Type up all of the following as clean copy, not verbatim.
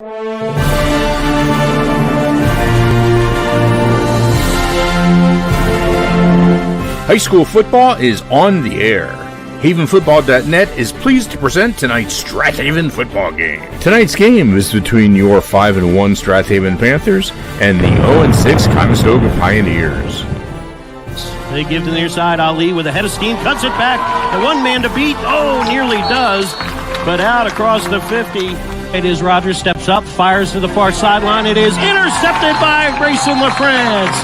High school football is on the air. HavenFootball.net is pleased to present tonight's Strath Haven football game. Tonight's game is between your 5-1 Strath Haven Panthers and the 0-6 Conestoga Pioneers. They give to the near side. Ali with a head of steam cuts it back. The one man to beat. Oh, nearly does, but out across the 50. It is Rogers steps up, fires to the far sideline. It is intercepted by Grayson LaFrance.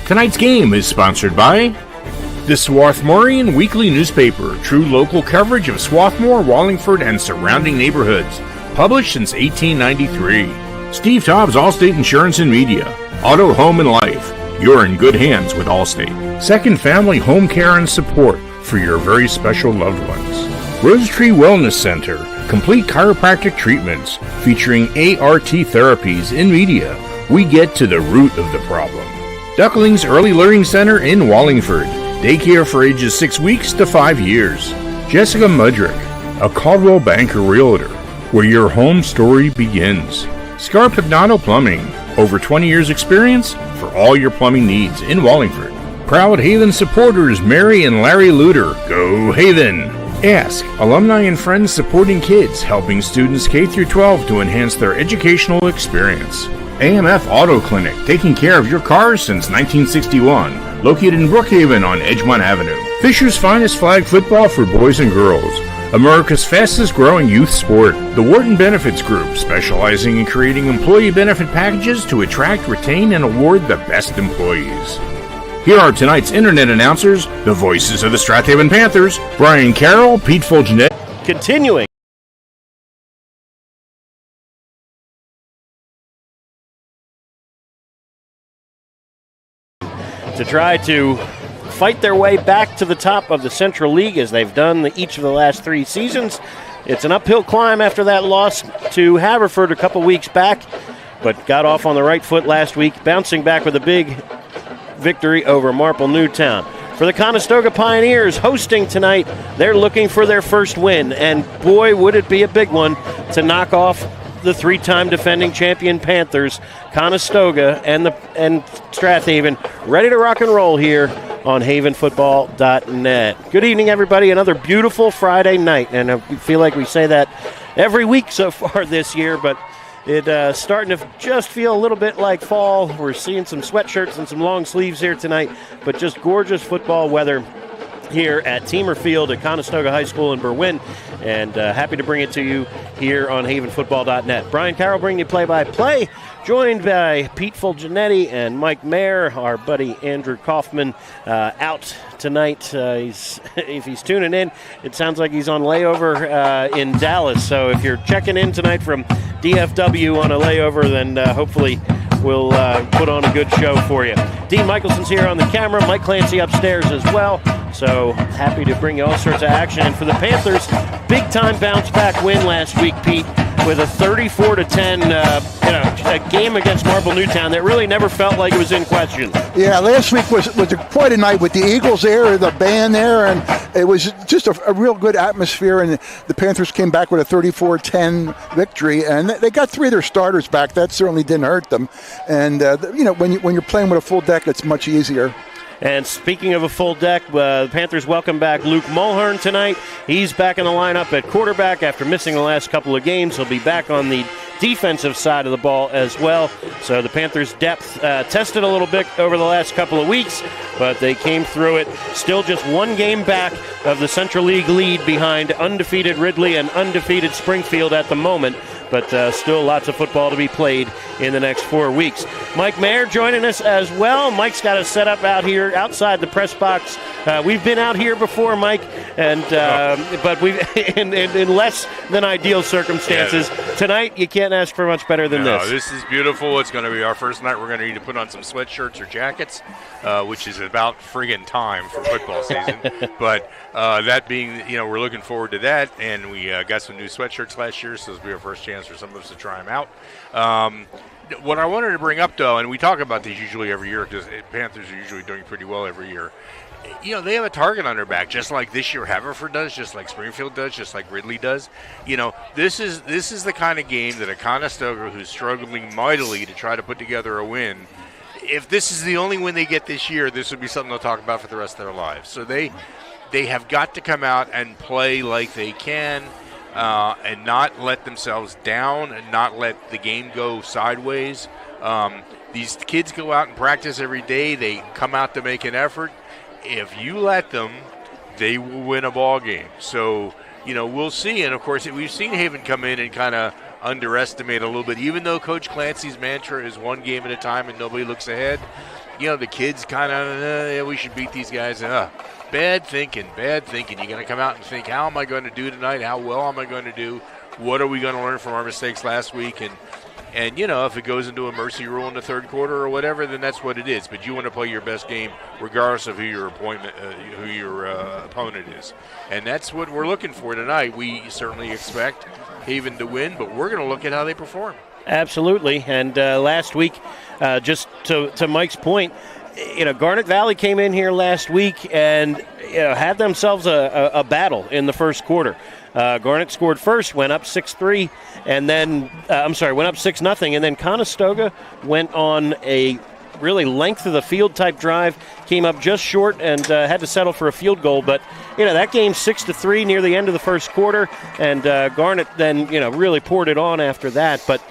Tonight's game is sponsored by the Swarthmorean Weekly Newspaper, true local coverage of Swarthmore, Wallingford, and surrounding neighborhoods, published since 1893. Steve Tobbs, Allstate Insurance and Media, Auto, Home, and Life. You're in good hands with Allstate. Second Family Home Care and Support for your very special loved ones. Rose Tree Wellness Center, complete chiropractic treatments featuring ART therapies in media. We get to the root of the problem. Ducklings Early Learning Center in Wallingford. Daycare for ages 6 weeks to 5 years. Jessica Mudrick, a Caldwell Banker Realtor, where your home story begins. Scar Pagnato Plumbing, over 20 years experience for all your plumbing needs in Wallingford. Proud Haven supporters Mary and Larry Luter, go Haven! Ask, alumni and friends supporting kids, helping students K-12 to enhance their educational experience. AMF Auto Clinic, taking care of your cars since 1961. Located in Brookhaven on Edgemont Avenue. Fisher's finest flag football for boys and girls. America's fastest growing youth sport. The Wharton Benefits Group, specializing in creating employee benefit packages to attract, retain, and award the best employees. Here are tonight's internet announcers, the voices of the Strath Haven Panthers, Brian Carroll, Pete Fulgenet. Continuing. To try to fight their way back to the top of the Central League as they've done each of the last 3 seasons. It's an uphill climb after that loss to Haverford a couple weeks back, but got off on the right foot last week, bouncing back with a big victory over Marple Newtown. For the Conestoga Pioneers hosting tonight, they're looking for their first win, and boy, would it be a big one to knock off the 3-time defending champion Panthers. Conestoga and Strath Haven ready to rock and roll here on HavenFootball.net. Good evening, everybody. Another beautiful Friday night, and I feel like we say that every week so far this year, but it's starting to just feel a little bit like fall. We're seeing some sweatshirts and some long sleeves here tonight, but just gorgeous football weather here at Teamer Field at Conestoga High School in Berwyn, and happy to bring it to you here on HavenFootball.net. Brian Carroll bringing you play-by-play, joined by Pete Fulgenetti and Mike Mayer. Our buddy Andrew Kaufman out tonight. If he's tuning in, it sounds like he's on layover in Dallas, so if you're checking in tonight from DFW on a layover, then hopefully we'll put on a good show for you. Dean Michelson's here on the camera, Mike Clancy upstairs as well. So happy to bring you all sorts of action. And for the Panthers, big-time bounce-back win last week, Pete, with a 34-10 a game against Marple Newtown that really never felt like it was in question. Yeah, last week was quite a night with the Eagles there, the band there, and it was just a real good atmosphere. And the Panthers came back with a 34-10 victory, and they got 3 of their starters back. That certainly didn't hurt them. And when you're playing with a full deck, it's much easier. And speaking of a full deck, the Panthers welcome back Luke Mulhern tonight. He's back in the lineup at quarterback after missing the last couple of games. He'll be back on the defensive side of the ball as well. So the Panthers' depth tested a little bit over the last couple of weeks, but they came through it. Still just 1 game back of the Central League lead behind undefeated Ridley and undefeated Springfield at the moment. But still lots of football to be played in the next 4 weeks. Mike Mayer joining us as well. Mike's got us set up out here outside the press box. We've been out here before, Mike, and but we've in less than ideal circumstances. Yeah. Tonight, you can't ask for much better than this. This is beautiful. It's going to be our first night. We're going to need to put on some sweatshirts or jackets, which is about friggin' time for football season. But that being, we're looking forward to that, and we got some new sweatshirts last year, so this will be our first chance for some of us to try them out. what I wanted to bring up, though, and we talk about these usually every year because Panthers are usually doing pretty well every year. They have a target on their back, just like this year Haverford does, just like Springfield does, just like Ridley does. This is the kind of game that a Conestoga who's struggling mightily to try to put together a win, if this is the only win they get this year, this would be something they'll talk about for the rest of their lives. So they have got to come out and play like they can and not let themselves down and not let the game go sideways. These kids go out and practice every day. They come out to make an effort. If you let them, they will win a ball game. So, we'll see. And, of course, we've seen Haven come in and kind of underestimate a little bit. Even though Coach Clancy's mantra is one game at a time and nobody looks ahead, the kids kind of, we should beat these guys. Bad thinking. You're going to come out and think, how am I going to do tonight? How well am I going to do? What are we going to learn from our mistakes last week? And if it goes into a mercy rule in the third quarter or whatever, then that's what it is. But you want to play your best game regardless of who your opponent is. And that's what we're looking for tonight. We certainly expect Haven to win, but we're going to look at how they perform. Absolutely. And last week, just to Mike's point, Garnet Valley came in here last week and had themselves a battle in the first quarter. Garnet scored first, went up 6-3, and then went up 6-0, and then Conestoga went on a really length of the field type drive, came up just short and had to settle for a field goal. But that game 6-3 near the end of the first quarter, and Garnet then really poured it on after that. But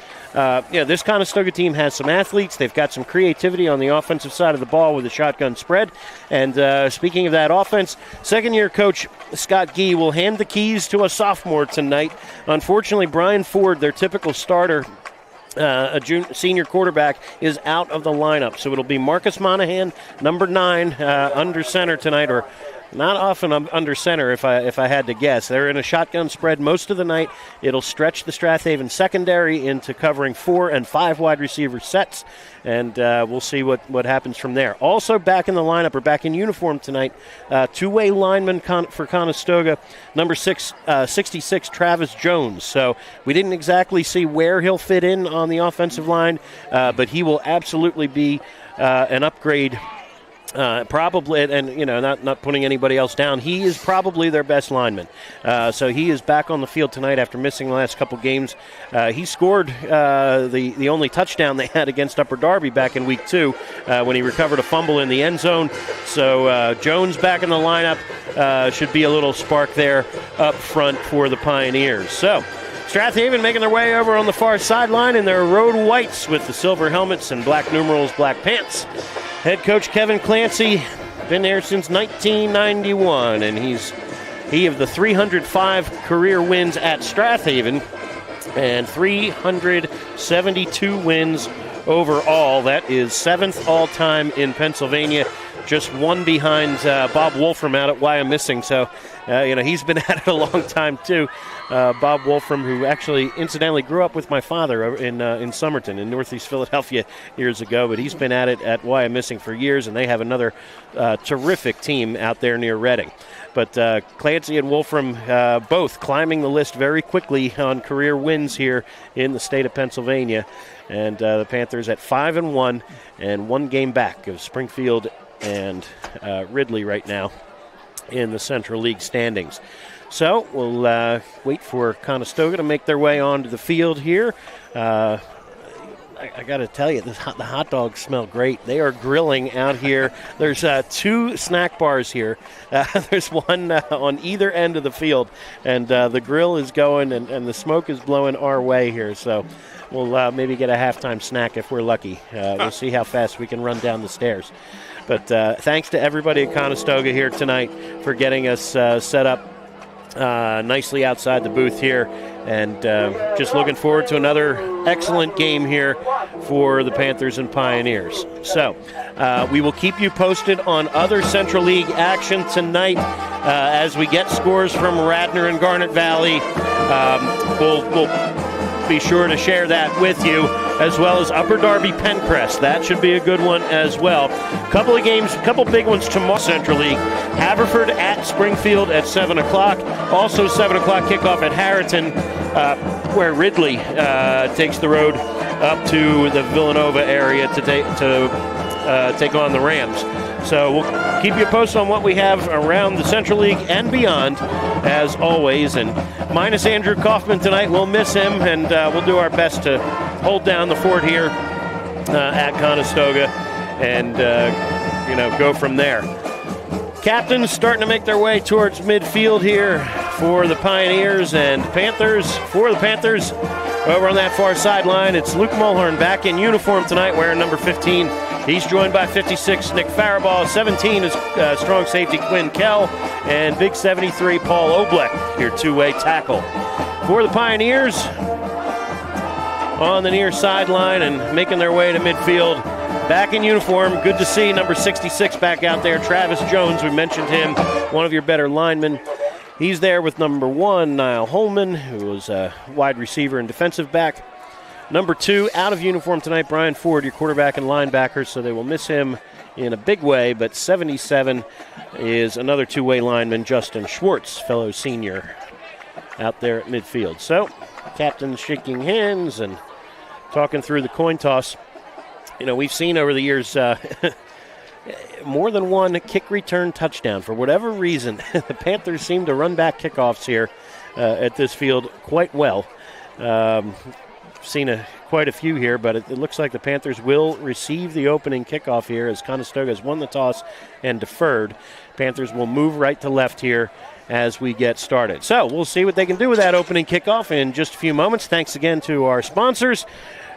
this Conestoga team has some athletes. They've got some creativity on the offensive side of the ball with a shotgun spread. And speaking of that offense, second-year coach Scott Gee will hand the keys to a sophomore tonight. Unfortunately, Brian Ford, their typical starter, senior quarterback, is out of the lineup. So it'll be Marcus Monahan, number 9, under center tonight, or not often under center if I had to guess. They're in a shotgun spread most of the night. It'll stretch the Strath Haven secondary into covering 4 and 5 wide receiver sets, and we'll see what happens from there. Also back in the lineup, or back in uniform tonight, two-way lineman for Conestoga, number 66, Travis Jones. So we didn't exactly see where he'll fit in on the offensive line, but he will absolutely be an upgrade. Probably, and not putting anybody else down, he is probably their best lineman. So he is back on the field tonight after missing the last couple games. He scored the only touchdown they had against Upper Darby back in week 2 when he recovered a fumble in the end zone. So Jones back in the lineup should be a little spark there up front for the Pioneers. So Strath Haven making their way over on the far sideline in their road whites with the silver helmets and black numerals, black pants. Head coach Kevin Clancy, been there since 1991, and he of the 305 career wins at Strath Haven and 372 wins overall. That is 7th all-time in Pennsylvania, just one behind Bob Wolfram out at Wyomissing. So, he's been at it a long time, too. Bob Wolfram, who actually incidentally grew up with my father in Somerton in northeast Philadelphia years ago, but he's been at it at Wyomissing for years, and they have another terrific team out there near Reading. But Clancy and Wolfram both climbing the list very quickly on career wins here in the state of Pennsylvania, and the Panthers at 5-1 and one game back of Springfield and Ridley right now in the Central League standings. So we'll wait for Conestoga to make their way onto the field here. I got to tell you, the hot dogs smell great. They are grilling out here. There's 2 snack bars here. There's one on either end of the field, and the grill is going, and the smoke is blowing our way here. So we'll maybe get a halftime snack if we're lucky. We'll see how fast we can run down the stairs. But thanks to everybody at Conestoga here tonight for getting us set up nicely outside the booth here, and just looking forward to another excellent game here for the Panthers and Pioneers. So we will keep you posted on other Central League action tonight as we get scores from Radnor and Garnet Valley. We'll be sure to share that with you, as well as Upper Darby Pencrest. That should be a good one as well. Couple of games, couple big ones tomorrow. Central League, Haverford at Springfield at 7 o'clock. Also 7 o'clock kickoff at Harriton, where Ridley takes the road up to the Villanova area to take on the Rams. So we'll keep you posted on what we have around the Central League and beyond, as always. And minus Andrew Kaufman tonight, we'll miss him, and we'll do our best to hold down the fort here at Conestoga and go from there. Captains starting to make their way towards midfield here for the Pioneers and Panthers. For the Panthers, over on that far sideline, it's Luke Mulhern back in uniform tonight, wearing number 15. He's joined by 56, Nick Faribault. 17 is strong safety Quinn Kell. And big 73, Paul Oblek, your two-way tackle. For the Pioneers, on the near sideline and making their way to midfield, back in uniform, good to see number 66 back out there, Travis Jones. We mentioned him, one of your better linemen. He's there with number 1, Niall Holman, who was a wide receiver and defensive back. Number 2, out of uniform tonight, Brian Ford, your quarterback and linebacker, so they will miss him in a big way. But 77 is another two-way lineman, Justin Schwartz, fellow senior, out there at midfield. So, captains shaking hands and talking through the coin toss. We've seen over the years more than one kick return touchdown. For whatever reason, the Panthers seem to run back kickoffs here at this field quite well. Seen quite a few here, but it looks like the Panthers will receive the opening kickoff here as Conestoga has won the toss and deferred. Panthers will move right to left here as we get started. So we'll see what they can do with that opening kickoff in just a few moments. Thanks again to our sponsors.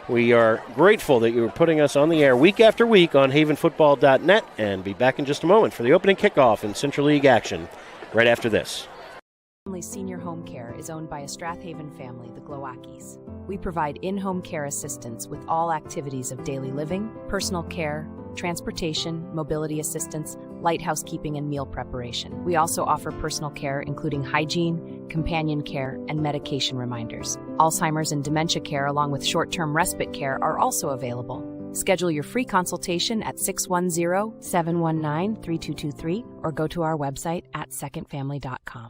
We are grateful that you are putting us on the air week after week on havenfootball.net, and be back in just a moment for the opening kickoff in Central League action right after this. Senior Home Care is owned by a Strath Haven family, the Glowackies. We provide in-home care assistance with all activities of daily living, personal care, transportation, mobility assistance, light housekeeping, and meal preparation. We also offer personal care including hygiene, companion care, and medication reminders. Alzheimer's and dementia care along with short-term respite care are also available. Schedule your free consultation at 610-719-3223 or go to our website at secondfamily.com.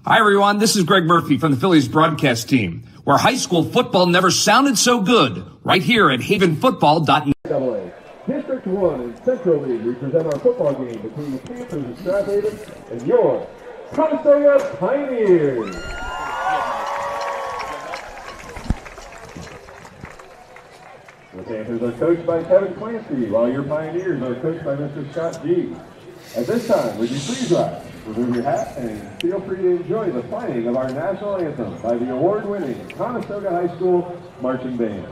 Hi, everyone. This is Greg Murphy from the Phillies broadcast team, where high school football never sounded so good, right here at havenfootball.net. District 1 in Central League, we present our football game between the Panthers of Strath Haven and your Conestoga Pioneers. The Panthers are coached by Kevin Clancy, while your Pioneers are coached by Mr. Scott G. At this time, would you please rise, remove your hat, and feel free to enjoy the playing of our national anthem by the award-winning Conestoga High School Marching Band.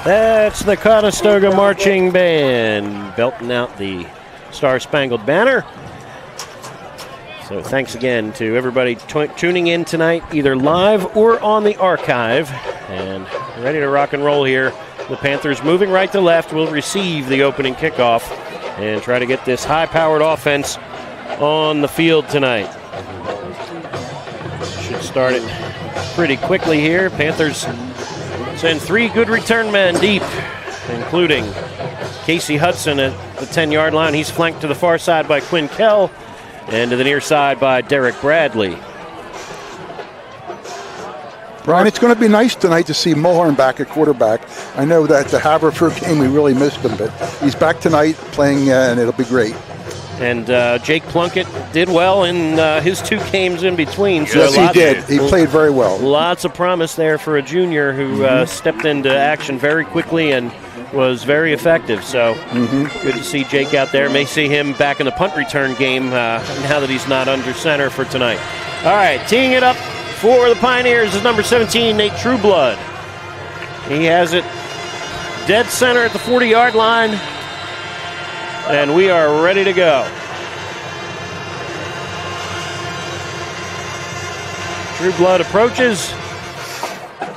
That's the Conestoga Marching Band belting out the Star-Spangled Banner. So thanks again to everybody tuning in tonight, either live or on the archive. And ready to rock and roll here. The Panthers moving right to left will receive the opening kickoff and try to get this high-powered offense on the field tonight. Should start it pretty quickly here. Panthers send 3 good return men deep, including Casey Hudson at the 10-yard line. He's flanked to the far side by Quinn Kell and to the near side by Derek Bradley. Brian, it's going to be nice tonight to see Mulhern back at quarterback. I know that the Haverford game we really missed him, but he's back tonight playing, and it'll be great. And Jake Plunkett did well in his 2 games in between. So yes, he did. He played very well. Lots of promise there for a junior who stepped into action very quickly and was very effective. So good to see Jake out there. May see him back in the punt return game now that he's not under center for tonight. All right, teeing it up for the Pioneers is number 17, Nate Trueblood. He has it dead center at the 40-yard line, and we are ready to go. Trueblood approaches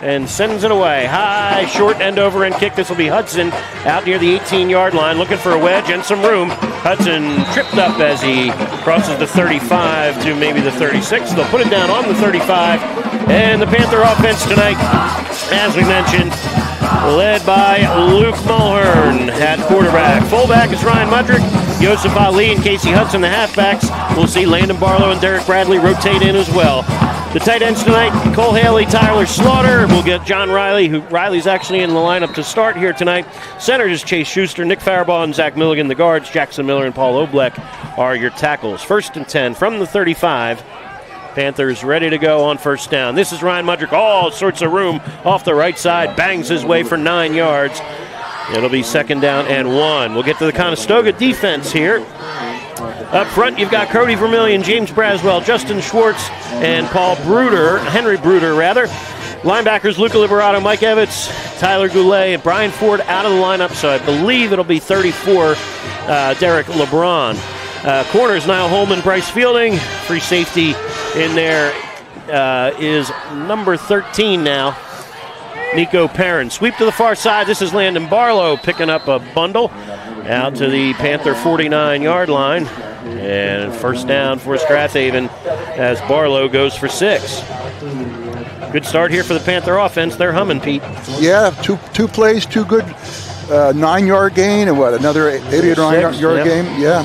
and sends it away. High, short end over end kick. This will be Hudson out near the 18-yard line looking for a wedge and some room. Hudson tripped up as he crosses the 35 to maybe the 36. They'll put it down on the 35. And the Panther offense tonight, as we mentioned, led by Luke Mulhern at quarterback. Fullback is Ryan Mudrick, Joseph Ali, and Casey Hudson, the halfbacks. We'll see Landon Barlow and Derek Bradley rotate in as well. The tight ends tonight, Cole Haley, Tyler Slaughter. We'll get John Riley, who Riley's actually in the lineup to start here tonight. Center is Chase Schuster, Nick Faribaugh, and Zach Milligan. The guards, Jackson Miller and Paul Oblek, are your tackles. 1st and 10 from the 35. Panthers ready to go on first down. This is Ryan Mudrick, all sorts of room off the right side, bangs his way for 9 yards. It'll be 2nd down and 1. We'll get to the Conestoga defense here. Up front, you've got Cody Vermillion, James Braswell, Justin Schwartz, and Henry Bruder. Linebackers, Luca Liberato, Mike Evans, Tyler Goulet, and Brian Ford out of the lineup, so I believe it'll be 34, Derek LeBron. Corners, Niall Holman, Bryce Fielding. Free safety in there is number 13 now, Nico Perrin. Sweep to the far side. This is Landon Barlow picking up a bundle out to the Panther 49-yard line. And first down for Strath Haven as Barlow goes for 6. Good start here for the Panther offense. They're humming, Pete. Yeah, two plays, 2 good 9-yard gain, and another 8 or 9-yard game. Yeah.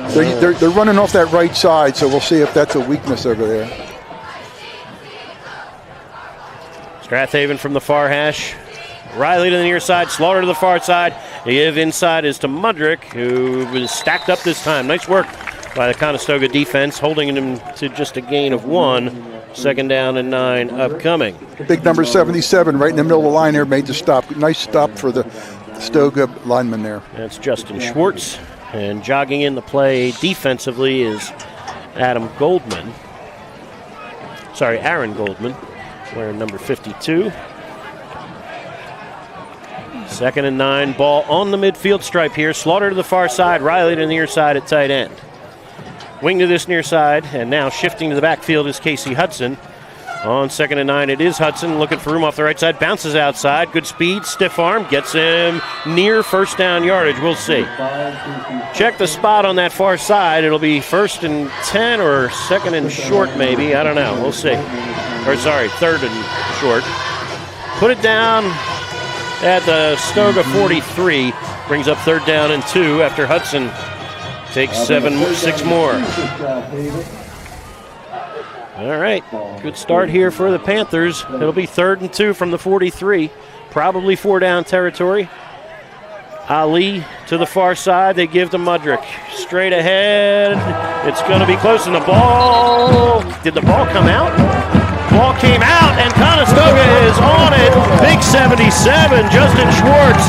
They're running off that right side, so we'll see if that's a weakness over there. Strath Haven from the far hash. Riley to the near side, Slaughter to the far side. The give inside is to Mudrick, who was stacked up this time. Nice work by the Conestoga defense, holding him to just a gain of 1. 2nd down and 9 upcoming. Big number 77 right in the middle of the line there made the stop. Nice stop for the Stoga lineman there. That's Justin Schwartz. And jogging in the play defensively is Aaron Goldman, wearing number 52. 2nd and 9, ball on the midfield stripe here. Slaughter to the far side, Riley to the near side at tight end. Wing to this near side, and now shifting to the backfield is Casey Hudson. On 2nd and 9, it is Hudson looking for room off the right side, bounces outside, good speed, stiff arm, gets him near first down yardage. We'll see. Check the spot on that far side. It'll be 1st and 10 or 2nd and short maybe. I don't know. We'll see. 3rd and short. Put it down at the Stoga 43. Brings up 3rd down and 2 after Hudson takes 6 more. All right, good start here for the Panthers. It'll be 3rd and 2 from the 43, probably 4-down territory. Ali to the far side, they give to Mudrick. Straight ahead, it's going to be close, and the ball, did the ball come out? Ball came out, and Conestoga is on it. Big 77, Justin Schwartz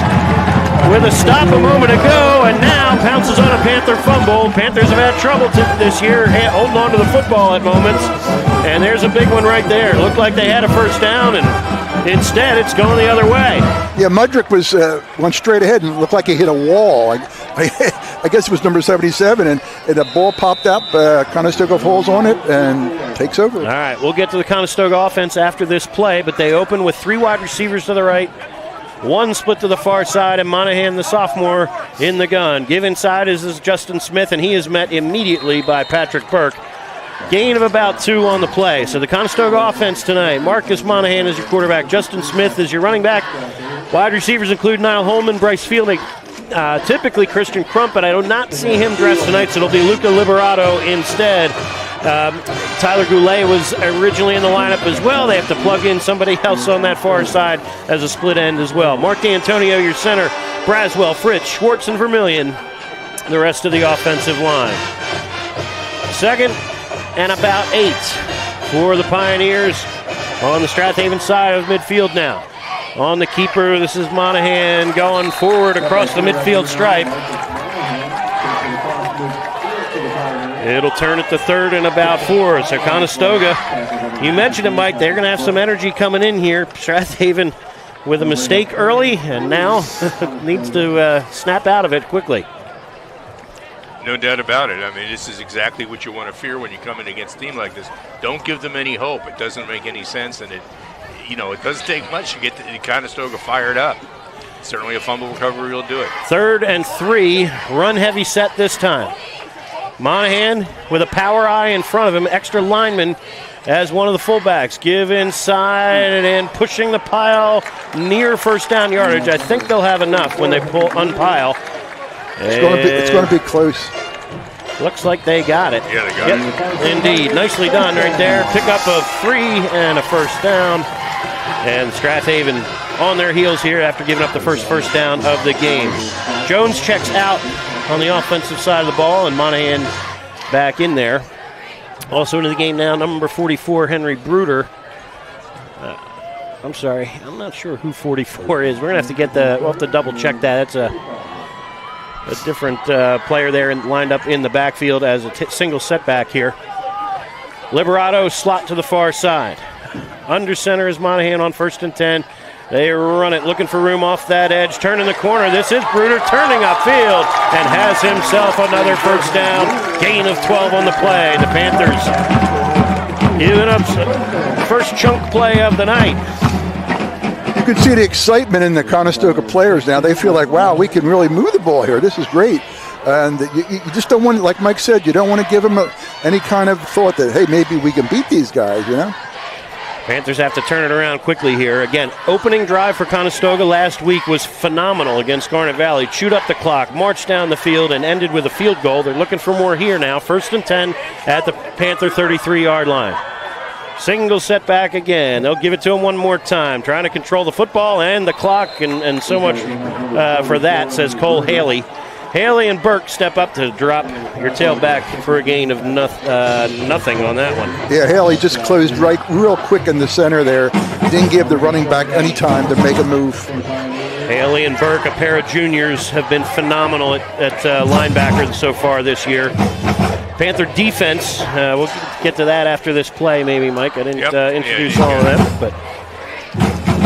with a stop a moment ago, and now pounces on a Panther fumble. Panthers have had trouble this year holding on to the football at moments, and there's a big one right there. Looked like they had a 1st down, and instead it's going the other way. Yeah, Mudrick went straight ahead and looked like he hit a wall. I guess it was number 77, and the ball popped up. Conestoga falls on it and takes over. All right, we'll get to the Conestoga offense after this play, but they open with 3 wide receivers to the right, 1 split to the far side, and Monahan, the sophomore, in the gun. Give inside is Justin Smith, and he is met immediately by Patrick Burke. Gain of about 2 on the play. So the Conestoga offense tonight, Marcus Monahan is your quarterback, Justin Smith is your running back. Wide receivers include Niall Holman, Bryce Fielding, typically Christian Crump, but I do not see him dressed tonight, so it'll be Luca Liberato instead. Tyler Goulet was originally in the lineup as well. They have to plug in somebody else on that far side as a split end as well. Mark D'Antonio, your center. Braswell, Fritz, Schwartz, and Vermillion. the rest of the offensive line. 2nd and about 8 for the Pioneers on the Strath Haven side of midfield now. On the keeper, this is Monahan going forward across the midfield stripe. It'll turn it to 3rd and about 4. So Conestoga, you mentioned it, Mike, they're going to have some energy coming in here. Strath Haven with a mistake early and now needs to snap out of it quickly. No doubt about it. I mean, this is exactly what you want to fear when you come in against a team like this. Don't give them any hope. It doesn't make any sense, and it doesn't take much to get the Conestoga fired up. Certainly a fumble recovery will do it. 3rd and 3, run heavy set this time. Monahan with a power eye in front of him, extra lineman as one of the fullbacks. Give inside and pushing the pile near first down yardage. I think they'll have enough when they unpile. It's going to be close. Looks like they got it. Yeah, they got it. Indeed. Nicely done right there. Pickup of 3 and a first down. And Strath Haven on their heels here after giving up the first down of the game. Jones checks out on the offensive side of the ball, and Monahan back in there. Also into the game now, number 44, Henry Bruder. I'm sorry, I'm not sure who 44 is. We're going to have to we'll have to double check that. That's a different player there lined up in the backfield as a single setback here. Liberato slot to the far side. Under center is Monahan on 1st and 10. They run it, looking for room off that edge, turning the corner. This is Bruder turning upfield and has himself another first down. Gain of 12 on the play. The Panthers giving up first chunk play of the night. You can see the excitement in the Conestoga players now. They feel like, wow, we can really move the ball here. This is great. And you just don't want, like Mike said, you don't want to give them any kind of thought that, hey, maybe we can beat these guys, you know? Panthers have to turn it around quickly here. Again, opening drive for Conestoga last week was phenomenal against Garnet Valley. Chewed up the clock, marched down the field, and ended with a field goal. They're looking for more here now. 1st and 10 at the Panther 33-yard line. Single setback again. They'll give it to him one more time. Trying to control the football and the clock, and so much for that, says Cole Haley. Haley and Burke step up to drop your tailback for a gain of nothing on that one. Yeah, Haley just closed right real quick in the center there. Didn't give the running back any time to make a move. Haley and Burke, a pair of juniors, have been phenomenal at linebacker so far this year. Panther defense, we'll get to that after this play maybe, Mike. I didn't introduce all of them, but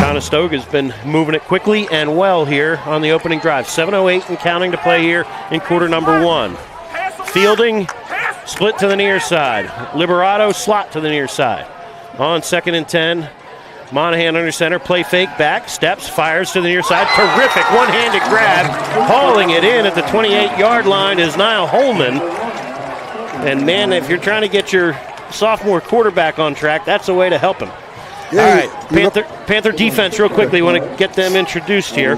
Conestoga's been moving it quickly and well here on the opening drive. 7:08 and counting to play here in quarter number 1. Fielding, split to the near side. Liberato, slot to the near side. On 2nd and 10, Monahan under center, play fake, back, steps, fires to the near side. Terrific one-handed grab. Hauling it in at the 28-yard line is Niall Holman. And man, if you're trying to get your sophomore quarterback on track, that's a way to help him. Yeah, all right, Panther defense real quickly. Want to get them introduced here.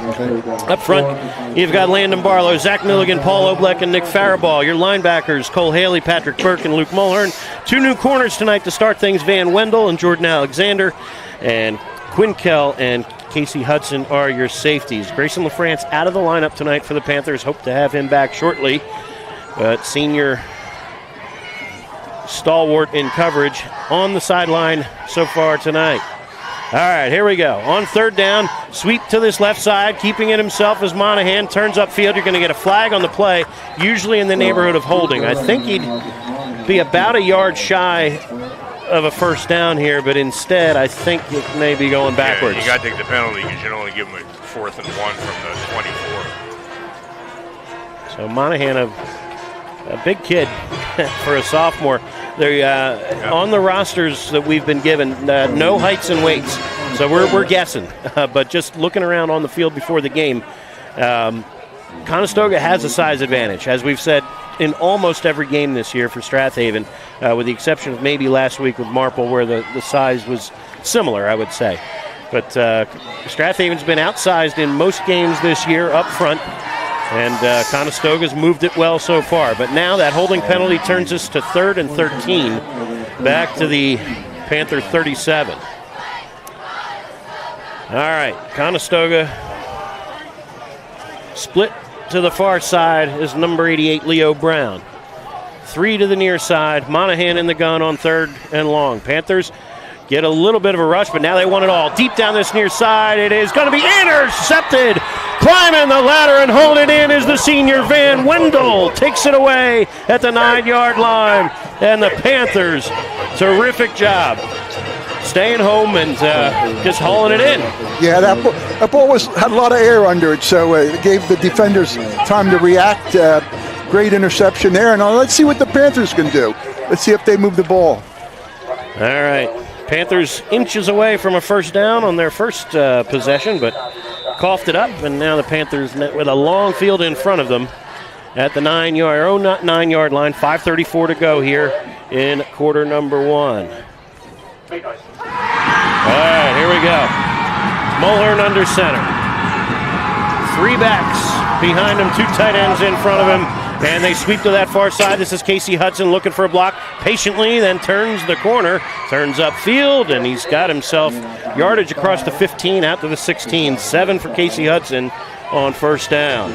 Up front, you've got Landon Barlow, Zach Milligan, Paul Oblek, and Nick Faribault. Your linebackers, Cole Haley, Patrick Burke, and Luke Mulhern. 2 new corners tonight to start things. Van Wendell and Jordan Alexander. And Quinn Kell and Casey Hudson are your safeties. Grayson LaFrance out of the lineup tonight for the Panthers. Hope to have him back shortly. But senior stalwart in coverage on the sideline so far tonight. All right, here we go. On 3rd down, sweep to this left side, keeping it himself as Monahan turns upfield. You're going to get a flag on the play, usually in the neighborhood of holding. I think he'd be about a yard shy of a first down here, but instead I think it may be going backwards. Yeah, you got to take the penalty because you can only give him a 4th and 1 from the 24. So Monahan, a big kid for a sophomore. They're on the rosters that we've been given, no heights and weights. So we're guessing. But just looking around on the field before the game, Conestoga has a size advantage, as we've said in almost every game this year for Strath Haven, with the exception of maybe last week with Marple, where the size was similar, I would say. But Strath Haven's been outsized in most games this year up front. And Conestoga's moved it well so far. But now that holding penalty turns us to 3rd and 13. Back to the Panther 37. All right, Conestoga split to the far side is number 88, Leo Brown. 3 to the near side. Monahan in the gun on 3rd and long. Panthers get a little bit of a rush, but now they want it all. Deep down this near side, it is going to be intercepted. Climbing the ladder and holding it in is the senior Van Wendell. Takes it away at the 9-yard line. And the Panthers, terrific job. Staying home and just hauling it in. Yeah, that ball had a lot of air under it, so it gave the defenders time to react. Great interception there. And let's see what the Panthers can do. Let's see if they move the ball. All right. Panthers inches away from a first down on their first possession, but coughed it up, and now the Panthers with a long field in front of them at the 9-yard line. 5:34 to go here in quarter number 1. All right, here we go. Mulhern under center. 3 backs behind him, 2 tight ends in front of him, and they sweep to that far side. This is Casey Hudson looking for a block patiently, then turns the corner, turns upfield, and he's got himself yardage across the 15 out to the 16. 7 for Casey Hudson on first down.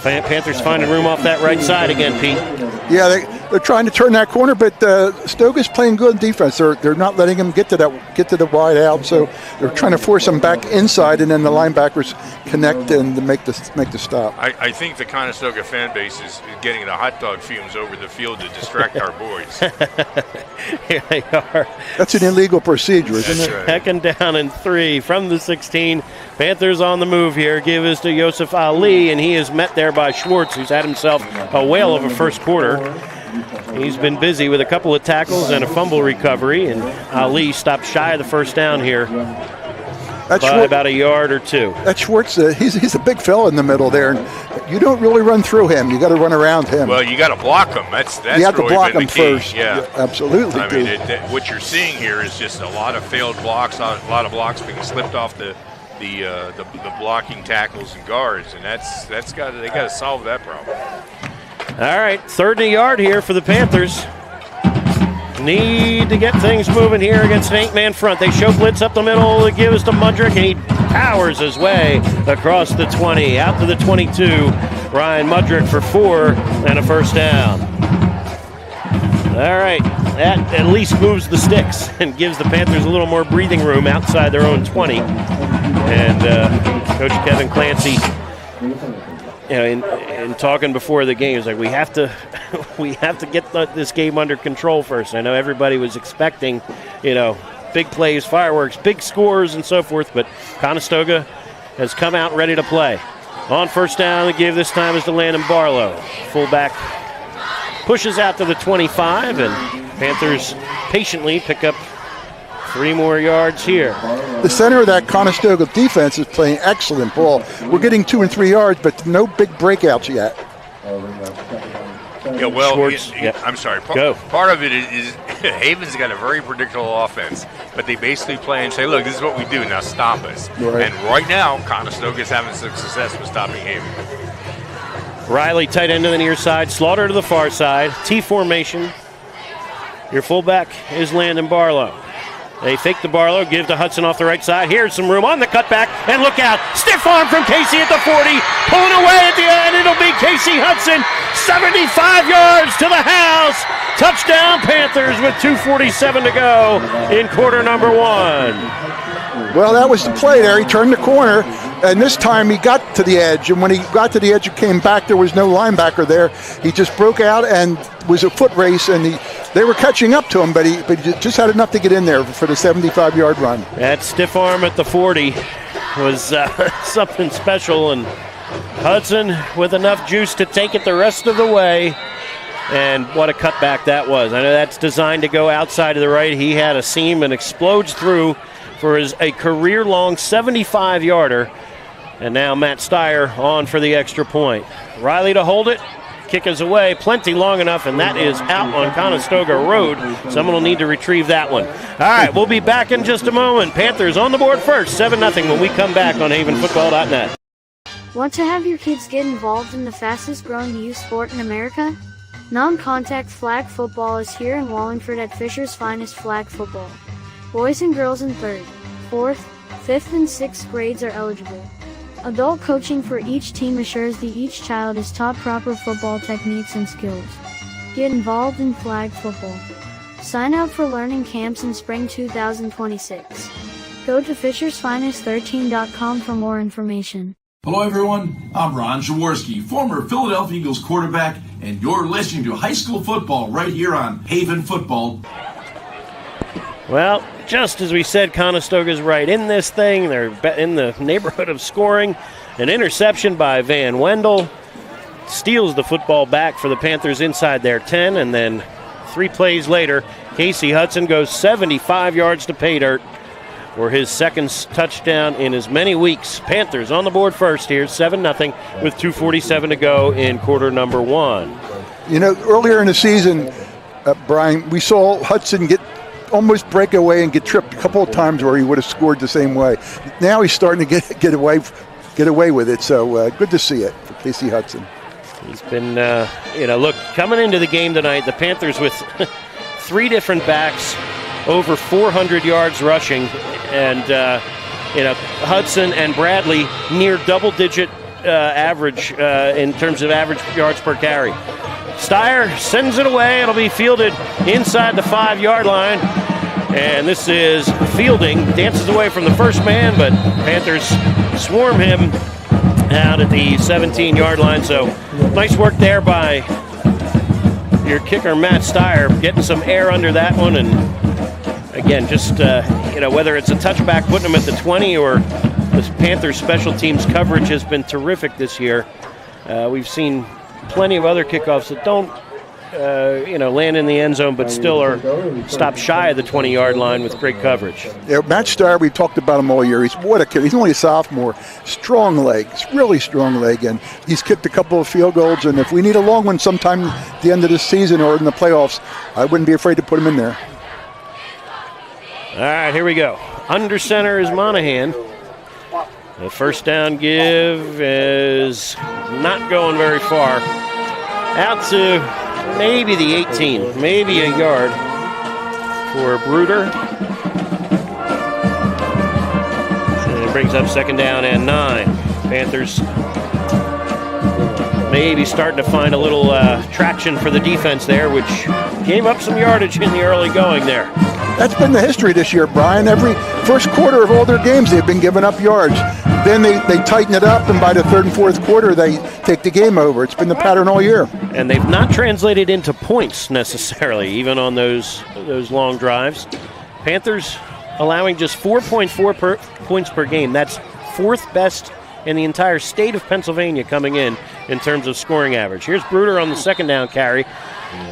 Panthers finding room off that right side again, Pete. Yeah, they're trying to turn that corner, but Stoga's playing good defense. They're not letting him get to the wide out, so they're trying to force him back inside, and then the linebackers connect and make the stop. I think the Conestoga fan base is getting the hot dog fumes over the field to distract our boys. Here they are. That's an illegal procedure, isn't it? Right. 2nd down and 3 from the 16. Panthers on the move here. Give this to Yosef Ali, and he is met there by Schwartz, who's had himself a whale of a first quarter. He's been busy with a couple of tackles and a fumble recovery, and Ali stopped shy of the first down here by about a yard or 2. That Schwartz, he's a big fella in the middle there, and you don't really run through him. You got to run around him. Well, you got to block him. That's you have really to block been him the key. first. Yeah, absolutely. I mean, what you're seeing here is just a lot of failed blocks, a lot of blocks being slipped off the blocking tackles and guards, and they got to solve that problem. All right, 3rd and a yard here for the Panthers. Need to get things moving here against an 8-man front. They show blitz up the middle. They give us to Mudrick, and he powers his way across the 20, out to the 22. Ryan Mudrick for 4 and a first down. All right, that at least moves the sticks and gives the Panthers a little more breathing room outside their own 20. And Coach Kevin Clancy, in talking before the game, is like, we have to get this game under control first. I know everybody was expecting, big plays, fireworks, big scores, and so forth, but Conestoga has come out ready to play. On first down, the give this time is to Landon Barlow. Fullback pushes out to the 25, and Panthers patiently pick up 3 more yards here. The center of that Conestoga defense is playing excellent ball. We're getting 2 and 3 yards, but no big breakouts yet. Yeah, well, Schwartz, I'm sorry. Go. Part of it is Haven's got a very predictable offense, but they basically play and say, look, this is what we do, now stop us. Right. And right now, Conestoga is having some success with stopping Haven. Riley tight end to the near side, Slaughter to the far side, T formation. Your fullback is Landon Barlow. They fake the Barlow, give to Hudson off the right side. Here's some room on the cutback, and look out. Stiff arm from Casey at the 40. Pulling away at the end. It'll be Casey Hudson. 75 yards to the house. Touchdown Panthers with 2:47 to go in quarter number 1. Well, that was the play there. He turned the corner, and this time he got to the edge. And when he got to the edge and came back, there was no linebacker there. He just broke out and was a foot race, and they were catching up to him, but he just had enough to get in there for the 75-yard run. That stiff arm at the 40 was something special, and Hudson with enough juice to take it the rest of the way. And what a cutback that was. I know that's designed to go outside to the right. He had a seam and explodes through for a career-long 75-yarder. And now Matt Steyer on for the extra point. Riley to hold it. Kick is away, plenty long enough, and that is out on Conestoga Road. Someone will need to retrieve that one. All right, we'll be back in just a moment. Panthers on the board first, 7-0 when we come back on havenfootball.net. Want to have your kids get involved in the fastest-growing youth sport in America? Non-contact flag football is here in Wallingford at Fisher's Finest Flag Football. Boys and girls in 3rd, 4th, 5th, and 6th grades are eligible. Adult coaching for each team assures that each child is taught proper football techniques and skills. Get involved in flag football. Sign up for learning camps in spring 2026. Go to fishersfinest13.com for more information. Hello everyone, I'm Ron Jaworski, former Philadelphia Eagles quarterback, and you're listening to high school football right here on Haven Football. Well, just as we said, Conestoga's right in this thing. They're in the neighborhood of scoring. An interception by Van Wendell steals the football back for the Panthers inside their 10, and then 3 plays later, Casey Hudson goes 75 yards to pay dirt for his second touchdown in as many weeks. Panthers on the board first here, 7-0, with 2:47 to go in quarter number 1. You know, earlier in the season, Brian, we saw Hudson almost break away and get tripped a couple of times where he would have scored the same way. Now he's starting to get away with it, so good to see it for Casey Hudson. He's been, look, coming into the game tonight, the Panthers with 3 different backs, over 400 yards rushing, and Hudson and Bradley near double-digit average in terms of average yards per carry. Steyer sends it away. It'll be fielded inside the 5-yard line, and this is Fielding. Dances away from the first man, but Panthers swarm him out at the 17-yard line. So nice work there by your kicker, Matt Steyer, getting some air under that one, and again, just, whether it's a touchback, putting them at the 20, or the Panthers special teams coverage has been terrific this year. We've seen plenty of other kickoffs that don't, land in the end zone, but still are stopped shy of the 20-yard line with great coverage. Yeah, Matt Steyer, we've talked about him all year. What a kid. He's only a sophomore. Strong leg. It's really strong leg, and he's kicked a couple of field goals, and if we need a long one sometime at the end of this season or in the playoffs, I wouldn't be afraid to put him in there. All right, here we go. Under center is Monahan. The first down give is not going very far. Out to maybe the 18, maybe a yard for Bruder. And it brings up second down and 9. Panthers maybe starting to find a little traction for the defense there, which gave up some yardage in the early going there. That's been the history this year, Brian. Every first quarter of all their games, they've been giving up yards. Then they tighten it up, and by the third and fourth quarter, they take the game over. It's been the pattern all year. And they've not translated into points necessarily, even on those long drives. Panthers allowing just 4.4 points per game. That's 4th best in the entire state of Pennsylvania coming in terms of scoring average. Here's Bruder on the second down carry.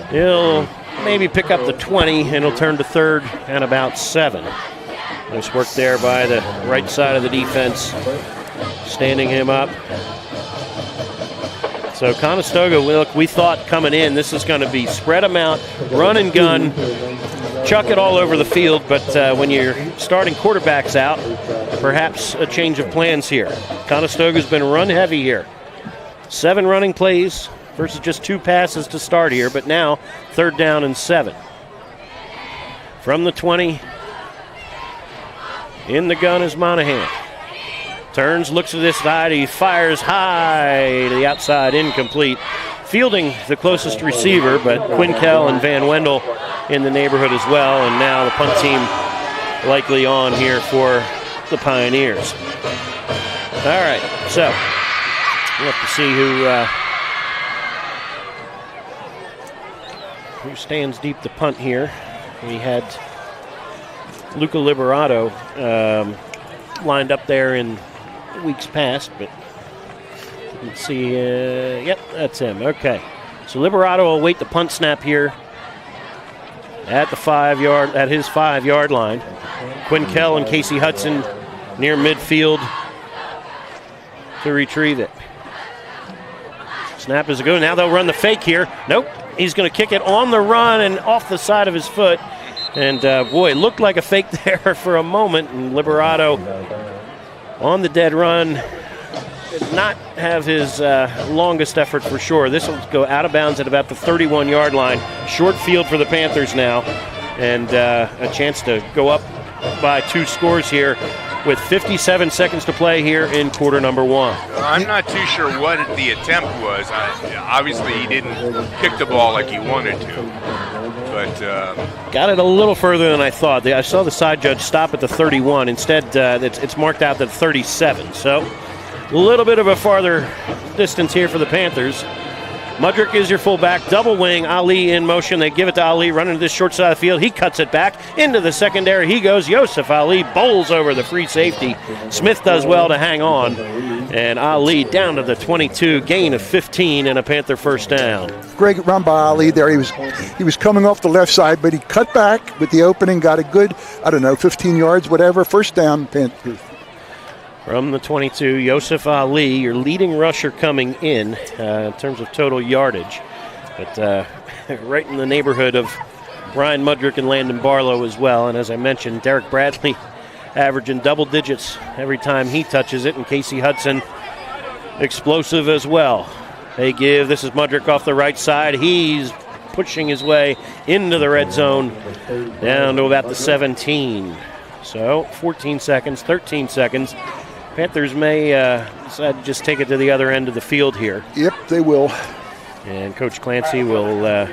He'll maybe pick up the 20, and he'll turn to third and about 7. Nice work there by the right side of the defense, standing him up. So Conestoga, look, we thought coming in this is going to be spread them out, run and gun, chuck it all over the field, but when you're starting quarterbacks out, perhaps a change of plans here. Conestoga's been run heavy here. 7 running plays versus just 2 passes to start here, but now 3rd down and 7. From the 20, in the gun is Monahan. Turns, looks to this side, he fires high to the outside, incomplete. Fielding the closest receiver, but Quinkell and Van Wendell in the neighborhood as well, and now the punt team likely on here for the Pioneers. All right, so we'll have to see who stands deep to punt here. We had Luca Liberato lined up there in weeks past, but let's see. Yep, that's him. Okay, so Liberato will wait the punt snap here at his 5-yard line. Quinkell and Casey Hudson near midfield to retrieve it. Snap is good. Now they'll run the fake here. Nope. He's going to kick it on the run and off the side of his foot. And, boy, it looked like a fake there for a moment. And Liberato on the dead run did not have his longest effort for sure. This will go out of bounds at about the 31-yard line. Short field for the Panthers now. And a chance to go up by 2 scores here with 57 seconds to play here in quarter number 1. I'm not too sure what the attempt was. Obviously, he didn't kick the ball like he wanted to. But got it a little further than I thought. I saw the side judge stop at the 31. Instead, it's marked out at 37. So a little bit of a farther distance here for the Panthers. Mudrick is your fullback, double wing, Ali in motion. They give it to Ali, running to this short side of the field. He cuts it back into the secondary. He goes. Yosef Ali bowls over the free safety. Smith does well to hang on. And Ali down to the 22, gain of 15 and a Panther first down. Great run by Ali there. He was coming off the left side, but he cut back with the opening, got a good, 15 yards, whatever, first down, Panthers. From the 22, Yosef Ali, your leading rusher coming in terms of total yardage. But right in the neighborhood of Ryan Mudrick and Landon Barlow as well. And as I mentioned, Derek Bradley averaging double digits every time he touches it. And Casey Hudson, explosive as well. This is Mudrick off the right side. He's pushing his way into the red zone down to about the 17. So 14 seconds, 13 seconds. Panthers may decide to just take it to the other end of the field here. Yep, they will. And Coach Clancy will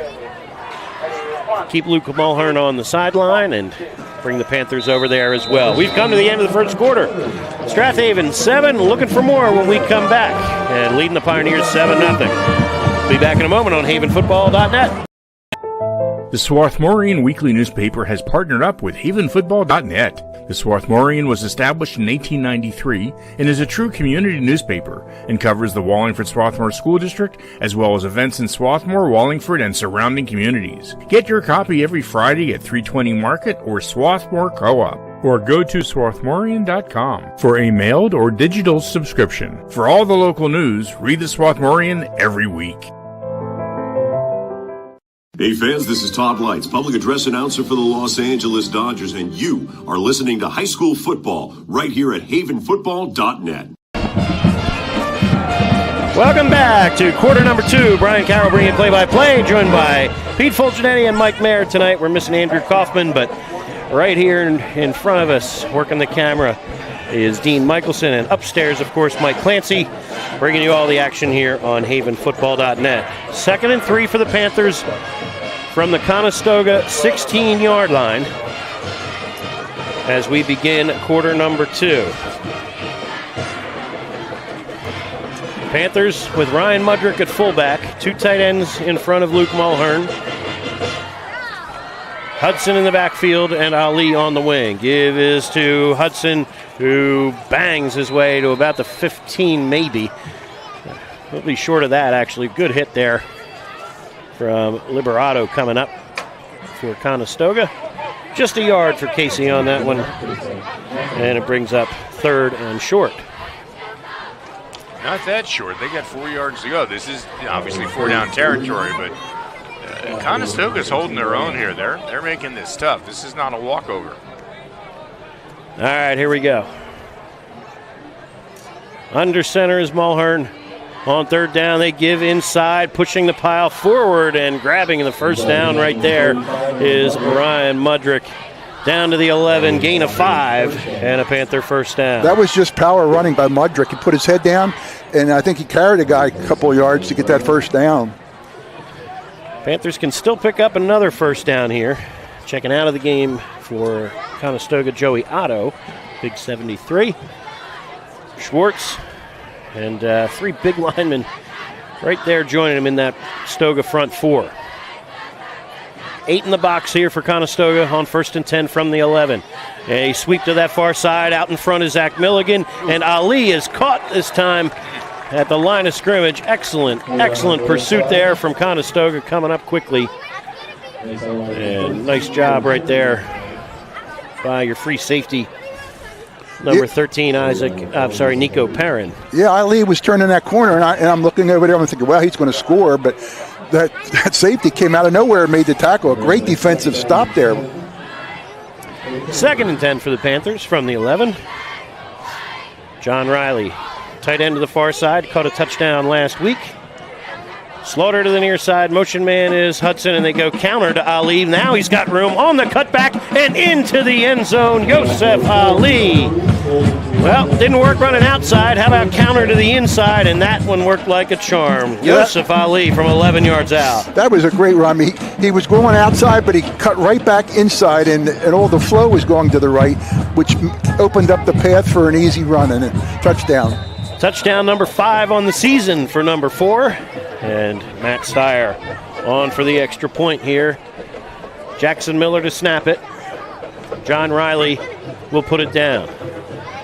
keep Luke Mulhern on the sideline and bring the Panthers over there as well. We've come to the end of the first quarter. Strath Haven 7, looking for more when we come back. And leading the Pioneers 7-0. Be back in a moment on havenfootball.net. The Swarthmorean Weekly Newspaper has partnered up with havenfootball.net. The Swarthmorean was established in 1893 and is a true community newspaper and covers the Wallingford-Swarthmore School District as well as events in Swarthmore, Wallingford, and surrounding communities. Get your copy every Friday at 320 Market or Swarthmore Co-op, or go to swarthmorean.com for a mailed or digital subscription. For all the local news, read the Swarthmorean every week. Hey fans, this is Todd Lights, public address announcer for the Los Angeles Dodgers, and you are listening to high school football right here at havenfootball.net. Welcome back to quarter number 2. Brian Carroll bringing play-by-play, joined by Pete Fulgenetti and Mike Mayer tonight. We're missing Andrew Kaufman, but right here in front of us, working the camera, is Dean Michelson, and upstairs, of course, Mike Clancy, bringing you all the action here on havenfootball.net. 2nd and 3 for the Panthers from the Conestoga 16-yard line as we begin quarter number 2. Panthers with Ryan Mudrick at fullback, 2 tight ends in front of Luke Mulhern. Hudson in the backfield and Ali on the wing. Give is to Hudson, who bangs his way to about the 15 maybe. He'll be short of that, actually. Good hit there from Liberato coming up for Conestoga. Just a yard for Casey on that one. And it brings up 3rd and short. Not that short. They got 4 yards to go. This is obviously 4-down territory, but Conestoga's holding their own here. They're making this tough. This is not a walkover. All right, here we go. Under center is Mulhern. On 3rd down, they give inside, pushing the pile forward and grabbing the first down right there is Ryan Mudrick. Down to the 11, gain of 5, and a Panther first down. That was just power running by Mudrick. He put his head down, and I think he carried a guy a couple of yards to get that first down. Panthers can still pick up another first down here. Checking out of the game for Conestoga, Joey Otto, big 73. Schwartz and 3 big linemen right there joining him in that Stoga front 4. 8 in the box here for Conestoga on 1st and 10 from the 11. A sweep to that far side. Out in front is Zach Milligan, and Ali is caught this time at the line of scrimmage. Excellent pursuit there from Conestoga, coming up quickly. And nice job right there by your free safety, number 13, Nico Perrin. Yeah, Ali was turning that corner, and I'm looking over there, I'm thinking, well, he's going to score, but that safety came out of nowhere and made the tackle. A great defensive stop there. 2nd and 10 for the Panthers from the 11. John Riley, tight end to the far side, caught a touchdown last week. Slaughter to the near side. Motion man is Hudson, and they go counter to Ali. Now he's got room on the cutback, and into the end zone, Yosef Ali. Well, didn't work running outside. How about counter to the inside? And that one worked like a charm. Yosef Ali from 11 yards out. That was a great run. He was going outside, but he cut right back inside, and all the flow was going to the right, which opened up the path for an easy run and a touchdown. Touchdown number 5 on the season for number 4. And Matt Steyer on for the extra point here. Jackson Miller to snap it. John Riley will put it down.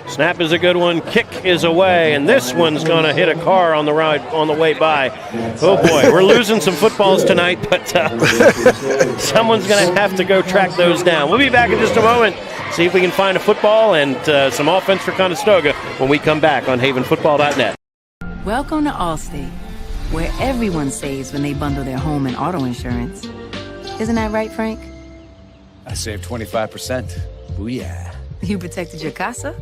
Snap is a good one. Kick is away, and this one's going to hit a car on the ride on the way by. Oh boy, we're losing some footballs tonight, but someone's going to have to go track those down. We'll be back in just a moment. See if we can find a football and some offense for Conestoga when we come back on HavenFootball.net. Welcome to Allstate, where everyone saves when they bundle their home and auto insurance. Isn't that right, Frank? I saved 25%. Booyah. You protected your casa?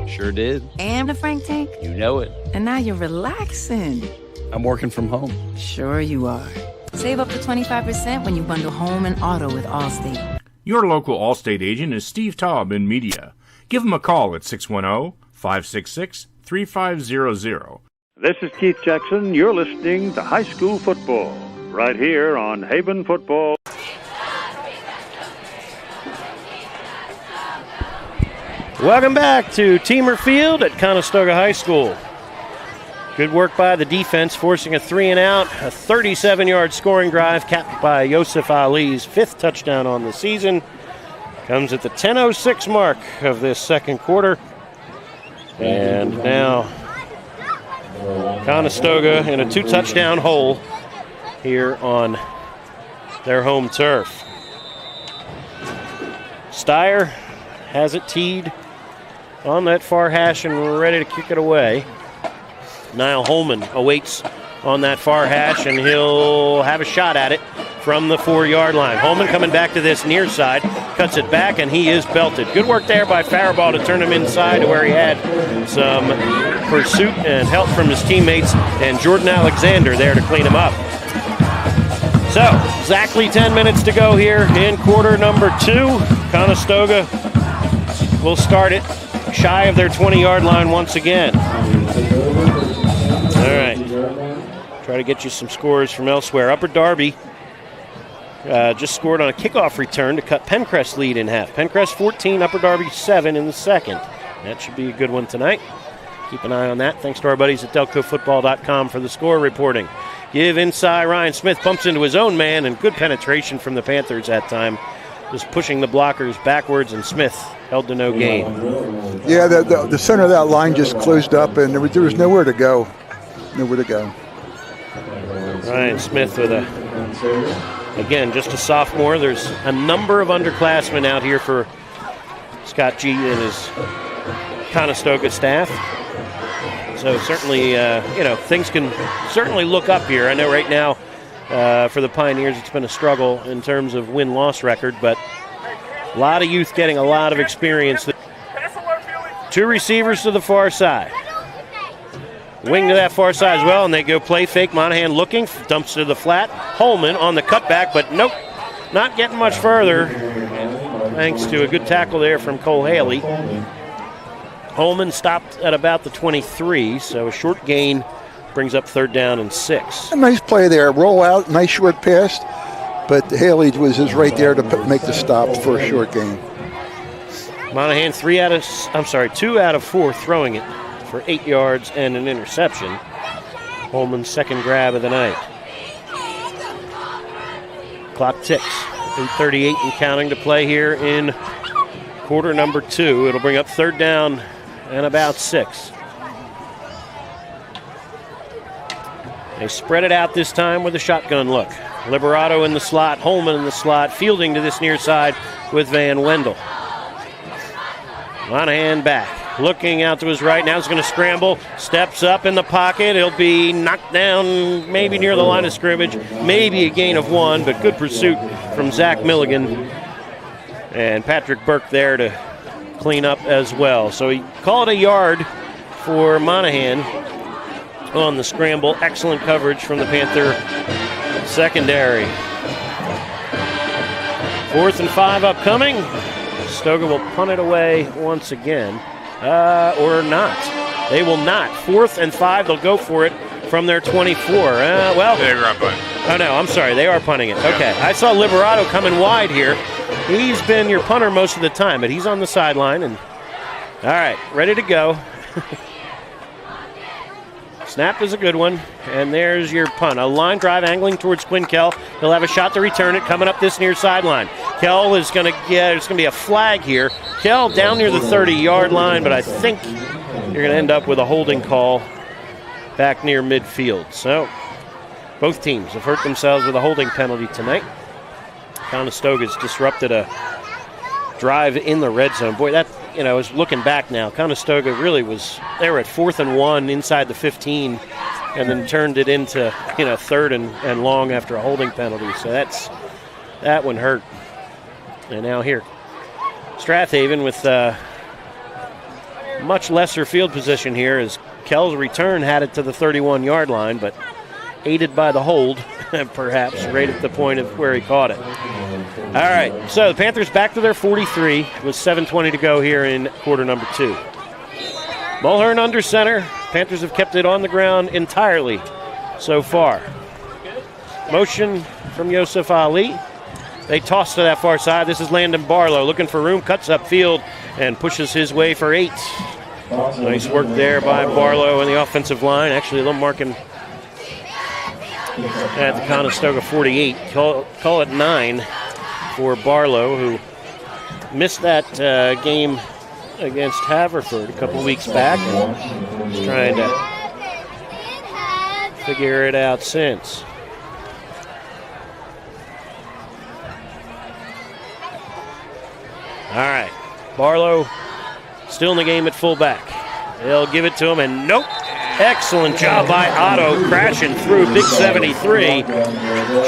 Sure did. And the Frank tank? You know it. And now you're relaxing. I'm working from home. Sure you are. Save up to 25% when you bundle home and auto with Allstate. Your local Allstate agent is Steve Taub in media. Give him a call at 610-566-3500. This is Keith Jackson. You're listening to High School Football right here on Haven Football. Welcome back to Teamer Field at Conestoga High School. Good work by the defense, forcing a 3-and-out, a 37-yard scoring drive capped by Yosef Ali's 5th touchdown on the season. Comes at the 10:06 mark of this second quarter. And now Conestoga in a 2-touchdown hole here on their home turf. Steyer has it teed on that far hash and ready to kick it away. Niall Holman awaits on that far hash, and he'll have a shot at it from the 4-yard line. Holman coming back to this near side, cuts it back, and he is belted. Good work there by Faribault to turn him inside to where he had some pursuit and help from his teammates, and Jordan Alexander there to clean him up. So, exactly 10 minutes to go here in quarter number 2. Conestoga will start it shy of their 20-yard line once again. All right. Try to get you some scores from elsewhere. Upper Darby just scored on a kickoff return to cut Pencrest's lead in half. Pencrest 14, Upper Darby 7 in the second. That should be a good one tonight. Keep an eye on that. Thanks to our buddies at DelcoFootball.com for the score reporting. Give inside. Ryan Smith bumps into his own man, and good penetration from the Panthers that time. Just pushing the blockers backwards, and Smith held to no gain. Yeah, the center of that line just closed up, and there was nowhere to go. Nowhere to go. Ryan Smith with again, just a sophomore. There's a number of underclassmen out here for Scott G and his Conestoga staff. So certainly, things can certainly look up here. I know right now for the Pioneers it's been a struggle in terms of win-loss record, but a lot of youth getting a lot of experience. 2 receivers to the far side. Wing to that far side as well, and they go play fake. Monahan looking, dumps to the flat. Holman on the cutback, but nope, not getting much further. Thanks to a good tackle there from Cole Haley. Holman stopped at about the 23, so a short gain brings up 3rd down and 6. A nice play there. Roll out, nice short pass, but Haley was right there to make the stop for a short gain. Monahan 2 out of 4 throwing it for 8 yards and an interception. Holman's second grab of the night. Clock ticks. 8:38 and counting to play here in quarter number 2. It'll bring up 3rd down and about 6. They spread it out this time with a shotgun look. Liberato in the slot, Holman in the slot, fielding to this near side with Van Wendell. Monahan back, looking out to his right. Now he's going to scramble, steps up in the pocket. He'll be knocked down maybe near the line of scrimmage, maybe a gain of 1, but good pursuit from Zach Milligan. And Patrick Burke there to clean up as well. So he called a yard for Monahan on the scramble. Excellent coverage from the Panther secondary. 4th and 5 upcoming. Stoga will punt it away once again. Or not. They will not. 4th and 5. They'll go for it from their 24. They were punting. Oh, no, I'm sorry. They are punting it. Okay. I saw Liberato coming wide here. He's been your punter most of the time, but he's on the sideline. And all right, ready to go. Snap is a good one, and there's your punt. A line drive angling towards Quinn-Kell. He'll have a shot to return it coming up this near sideline. Kell is going to get, there's going to be a flag here. Kell down near the 30-yard line, but I think you're going to end up with a holding call back near midfield. So both teams have hurt themselves with a holding penalty tonight. Conestoga's disrupted a drive in the red zone. Boy, that, I was looking back now. Conestoga really was, they were at 4th and 1 inside the 15 and then turned it into, 3rd and long after a holding penalty. So that one hurt. And now here, Strath Haven with much lesser field position here as Kell's return had it to the 31-yard line, but aided by the hold, perhaps, right at the point of where he caught it. All right, so the Panthers back to their 43 with 7:20 to go here in quarter number 2. Mulhern under center. Panthers have kept it on the ground entirely so far. Motion from Yosef Ali. They toss to that far side. This is Landon Barlow looking for room, cuts upfield, and pushes his way for 8. Nice work there by Barlow and the offensive line. Actually, a little marking at the Conestoga 48. Call it 9 for Barlow, who missed that game against Haverford a couple weeks back. He's trying to figure it out since. All right, Barlow still in the game at fullback. They'll give it to him, and nope. Excellent job by Otto, crashing through big 73.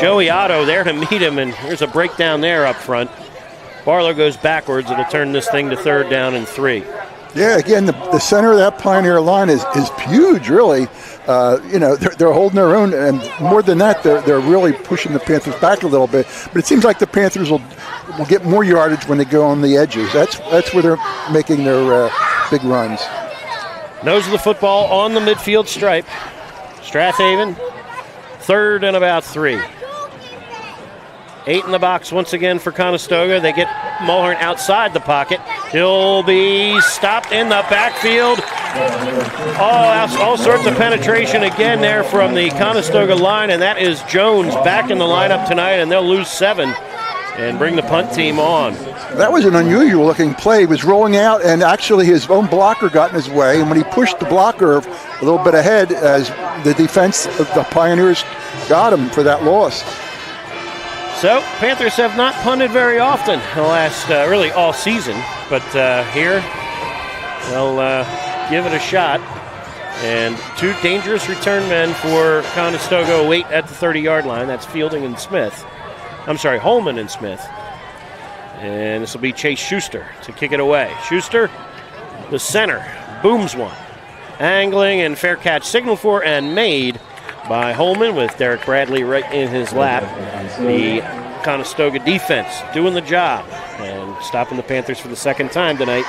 Joey Otto there to meet him, and there's a breakdown there up front. Barlow goes backwards. It'll turn this thing to 3rd down and 3. Yeah, again, the center of that Pioneer line is huge, really. They're holding their own, and more than that, they're really pushing the Panthers back a little bit. But it seems like the Panthers will get more yardage when they go on the edges. That's where they're making their big runs. Nose of the football on the midfield stripe. Strath Haven, 3rd and about 3. 8 in the box once again for Conestoga. They get Mulhern outside the pocket. He'll be stopped in the backfield. All sorts of penetration again there from the Conestoga line, and that is Jones back in the lineup tonight, and they'll lose 7 and bring the punt team on. That was an unusual looking play. He was rolling out, and actually his own blocker got in his way, and when he pushed the blocker a little bit ahead, as the defense of the Pioneers got him for that loss. So, Panthers have not punted very often the last, really all season, but here they'll give it a shot. And 2 dangerous return men for Conestoga wait at the 30-yard line. That's Holman and Smith. And this will be Chase Schuster to kick it away. Schuster, the center, booms one. Angling and fair catch signaled for and made by Holman with Derek Bradley right in his lap. The Conestoga defense doing the job and stopping the Panthers for the second time tonight.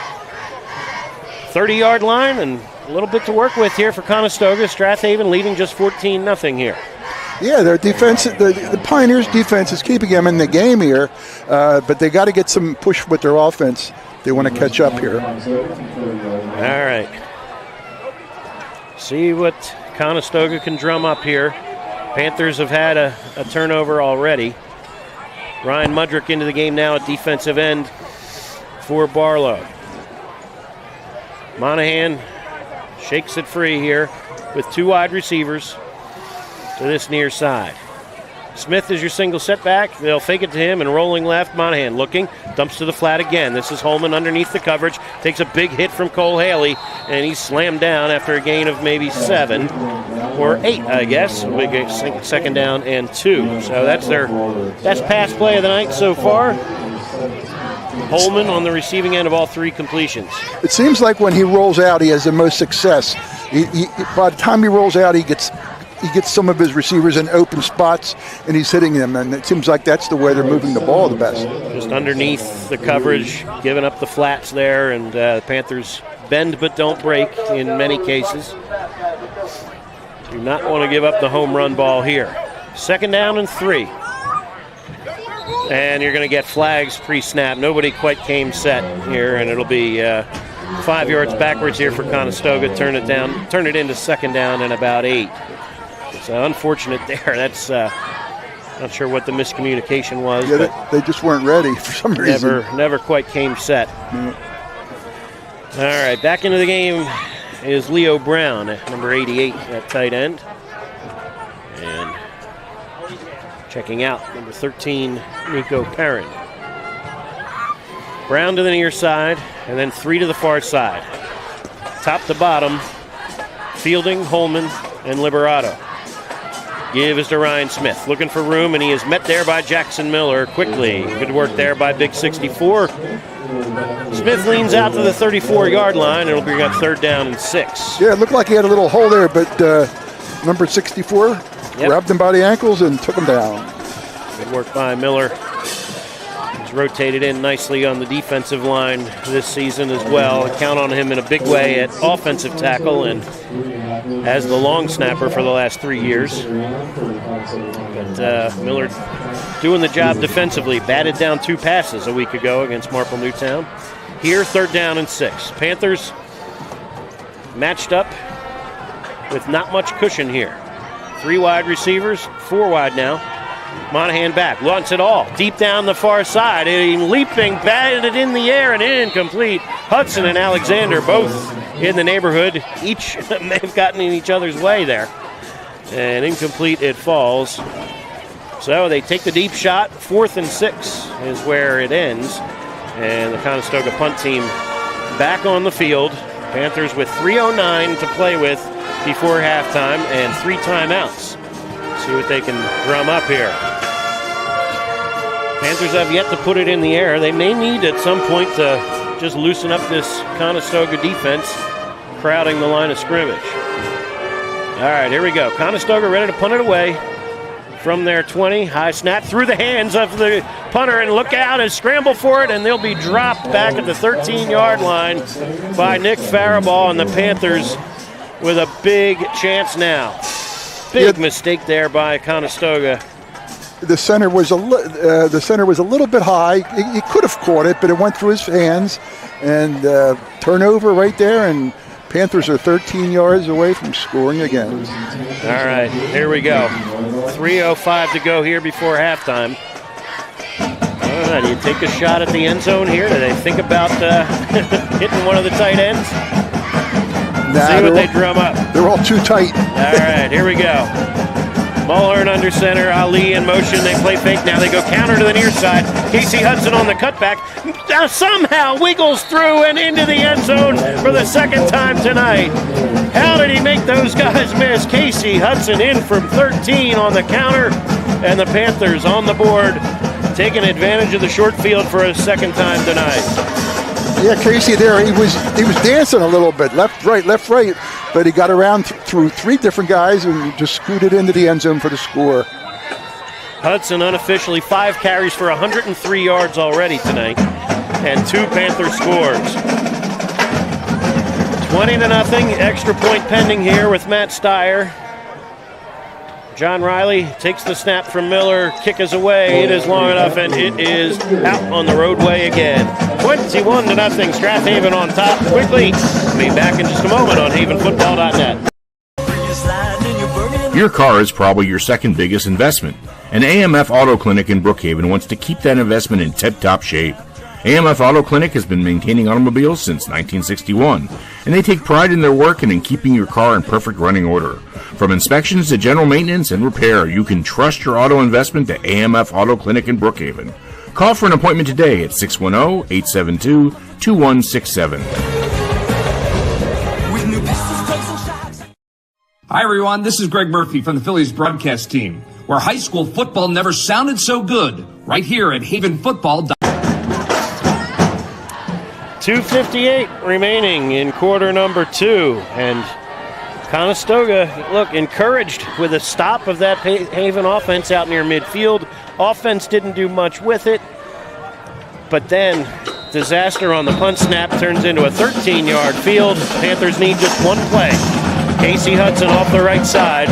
30-yard line and a little bit to work with here for Conestoga. Strath Haven leading just 14-0 here. Yeah, their defense, the Pioneers' defense is keeping them in the game here, but they got to get some push with their offense. They want to catch up here. All right. See what Conestoga can drum up here. Panthers have had a turnover already. Ryan Mudrick into the game now at defensive end for Barlow. Monahan shakes it free here with 2 wide receivers to this near side. Smith is your single setback. They'll fake it to him and rolling left. Monahan looking, dumps to the flat again. This is Holman underneath the coverage. Takes a big hit from Cole Haley, and he's slammed down after a gain of maybe 7 or 8, I guess. Big second down and 2. So that's their best pass play of the night so far. Holman on the receiving end of all 3 completions. It seems like when he rolls out, he has the most success. By the time he rolls out, he gets gets some of his receivers in open spots, and he's hitting them. And it seems like that's the way they're moving the ball the best. Just underneath the coverage, giving up the flats there, and the Panthers bend but don't break in many cases. Do not want to give up the home run ball here. 2nd down and 3. And you're going to get flags pre-snap. Nobody quite came set here, and it'll be 5 yards backwards here for Conestoga. Turn it into 2nd down and about 8. So unfortunate there. That's not sure what the miscommunication was. Yeah, they just weren't ready for some reason. Never quite came set. All right, back into the game is Leo Brown, number 88 at tight end. And checking out, number 13, Nico Perrin. Brown to the near side, and then 3 to the far side. Top to bottom, Fielding, Holman, and Liberato. Give is to Ryan Smith, looking for room, and he is met there by Jackson Miller quickly. Good work there by Big 64. Smith leans out to the 34-yard line. It'll be got 3rd down and 6. Yeah, it looked like he had a little hole there, but number 64 grabbed him by the ankles and took him down. Good work by Miller. He's rotated in nicely on the defensive line this season as well. Count on him in a big way at offensive tackle and as the long snapper for the last 3 years. But Miller doing the job defensively. Batted down 2 passes a week ago against Marple Newtown. Here, 3rd down and 6. Panthers matched up with not much cushion here. 3 wide receivers, 4 wide now. Monahan back, wants it all. Deep down the far side, leaping, batted in the air and incomplete. Hudson and Alexander both in the neighborhood. Each may have gotten in each other's way there. And incomplete it falls. So they take the deep shot. 4th and 6 is where it ends. And the Conestoga punt team back on the field. Panthers with 3:09 to play with before halftime and 3 timeouts. See what they can drum up here. Panthers have yet to put it in the air. They may need at some point to just loosen up this Conestoga defense, crowding the line of scrimmage. All right, here we go. Conestoga ready to punt it away from their 20. High snap through the hands of the punter, and look out and scramble for it, and they'll be dropped back at the 13-yard line by Nick Faribault, and the Panthers with a big chance now. Big mistake there by Conestoga. The center was a little bit high. He could have caught it, but it went through his hands, and turnover right there, and Panthers are 13 yards away from scoring again. All right, here we go. 3:05 to go here before halftime. All right, do you take a shot at the end zone here? Do they think about hitting one of the tight ends? See what they drum up. They're all too tight. All right, here we go. Mulhern under center, Ali in motion. They play fake now. They go counter to the near side. Casey Hudson on the cutback. Now somehow wiggles through and into the end zone for the 2nd time tonight. How did he make those guys miss? Casey Hudson in from 13 on the counter, and the Panthers on the board, taking advantage of the short field for a 2nd time tonight. Yeah, Casey there, he was dancing a little bit, left, right, but he got around through 3 different guys and just scooted into the end zone for the score. Hudson unofficially 5 carries for 103 yards already tonight, and 2 Panther scores. 20-0, extra point pending here with Matt Steyer. John Riley takes the snap from Miller. Kick is away. It is long enough, and it is out on the roadway again. 21-0. Strath Haven on top quickly. Be back in just a moment on havenfootball.net. Your car is probably your 2nd biggest investment, and AMF Auto Clinic in Brookhaven wants to keep that investment in tip-top shape. AMF Auto Clinic has been maintaining automobiles since 1961, and they take pride in their work and in keeping your car in perfect running order. From inspections to general maintenance and repair, you can trust your auto investment to AMF Auto Clinic in Brookhaven. Call for an appointment today at 610-872-2167. Hi, everyone. This is Greg Murphy from the Phillies broadcast team, where high school football never sounded so good, right here at havenfootball.com. 2:58 remaining in quarter number 2, and Conestoga, look, encouraged with a stop of that Haven offense out near midfield. Offense didn't do much with it, but then disaster on the punt snap turns into a 13-yard field. Panthers need just one play. Casey Hudson off the right side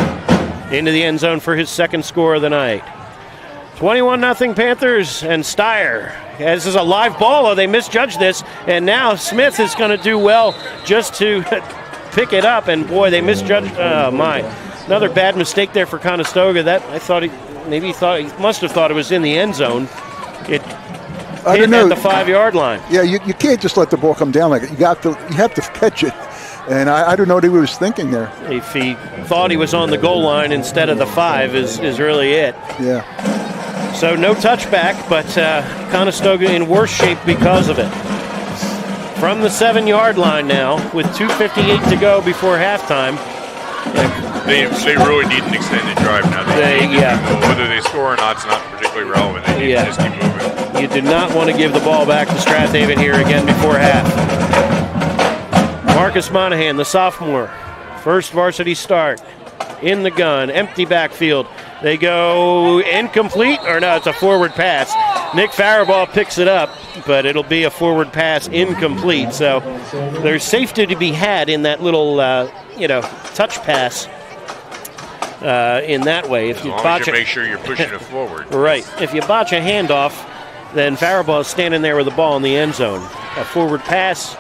into the end zone for his second score of the night. 21-0 Panthers, and Steyer. This is a live ball. Oh, they misjudged this, and now Smith is going to do well just to pick it up, and boy, they misjudged. Oh my! Another bad mistake there for Conestoga. That I thought he must have thought it was in the end zone. It hit at the 5-yard line. Yeah, you can't just let the ball come down like it. You have to catch it, and I don't know what he was thinking there. If he thought he was on the goal line instead of the 5 is really it. Yeah. So no touchback, but Conestoga in worse shape because of it. From the 7-yard line now, with 2:58 to go before halftime. They really need an extended drive now. Whether they score or not, it's not particularly relevant. They need to just keep moving. You do not want to give the ball back to Strath Haven here again before half. Marcus Monahan, the sophomore, first varsity start, in the gun, empty backfield. They go incomplete, or no, it's a forward pass. Nick Faribault picks it up, but it'll be a forward pass incomplete. So there's safety to be had in that little, touch pass in that way. If you botch make sure you're pushing it forward. Right. If you botch a handoff, then Faribault is standing there with the ball in the end zone. A forward pass,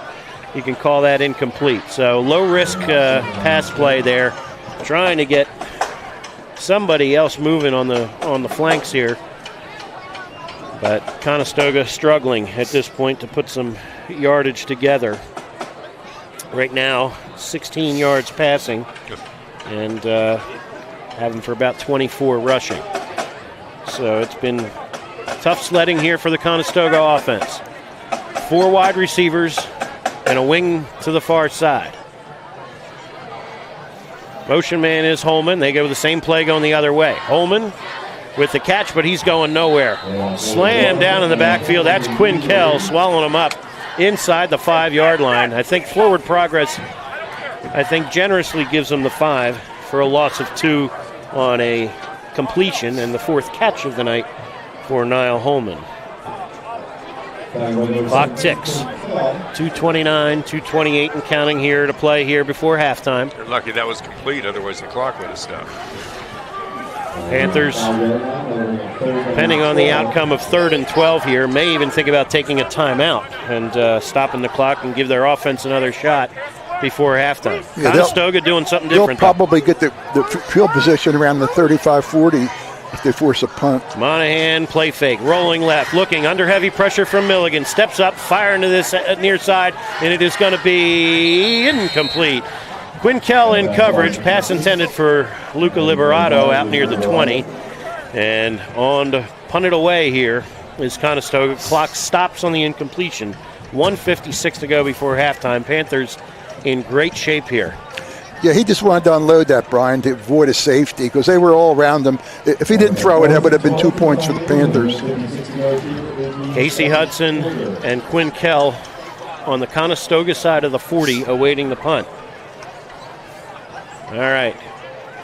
you can call that incomplete. So low-risk pass play there, trying to get somebody else moving on the flanks here. But Conestoga struggling at this point to put some yardage together. Right now, 16 yards passing and having for about 24 rushing. So it's been tough sledding here for the Conestoga offense. 4 wide receivers and a wing to the far side. Motion man is Holman. They go the same play going the other way. Holman with the catch, but he's going nowhere. Slam down in the backfield. That's Quinn Kell swallowing him up inside the 5-yard line. I think forward progress, generously gives them the 5 for a loss of 2 on a completion and the 4th catch of the night for Niall Holman. Clock ticks. 2:29, 2:28 and counting here to play here before halftime. They're lucky that was complete, otherwise the clock would have stopped. Panthers, depending on the outcome of 3rd and 12 here, may even think about taking a timeout and stopping the clock and give their offense another shot before halftime. Yeah, Conestoga doing something different. They'll probably get the field position around the 35-40 if they force a punt. Monahan, play fake, rolling left, looking under heavy pressure from Milligan. Steps up, fire into this near side, and it is going to be incomplete. Quinn Kell in coverage, pass intended for Luca Liberato out near the 20. And on to punt it away here is Conestoga. Clock stops on the incompletion. 1:56 to go before halftime. Panthers in great shape here. Yeah, he just wanted to unload that, Brian, to avoid a safety because they were all around him. If he didn't throw it, that would have been 2 points for the Panthers. Casey Hudson and Quinn Kell on the Conestoga side of the 40 awaiting the punt. All right,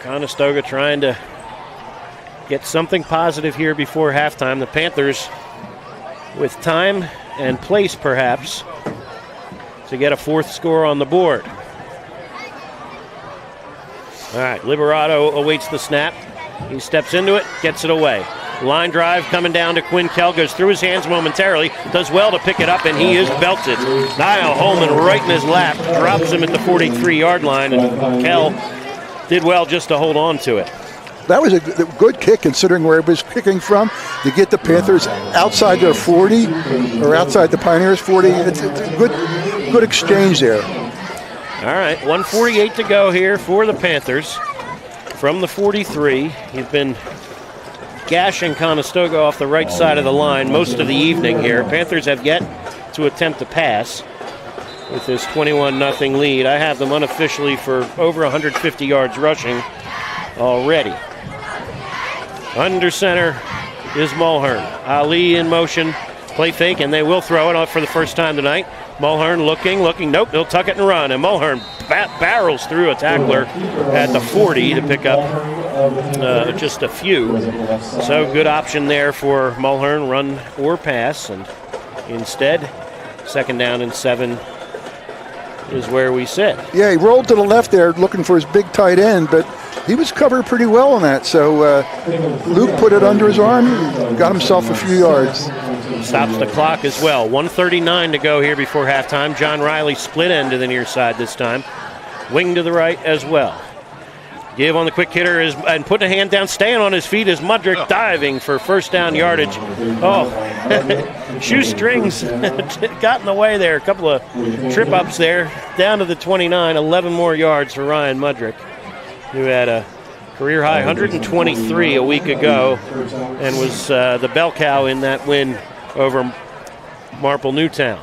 Conestoga trying to get something positive here before halftime. The Panthers with time and place perhaps to get a 4th score on the board. All right, Liberato awaits the snap. He steps into it, gets it away. Line drive coming down to Quinn Kell, goes through his hands momentarily, does well to pick it up, and he is belted. Niall Holman right in his lap, drops him at the 43-yard line, and Kell did well just to hold on to it. That was a good kick considering where it was kicking from to get the Panthers outside their 40 or outside the Pioneers 40. It's a good exchange there. All right, 1:48 to go here for the Panthers. From the 43, he's been gashing Conestoga off the right side of the line most of the evening here. Panthers have yet to attempt to pass with this 21-0 lead. I have them unofficially for over 150 yards rushing already. Under center is Mulhern. Ali in motion, play fake, and they will throw it off for the first time tonight. Mulhern looking, nope, he'll tuck it and run, and Mulhern barrels through a tackler at the 40 to pick up just a few. So good option there for Mulhern, run or pass, and instead, 2nd down and 7 is where we sit. Yeah, he rolled to the left there looking for his big tight end, but he was covered pretty well on that. So Luke put it under his arm and got himself a few yards. Stops the clock as well. 1:39 to go here before halftime. John Riley split end to the near side this time. Wing to the right as well. Give on the quick hitter and putting a hand down, staying on his feet is Mudrick diving for 1st down yardage. Oh, shoestrings got in the way there. A couple of trip ups there. Down to the 29, 11 more yards for Ryan Mudrick, who had a career high 123 a week ago and was the bell cow in that win over Marple Newtown.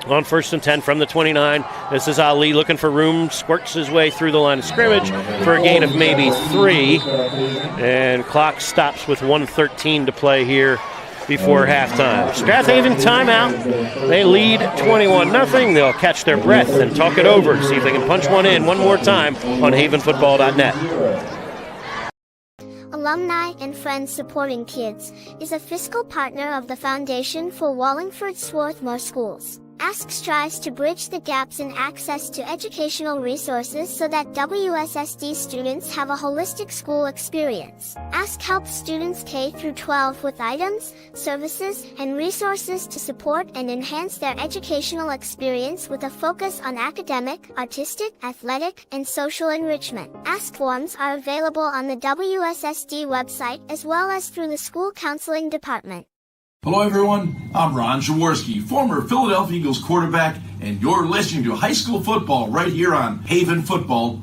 On 1st and 10 from the 29, this is Ali looking for room, squirts his way through the line of scrimmage for a gain of maybe 3, and clock stops with 1:13 to play here before halftime. Strath Haven timeout. They lead 21-0. They'll catch their breath and talk it over, see if they can punch one in one more time on havenfootball.net. Alumni and Friends Supporting Kids is a fiscal partner of the Foundation for Wallingford Swarthmore Schools. ASK strives to bridge the gaps in access to educational resources so that WSSD students have a holistic school experience. ASK helps students K-12 with items, services, and resources to support and enhance their educational experience with a focus on academic, artistic, athletic, and social enrichment. ASK forms are available on the WSSD website as well as through the school counseling department. Hello everyone, I'm Ron Jaworski, former Philadelphia Eagles quarterback, and you're listening to high school football right here on Haven Football.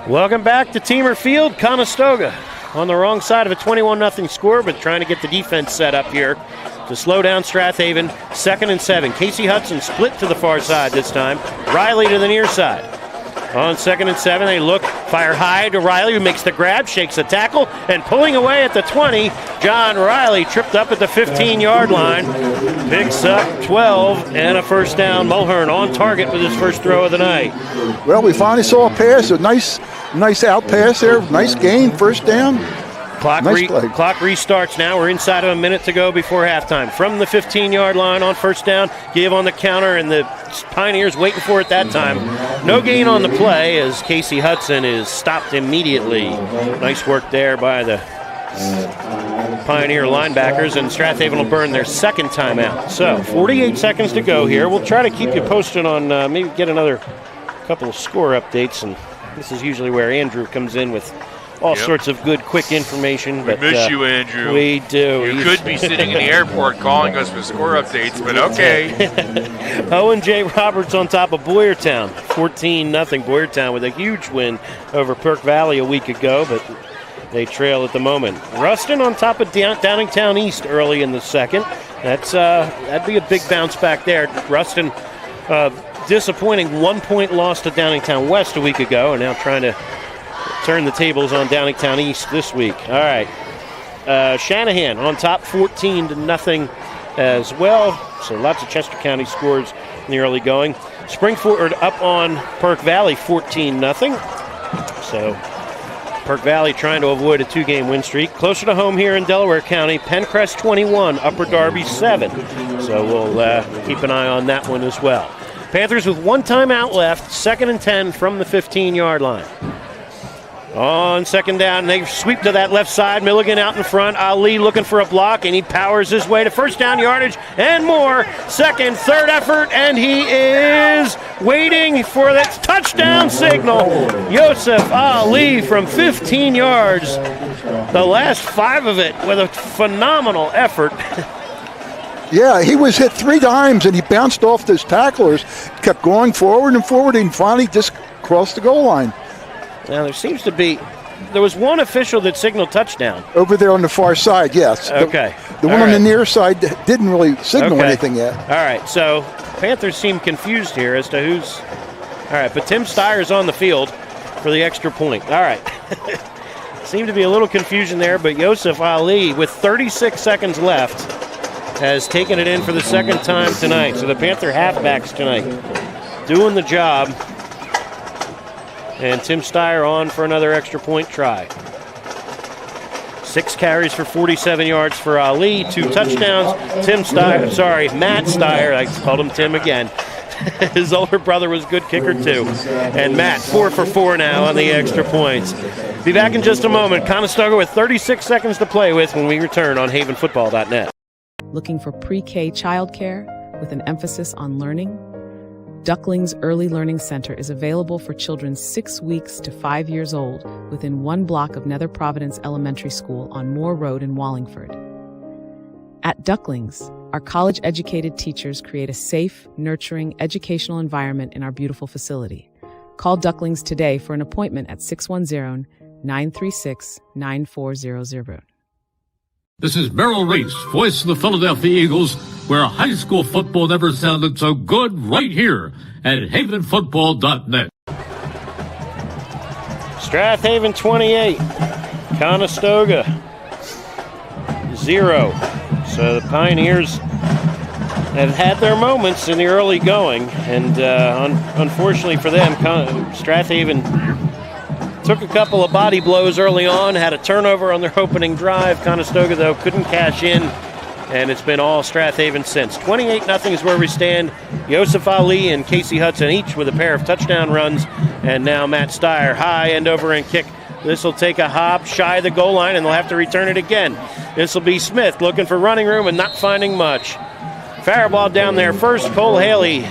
Welcome back to Teamer Field. Conestoga on the wrong side of a 21-0 score, but trying to get the defense set up here to slow down Strath Haven. 2nd and 7. Casey Hudson split to the far side this time. Riley to the near side. On 2nd and 7, they look, fire high to Riley, who makes the grab, shakes the tackle, and pulling away at the 20, John Riley tripped up at the 15-yard line, picks up 12, and a 1st down. Mulhern on target with his first throw of the night. Well, we finally saw a pass, a nice out pass there, nice gain, 1st down. Clock restarts now. We're inside of a minute to go before halftime. From the 15-yard line on 1st down, give on the counter, and the Pioneers waiting for it that time. No gain on the play as Casey Hudson is stopped immediately. Nice work there by the Pioneer linebackers, and Strath Haven will burn their 2nd timeout. So 48 seconds to go here. We'll try to keep you posted on maybe get another couple of score updates, and this is usually where Andrew comes in with all sorts of good, quick information. We miss you, Andrew. We do. You could be sitting in the airport calling us for score updates, but okay. Owen J. Roberts on top of Boyertown. 14-0. Boyertown with a huge win over Perk Valley a week ago, but they trail at the moment. Ruston on top of Downingtown East early in the 2nd. That'd be a big bounce back there. Ruston, disappointing 1-point loss to Downingtown West a week ago, and now trying to turn the tables on Downingtown East this week. All right. Shanahan on top 14-0 as well. So lots of Chester County scores in the early going. Springford up on Perk Valley 14-0. So Perk Valley trying to avoid a 2-game win streak. Closer to home here in Delaware County, Pencrest 21, Upper Darby 7. So we'll keep an eye on that one as well. Panthers with 1 timeout left, 2nd and 10 from the 15-yard line. On 2nd down, they sweep to that left side. Milligan out in front. Ali looking for a block, and he powers his way to 1st down yardage and more. 2nd, 3rd effort, and he is waiting for that touchdown signal. Yosef Ali from 15 yards. The last 5 of it with a phenomenal effort. Yeah, he was hit 3 times, and he bounced off those tacklers, kept going forward and forward, and finally just crossed the goal line. Now, there was one official that signaled touchdown. Over there on the far side, yes. Okay. The one on the near side didn't really signal anything yet. All right, so Panthers seem confused here as to who's... All right, but Tim Steyer's on the field for the extra point. All right. Seemed to be a little confusion there, but Yosef Ali, with 36 seconds left, has taken it in for the 2nd time tonight. So the Panther halfbacks tonight doing the job. And Tim Steyer on for another extra point try. 6 carries for 47 yards for Ali, 2 touchdowns. Matt Steyer, I called him Tim again. His older brother was a good kicker too. And Matt, 4 for 4 now on the extra points. Be back in just a moment. Conestoga with 36 seconds to play with when we return on havenfootball.net. Looking for pre-K childcare with an emphasis on learning? Ducklings Early Learning Center is available for children 6 weeks to 5 years old within 1 block of Nether Providence Elementary School on Moore Road in Wallingford. At Ducklings, our college-educated teachers create a safe, nurturing, educational environment in our beautiful facility. Call Ducklings today for an appointment at 610-936-9400. This is Merrill Reese, voice of the Philadelphia Eagles, where high school football never sounded so good, right here at havenfootball.net. Strath Haven 28, Conestoga 0. So the Pioneers have had their moments in the early going, and unfortunately for them, Strath Haven took a couple of body blows early on, had a turnover on their opening drive. Conestoga, though, couldn't cash in, and it's been all Strath Haven since. 28-0 is where we stand. Yosef Ali and Casey Hudson each with a pair of touchdown runs, and now Matt Steyer, high end over and kick. This will take a hop shy of the goal line, and they'll have to return it again. This will be Smith looking for running room and not finding much. Fair ball down there first. Cole Haley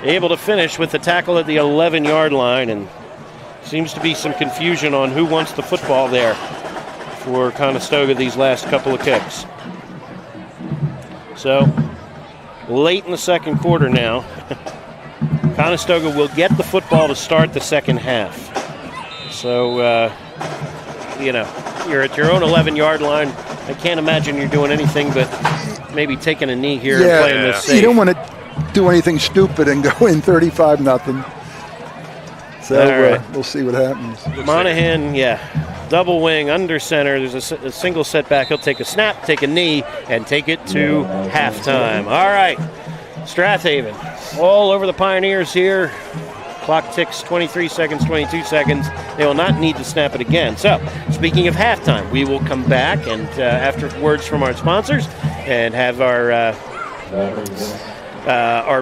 able to finish with the tackle at the 11-yard line, and seems to be some confusion on who wants the football there for Conestoga these last couple of kicks. So, late in the second quarter now, Conestoga will get the football to start the second half. So, you're at your own 11-yard line. I can't imagine you're doing anything but maybe taking a knee here and playing this safe. You don't want to do anything stupid and go in 35-0. So we'll see what happens. Monahan, double wing, under center. There's a single setback. He'll take a snap, take a knee, and take it to halftime. All right, Strath Haven all over the Pioneers here. Clock ticks 23 seconds, 22 seconds. They will not need to snap it again. So, speaking of halftime, we will come back and after words from our sponsors and have our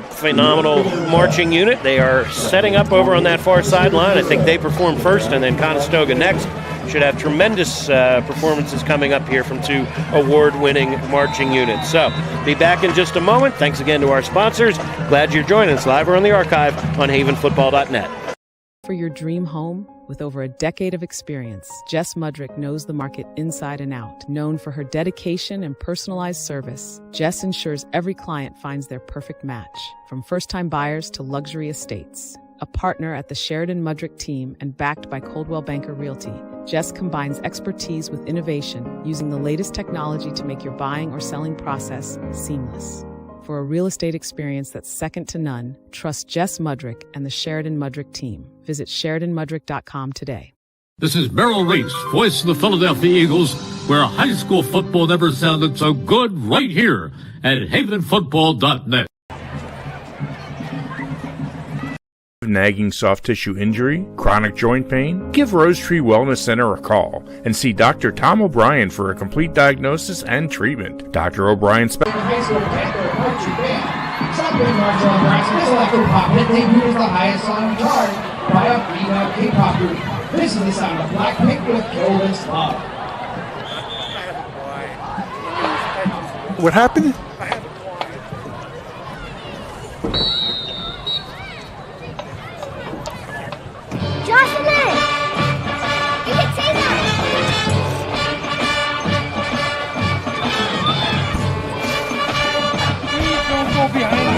phenomenal marching unit. They are setting up over on that far sideline. I think they perform first and then Conestoga next. Should have tremendous performances coming up here from 2 award-winning marching units. So, be back in just a moment. Thanks again to our sponsors. Glad you're joining us live or on the archive on havenfootball.net. For your dream home, with over a decade of experience, Jess Mudrick knows the market inside and out. Known for her dedication and personalized service, Jess ensures every client finds their perfect match, from first-time buyers to luxury estates. A partner at the Sheridan Mudrick team and backed by Coldwell Banker Realty, Jess combines expertise with innovation, using the latest technology to make your buying or selling process seamless. For a real estate experience that's second to none, trust Jess Mudrick and the Sheridan Mudrick team. Visit SheridanMudrick.com today. This is Merrill Reese, voice of the Philadelphia Eagles, where high school football never sounded so good, right here at havenfootball.net. Nagging soft tissue injury, chronic joint pain? Give Rose Tree Wellness Center a call and see Dr. Tom O'Brien for a complete diagnosis and treatment. Dr. O'Brien This is the highest song chart by a female K-pop group. This is the sound of Blackpink with Golden Love. What happened? Jocelyn! You can say that! Please don't go behind me.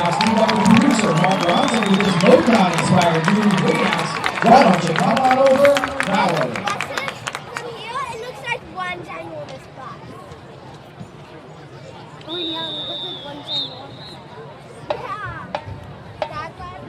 now Steve Upper, producer Mark Bronson, with his Motown-inspired new workouts. Why don't you come on over now? It looks like one ginormous box. Oh yeah, it looks like one ginormous box. Yeah. That's why I'm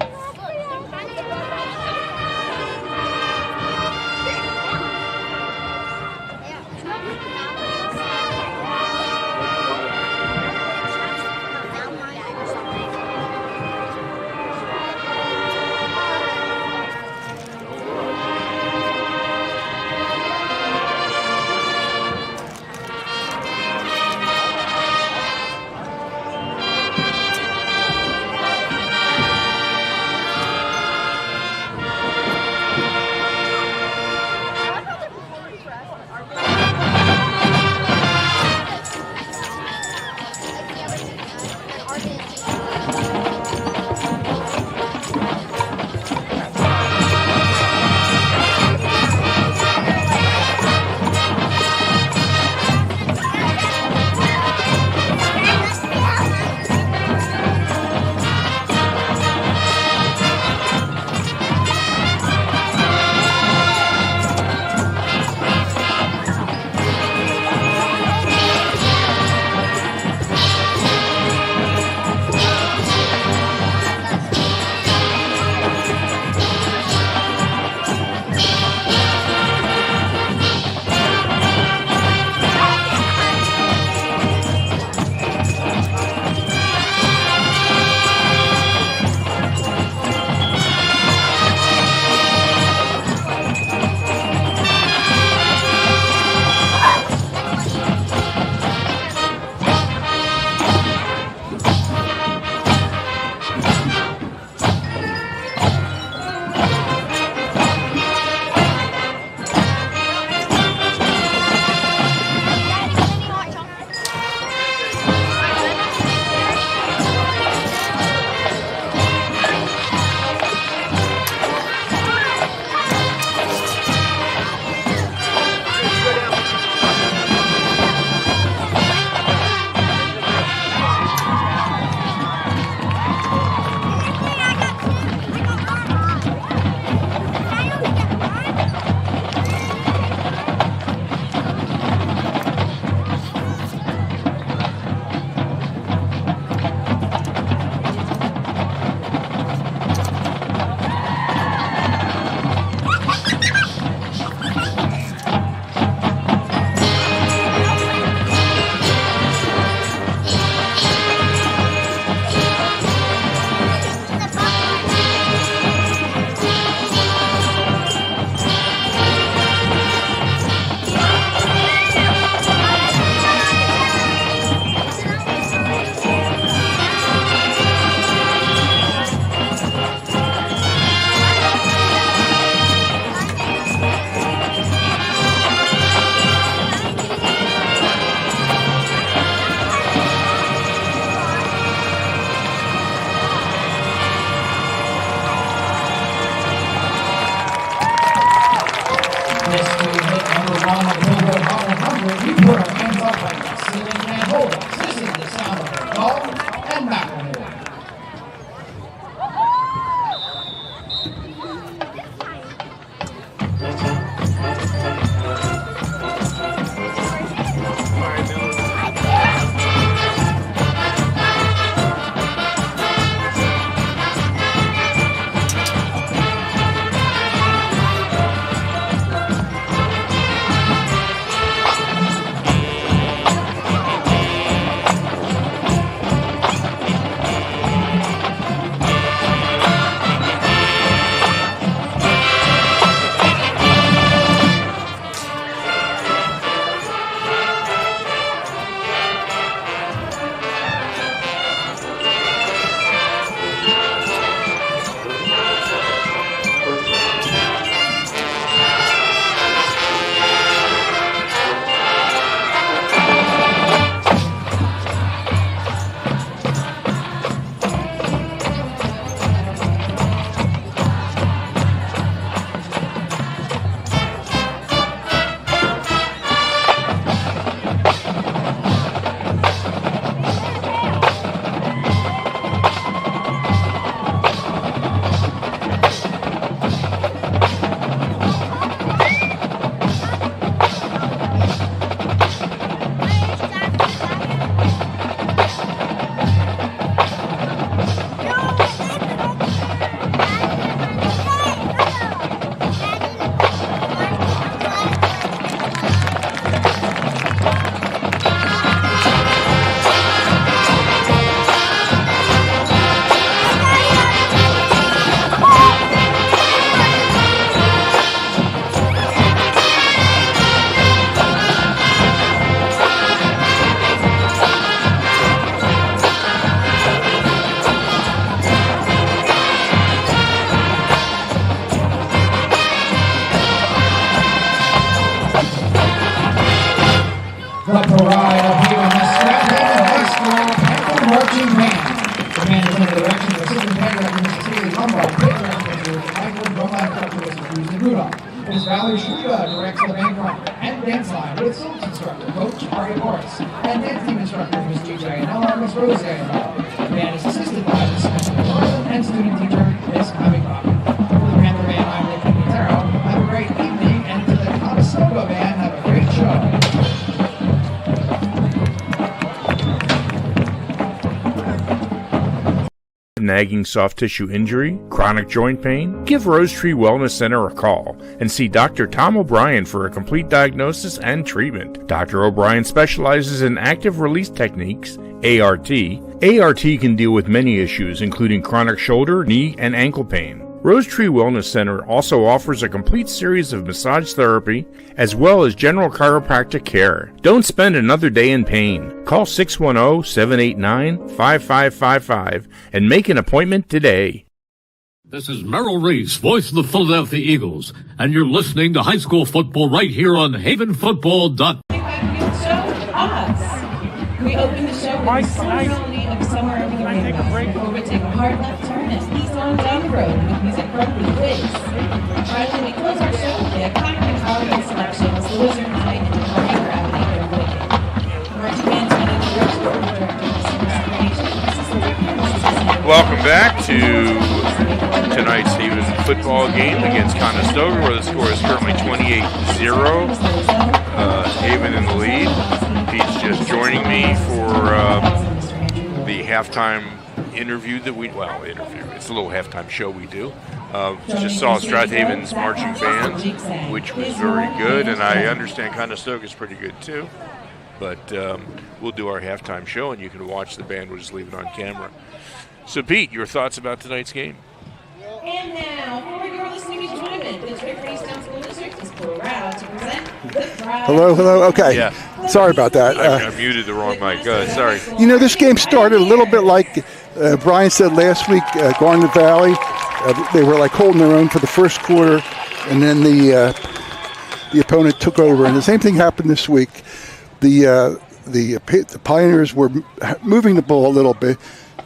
Tyler Shruda directs the band front and dance line with Silks instructor, Coach Mario Morris, and dance team instructors, Ms. GJ and Ella, Ms. Rose Annabelle. The band is assisted by Ms. Smith and student teacher, Ms. Abby Crockett. For the Panther Band, I'm Nick Quintero. Have a great evening, and to the Conestoga Band, have a great show. Nagging soft tissue injury, chronic joint pain? Give Rose Tree Wellness Center a call and see Dr. Tom O'Brien for a complete diagnosis and treatment. Dr. O'Brien specializes in active release techniques, ART. ART can deal with many issues, including chronic shoulder, knee, and ankle pain. Rose Tree Wellness Center also offers a complete series of massage therapy as well as general chiropractic care. Don't spend another day in pain. Call 610-789-5555 and make an appointment today. This is Merrill Reese, voice of the Philadelphia Eagles, and you're listening to high school football right here on HavenFootball.com. We open the show with the song melody of Somewhere Over the Rainbow before we take a hard left turn and ease on down the road with music from the Wiz. Finally, we close our show with the iconic Metallica selections, The Wizard Night and Carter Gravity They're Wicked. Marching band's managing director of Welcome back to tonight's Haven football game against Conestoga, where the score is currently 28-0. Haven in the lead. Pete's just joining me for the halftime interview that it's a little halftime show we do. Just saw Strath Haven's marching band, which was very good, and I understand Conestoga is pretty good too. But we'll do our halftime show, and you can watch the band. We'll just leave it on camera. So, Pete, your thoughts about tonight's game? And now, for your listening enjoyment, the Detroit Freestone School District is proud to present the Thrive. Hello. Okay. Yeah. Sorry about that. I muted the wrong mic. Sorry. You know, this game started a little bit like Brian said last week, Garnet Valley. They were like holding their own for the first quarter, and then the opponent took over. And the same thing happened this week. The Pioneers were moving the ball a little bit,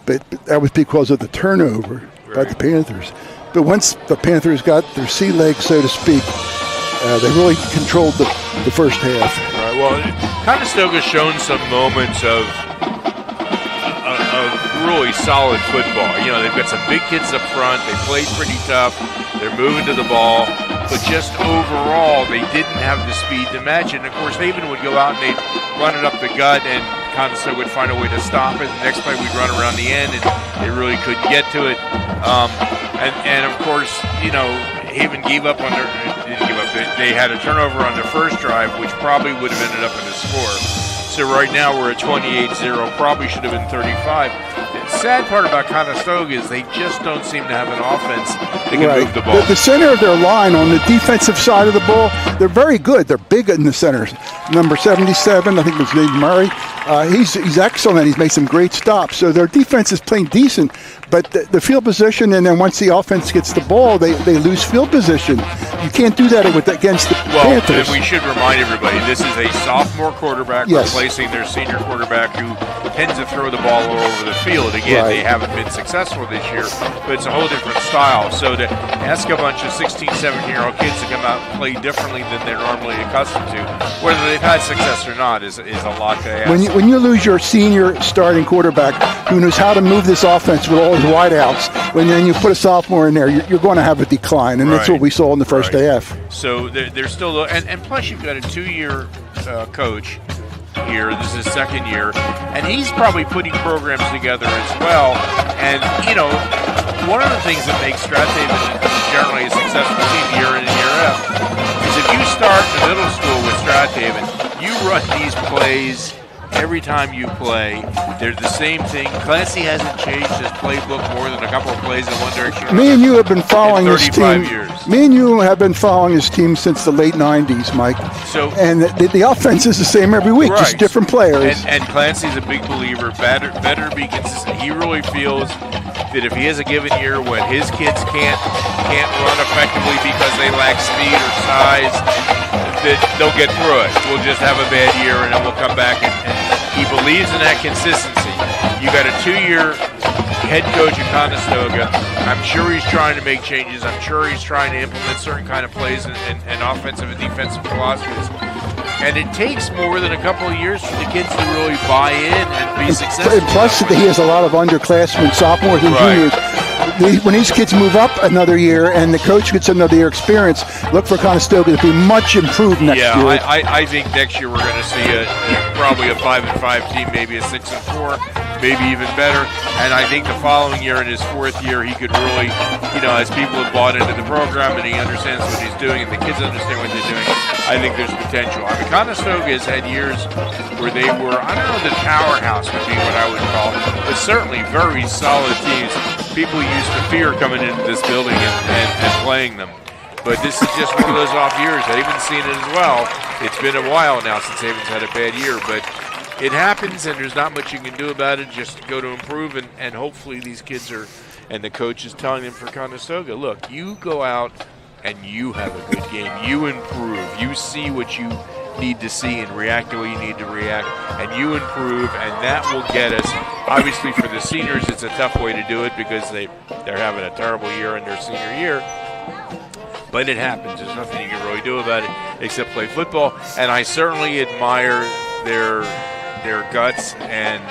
but that was because of the turnover by the Panthers. But once the Panthers got their sea legs, so to speak, they really controlled the first half. Right. Well, Conestoga's shown some moments of really solid football. You know, they've got some big kids up front. They played pretty tough. They're moving to the ball. But just overall, they didn't have the speed to match it. And, of course, Haven would go out and they'd run it up the gut, and Conestoga would find a way to stop it. The next play we'd run around the end, and they really couldn't get to it. And of course, you know, Haven gave up on didn't give up. They had a turnover on their first drive, which probably would have ended up in a score. So right now we're at 28-0, probably should have been 35. The sad part about Conestoga is they just don't seem to have an offense that can move the ball. The center of their line on the defensive side of the ball, they're very good. They're big in the center. Number 77, I think it was named Murray. He's excellent. He's made some great stops. So their defense is playing decent, but the field position, and then once the offense gets the ball, they lose field position. You can't do that against the Panthers. And we should remind everybody, this is a sophomore quarterback replacing their senior quarterback who tends to throw the ball all over the field. Again, they haven't been successful this year, but it's a whole different style. So to ask a bunch of 16, 17-year-old kids to come out and play differently than they're normally accustomed to, whether they've had success or not, is a lot to ask. When you lose your senior starting quarterback who knows how to move this offense with all his wideouts, when then you put a sophomore in there, you're going to have a decline, and that's what we saw in the first half. So they're still, and plus you've got a 2-year coach here. This is his second year, and he's probably putting programs together as well. And you know, one of the things that makes Strath Haven generally a successful team year in and year out is if you start in middle school with Strath Haven, you run these plays every time you play. They're the same thing. Clancy hasn't changed his playbook more than a couple of plays in one direction. Me and you have been following this team. 35 years. Me and you have been following this team since the late 90s, Mike. And the offense is the same every week, just different players. And Clancy's a big believer, better to be consistent. He really feels that if he has a given year when his kids can't run effectively because they lack speed or size, that they'll get through it. We'll just have a bad year and then we'll come back, and he believes in that consistency. You got a 2-year head coach at Conestoga. I'm sure he's trying to make changes. I'm sure he's trying to implement certain kind of plays and offensive and defensive philosophies. And it takes more than a couple of years for the kids to really buy in and be successful. And plus, he has a lot of underclassmen, sophomores and juniors. When these kids move up another year and the coach gets another year experience, look for Conestoga to be much improved next year. Yeah, I think next year we're going to see probably a 5-5 team, maybe a 6-4, maybe even better. And I think the following year, in his 4th year, he could really, as people have bought into the program and he understands what he's doing and the kids understand what they're doing, I think there's potential. I mean, Conestoga has had years where they were, I don't know if the powerhouse would be what I would call it, but certainly very solid teams. People used to fear coming into this building and playing them. But this is just one of those off years. Haven's seen it as well. It's been a while now since Haven's had a bad year, but it happens, and there's not much you can do about it. Just go to improve, and hopefully these kids are, and the coach is telling them for Conestoga, look, you go out and you have a good game. You improve. You see what you need to see and react the way you need to react, and you improve, and that will get us. Obviously, for the seniors, it's a tough way to do it because they're having a terrible year in their senior year. But it happens. There's nothing you can really do about it except play football. And I certainly admire their guts, and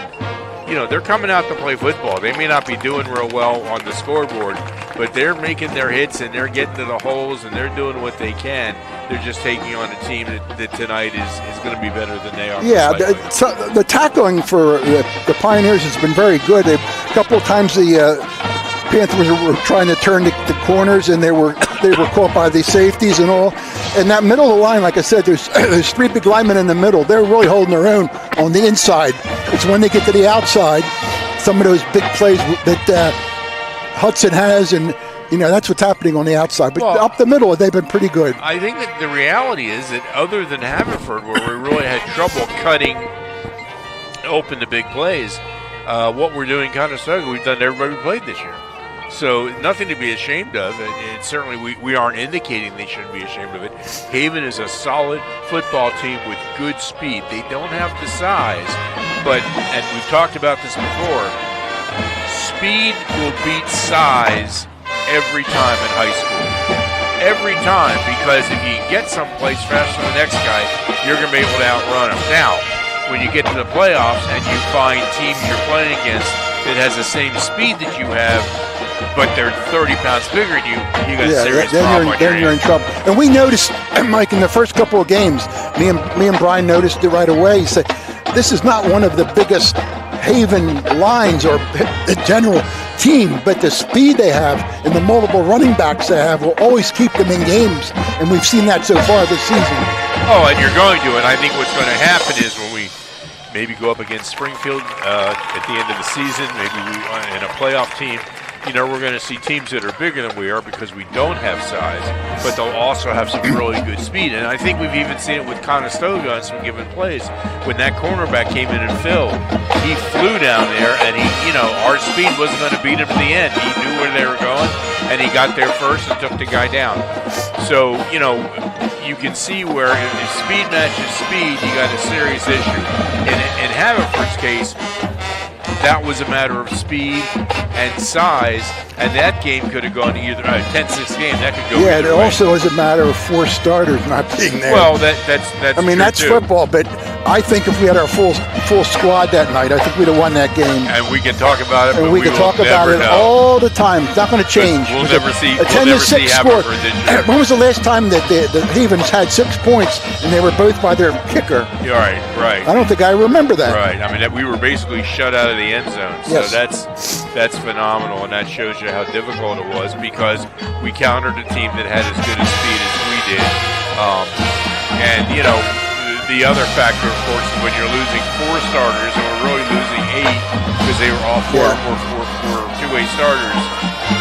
they're coming out to play football. They may not be doing real well on the scoreboard, but they're making their hits and they're getting to the holes and they're doing what they can. They're just taking on a team that tonight is going to be better than they are. Yeah, the tackling for the Pioneers has been very good. A couple of times the Panthers were trying to turn the corners, and they were caught by the safeties and all. And that middle of the line, like I said, there's 3 big linemen in the middle. They're really holding their own on the inside. It's when they get to the outside, some of those big plays that Hudson has, and that's what's happening on the outside. But up the middle, they've been pretty good. I think that the reality is that other than Haverford, where we really had trouble cutting open the big plays, what we're doing in Conestoga, we've done to everybody we played this year. So nothing to be ashamed of. And certainly we aren't indicating they shouldn't be ashamed of it. Haven is a solid football team with good speed. They don't have the size, and we've talked about this before, speed will beat size every time in high school. Every time, because if you get someplace faster than the next guy, you're going to be able to outrun him. Now, when you get to the playoffs and you find teams you're playing against that has the same speed that you have, but they're 30 pounds bigger than you got a serious problem. Then you're in trouble. And we noticed, Mike, in the first couple of games, me and Brian noticed it right away. He said, this is not one of the biggest Haven lines or general team, but the speed they have and the multiple running backs they have will always keep them in games. And we've seen that so far this season. Oh, and you're going to. And I think what's going to happen is when we maybe go up against Springfield at the end of the season, maybe we in a playoff team, we're going to see teams that are bigger than we are because we don't have size, but they'll also have some really good speed. And I think we've even seen it with Conestoga on some given plays. When that cornerback came in and filled, he flew down there, and our speed wasn't going to beat him to the end. He knew where they were going, and he got there first and took the guy down. So, you can see where if speed matches speed, you got a serious issue. In Haverford's case, that was a matter of speed and size, and that game could have gone to either 10-6 game. That could go. Yeah, it way. also is a matter of 4 starters not being there. Well, that's. I mean, that's true football, but I think if we had our full squad that night, I think we'd have won that game. And we can talk about it. And but we can talk about it all the time. It's not going to change. We'll never see. A 10-6 score. When was the last time that the Havens had 6 points and they were both by their kicker? You're right. I don't think I remember that. Right. I mean, we were basically shut out of the end zone. So that's phenomenal, and that shows you how difficult it was because we countered a team that had as good a speed as we did. And the other factor, of course, is when you're losing 4 starters, and we're really losing 8 because they were all four two-way starters.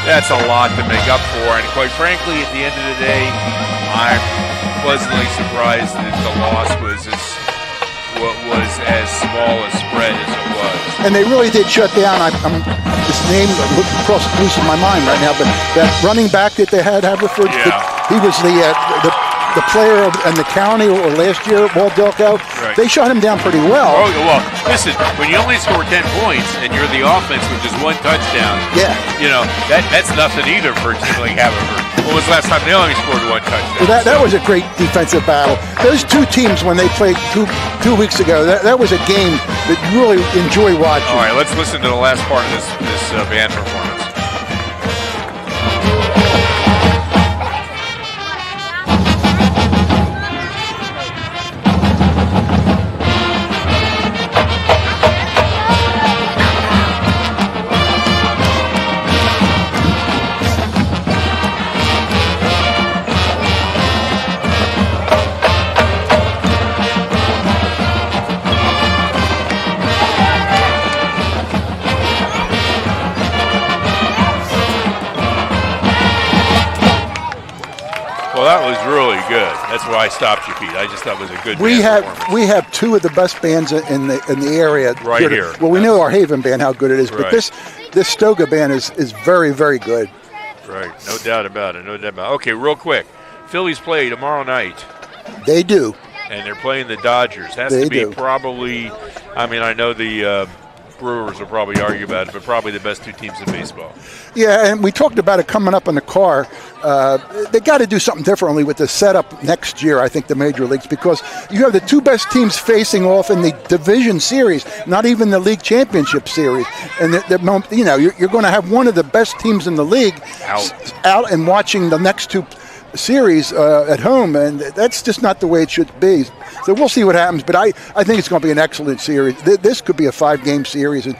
That's a lot to make up for, and quite frankly, at the end of the day, I'm pleasantly surprised that the loss was as small a spread as it was. And they really did shut down. His name across loose in my mind right now, but that running back that they had, Haverford, he was the the player in the county or last year, Walt Delco, they shut him down pretty well. Oh, well, listen, when you only score 10 points and you're the offense with just one touchdown, that's nothing either for a team like Haverford. When was the last time they only scored one touchdown? Well, that was a great defensive battle. Those two teams, when they played two weeks ago, that was a game that you really enjoy watching. All right, let's listen to the last part of this band performance. That was really good. That's why I stopped you, Pete. I just thought it was a good. We have two of the best bands in the area right here. Well, we know our Haven band how good it is, but this Stoga band is very, very good. Right, no doubt about it. Okay, real quick, Phillies play tomorrow night. They do, and they're playing the Dodgers. Has to be probably. I mean, I know the Brewers will probably argue about it, but probably the best two teams in baseball. Yeah, and we talked about it coming up in the car. They got to do something differently with the setup next year, I think, the major leagues, because you have the two best teams facing off in the division series, not even the league championship series. And you're going to have one of the best teams in the league out and watching the next two series at home, and that's just not the way it should be. So we'll see what happens, but I think it's going to be an excellent series. This could be a 5-game series, and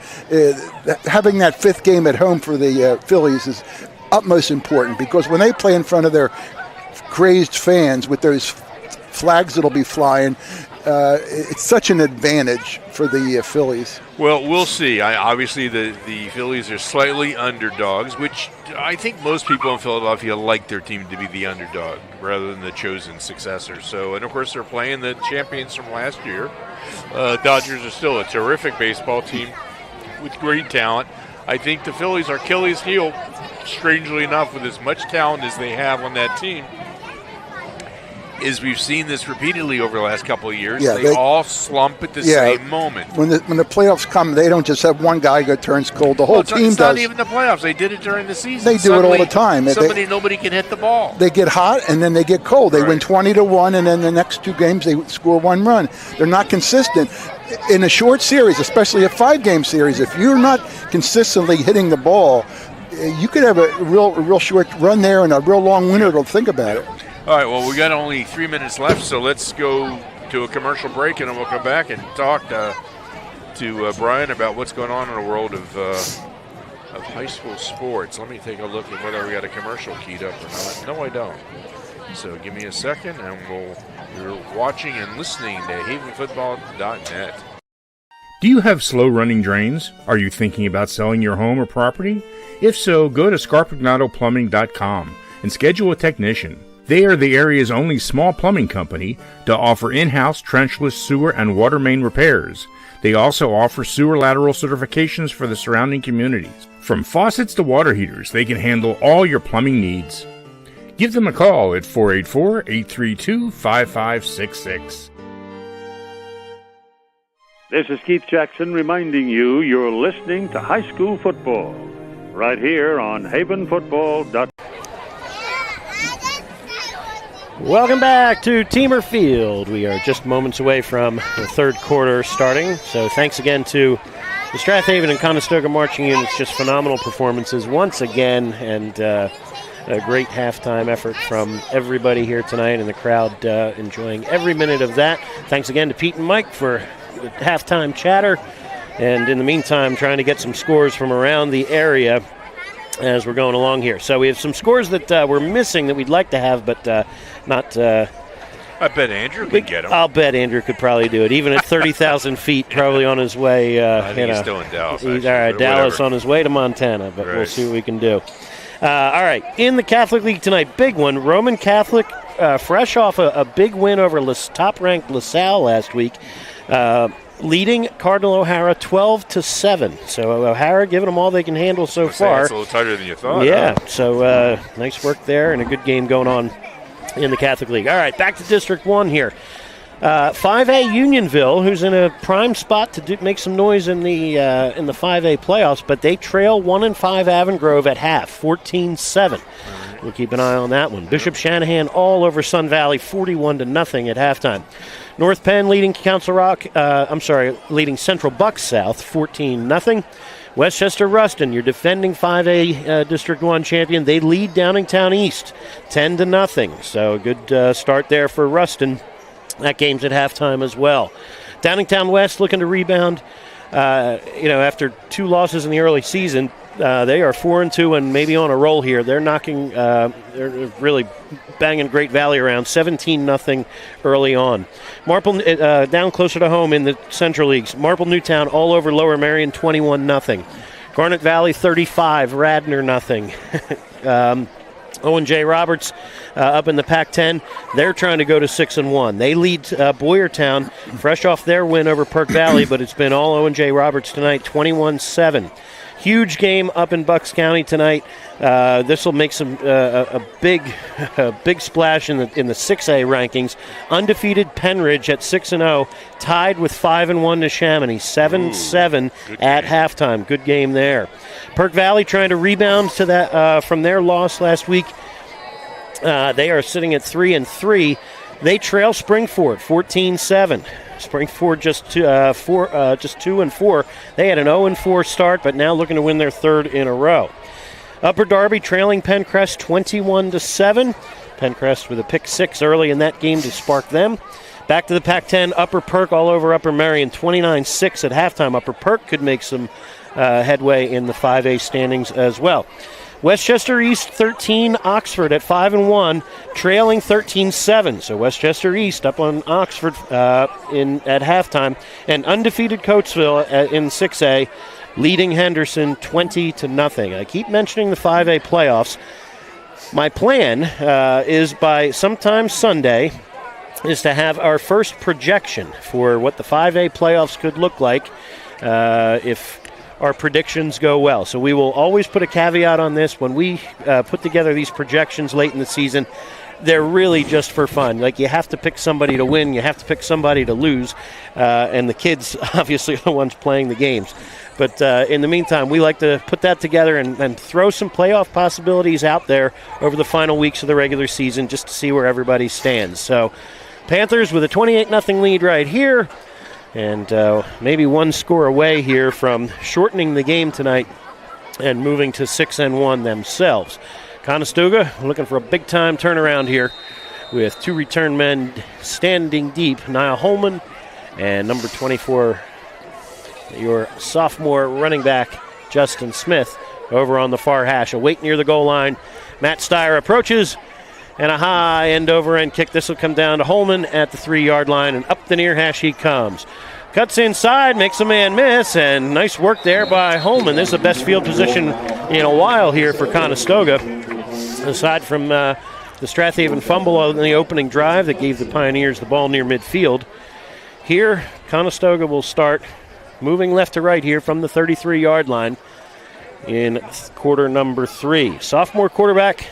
having that 5th game at home for the Phillies is utmost important, because when they play in front of their crazed fans with those flags that'll be flying, it's such an advantage for the Phillies. Well, we'll see. Obviously, the Phillies are slightly underdogs, which I think most people in Philadelphia like their team to be the underdog rather than the chosen successor. So, and of course, they're playing the champions from last year. Dodgers are still a terrific baseball team with great talent. I think the Phillies are Achilles' heel, strangely enough, with as much talent as they have on that team. Is we've seen this repeatedly over the last couple of years. Yeah, they all slump at the same moment. When the playoffs come, they don't just have one guy who turns cold. The whole team does. It's not even the playoffs. They did it during the season. They do it all the time. Nobody can hit the ball. They get hot, and then they get cold. They win 20-1, and then the next 2 games they score 1 run. They're not consistent. In a short series, especially a 5-game series, if you're not consistently hitting the ball, you could have a real short run there and a real long winner to think about it. All right, well, we got only 3 minutes left, so let's go to a commercial break, and then we'll come back and talk to Brian about what's going on in the world of high school sports. Let me take a look at whether we got a commercial keyed up or not. No, I don't. So give me a second, and you're watching and listening to havenfootball.net. Do you have slow-running drains? Are you thinking about selling your home or property? If so, go to scarpignatoplumbing.com and schedule a technician. They are the area's only small plumbing company to offer in-house trenchless sewer and water main repairs. They also offer sewer lateral certifications for the surrounding communities. From faucets to water heaters, they can handle all your plumbing needs. Give them a call at 484-832-5566. This is Keith Jackson reminding you you're listening to High School Football right here on havenfootball.com. Welcome back to Teamer Field. We are just moments away from the third quarter starting. So thanks again to the Strath Haven and Conestoga marching units. Just phenomenal performances once again, and a great halftime effort from everybody here tonight, and the crowd enjoying every minute of that. Thanks again to Pete and Mike for the halftime chatter. And in the meantime, trying to get some scores from around the area as we're going along here. So we have some scores that we're missing that we'd like to have, but not. I bet Andrew could get them. I'll bet Andrew could probably do it, even at 30,000 feet, probably on his way. I think he's still in Dallas. All right, Dallas on his way to Montana, but we'll see what we can do. All right, in the Catholic League tonight, big one. Roman Catholic, fresh off a big win over top-ranked LaSalle last week. Leading Cardinal O'Hara 12-7. So O'Hara giving them all they can handle so far. It's a little tighter than you thought. Yeah. Huh? So nice work there, and a good game going on in the Catholic League. All right, back to District 1 here. 5A Unionville, who's in a prime spot to make some noise in the 5A playoffs, but they trail 1-5 Avongrove at half, 14-7. We'll keep an eye on that one. Bishop Shanahan all over Sun Valley, 41-0 at halftime. North Penn leading leading Central Bucks South, 14-0. Westchester Ruston, your defending 5A District 1 champion, they lead Downingtown East, 10-0. So a good start there for Ruston. That game's at halftime as well. Downingtown West looking to rebound. After 2 losses in the early season, they are 4-2 and maybe on a roll here. They're they're really banging Great Valley around, 17-0 early on. Marple down closer to home in the Central Leagues. Marple Newtown all over Lower Marion, 21-0. Garnet Valley 35, Radnor 0. Owen J. Roberts up in the Pac-10. They're trying to go to 6-1. They lead Boyertown, fresh off their win over Perk Valley, but it's been all Owen J. Roberts tonight, 21-7. Huge game up in Bucks County tonight. This will make a big splash in the 6A rankings. Undefeated Penridge at 6-0, tied with 5-1 to Chamonix, 7-7 at halftime. Good game there. Perk Valley trying to rebound to that from their loss last week. They are sitting at 3-3. They trail Springford 14-7. Springford just 2-4. They had an 0-4 start, but now looking to win their 3rd in a row. Upper Darby trailing Pencrest 21-7. Pencrest with a pick 6 early in that game to spark them. Back to the Pac-10, Upper Perk all over Upper Marion, 29-6 at halftime. Upper Perk could make some headway in the 5A standings as well. Westchester East 13, Oxford at 5-1, trailing 13-7. So Westchester East up on Oxford at halftime, and undefeated Coatesville in 6A, leading Henderson 20-0. I keep mentioning the 5A playoffs. My plan is by sometime Sunday is to have our first projection for what the 5A playoffs could look like if our predictions go well. So we will always put a caveat on this. When we put together these projections late in the season, they're really just for fun. Like, you have to pick somebody to win, you have to pick somebody to lose, and the kids obviously are the ones playing the games. But in the meantime, we like to put that together and throw some playoff possibilities out there over the final weeks of the regular season just to see where everybody stands. So Panthers with a 28-0 lead right here, and maybe one score away here from shortening the game tonight and moving to 6-1 themselves. Conestoga looking for a big-time turnaround here with 2 return men standing deep. Niall Holman and number 24, your sophomore running back, Justin Smith, over on the far hash. A wait near the goal line. Matt Steyer approaches, and a high end-over-end kick. This will come down to Holman at the 3-yard line, and up the near hash he comes. Cuts inside, makes a man miss, and nice work there by Holman. This is the best field position in a while here for Conestoga. Aside from the Strath Haven fumble on the opening drive that gave the Pioneers the ball near midfield, here Conestoga will start moving left to right here from the 33-yard line in quarter number 3. Sophomore quarterback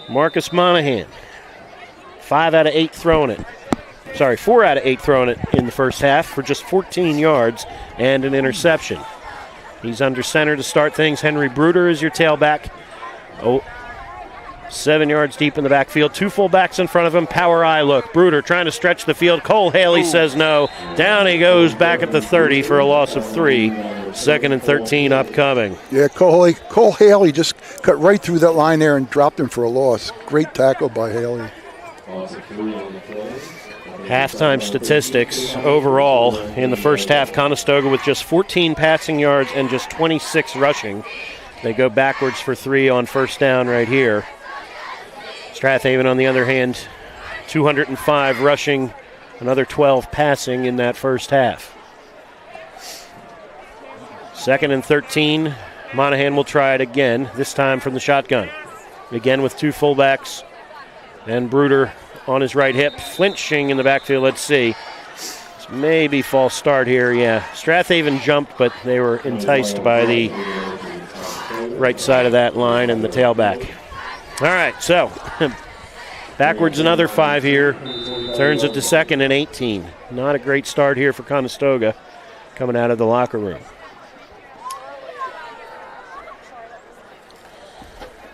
Marcus Monahan, 4 out of 8 throwing it in the first half for just 14 yards and an interception. He's under center to start things. Henry Bruder is your tailback. 7 yards deep in the backfield. 2 fullbacks in front of him. Power eye look. Bruder trying to stretch the field. Cole Haley says no. Down he goes back at the 30 for a loss of 3. 2nd and 13 upcoming. Yeah, Cole Haley just cut right through that line there and dropped him for a loss. Great tackle by Haley. Halftime statistics overall in the first half, Conestoga with just 14 passing yards and just 26 rushing. They go backwards for 3 on first down right here. Strath Haven, on the other hand, 205 rushing, another 12 passing in that first half. 2nd and 13. Monahan will try it again, this time from the shotgun. Again with 2 fullbacks and Bruder on his right hip, flinching in the backfield. Let's see. It's maybe false start here. Yeah, Strath Haven jumped, but they were enticed by the right side of that line and the tailback. All right, so Backwards another 5 here. Turns it to 2nd and 18. Not a great start here for Conestoga coming out of the locker room.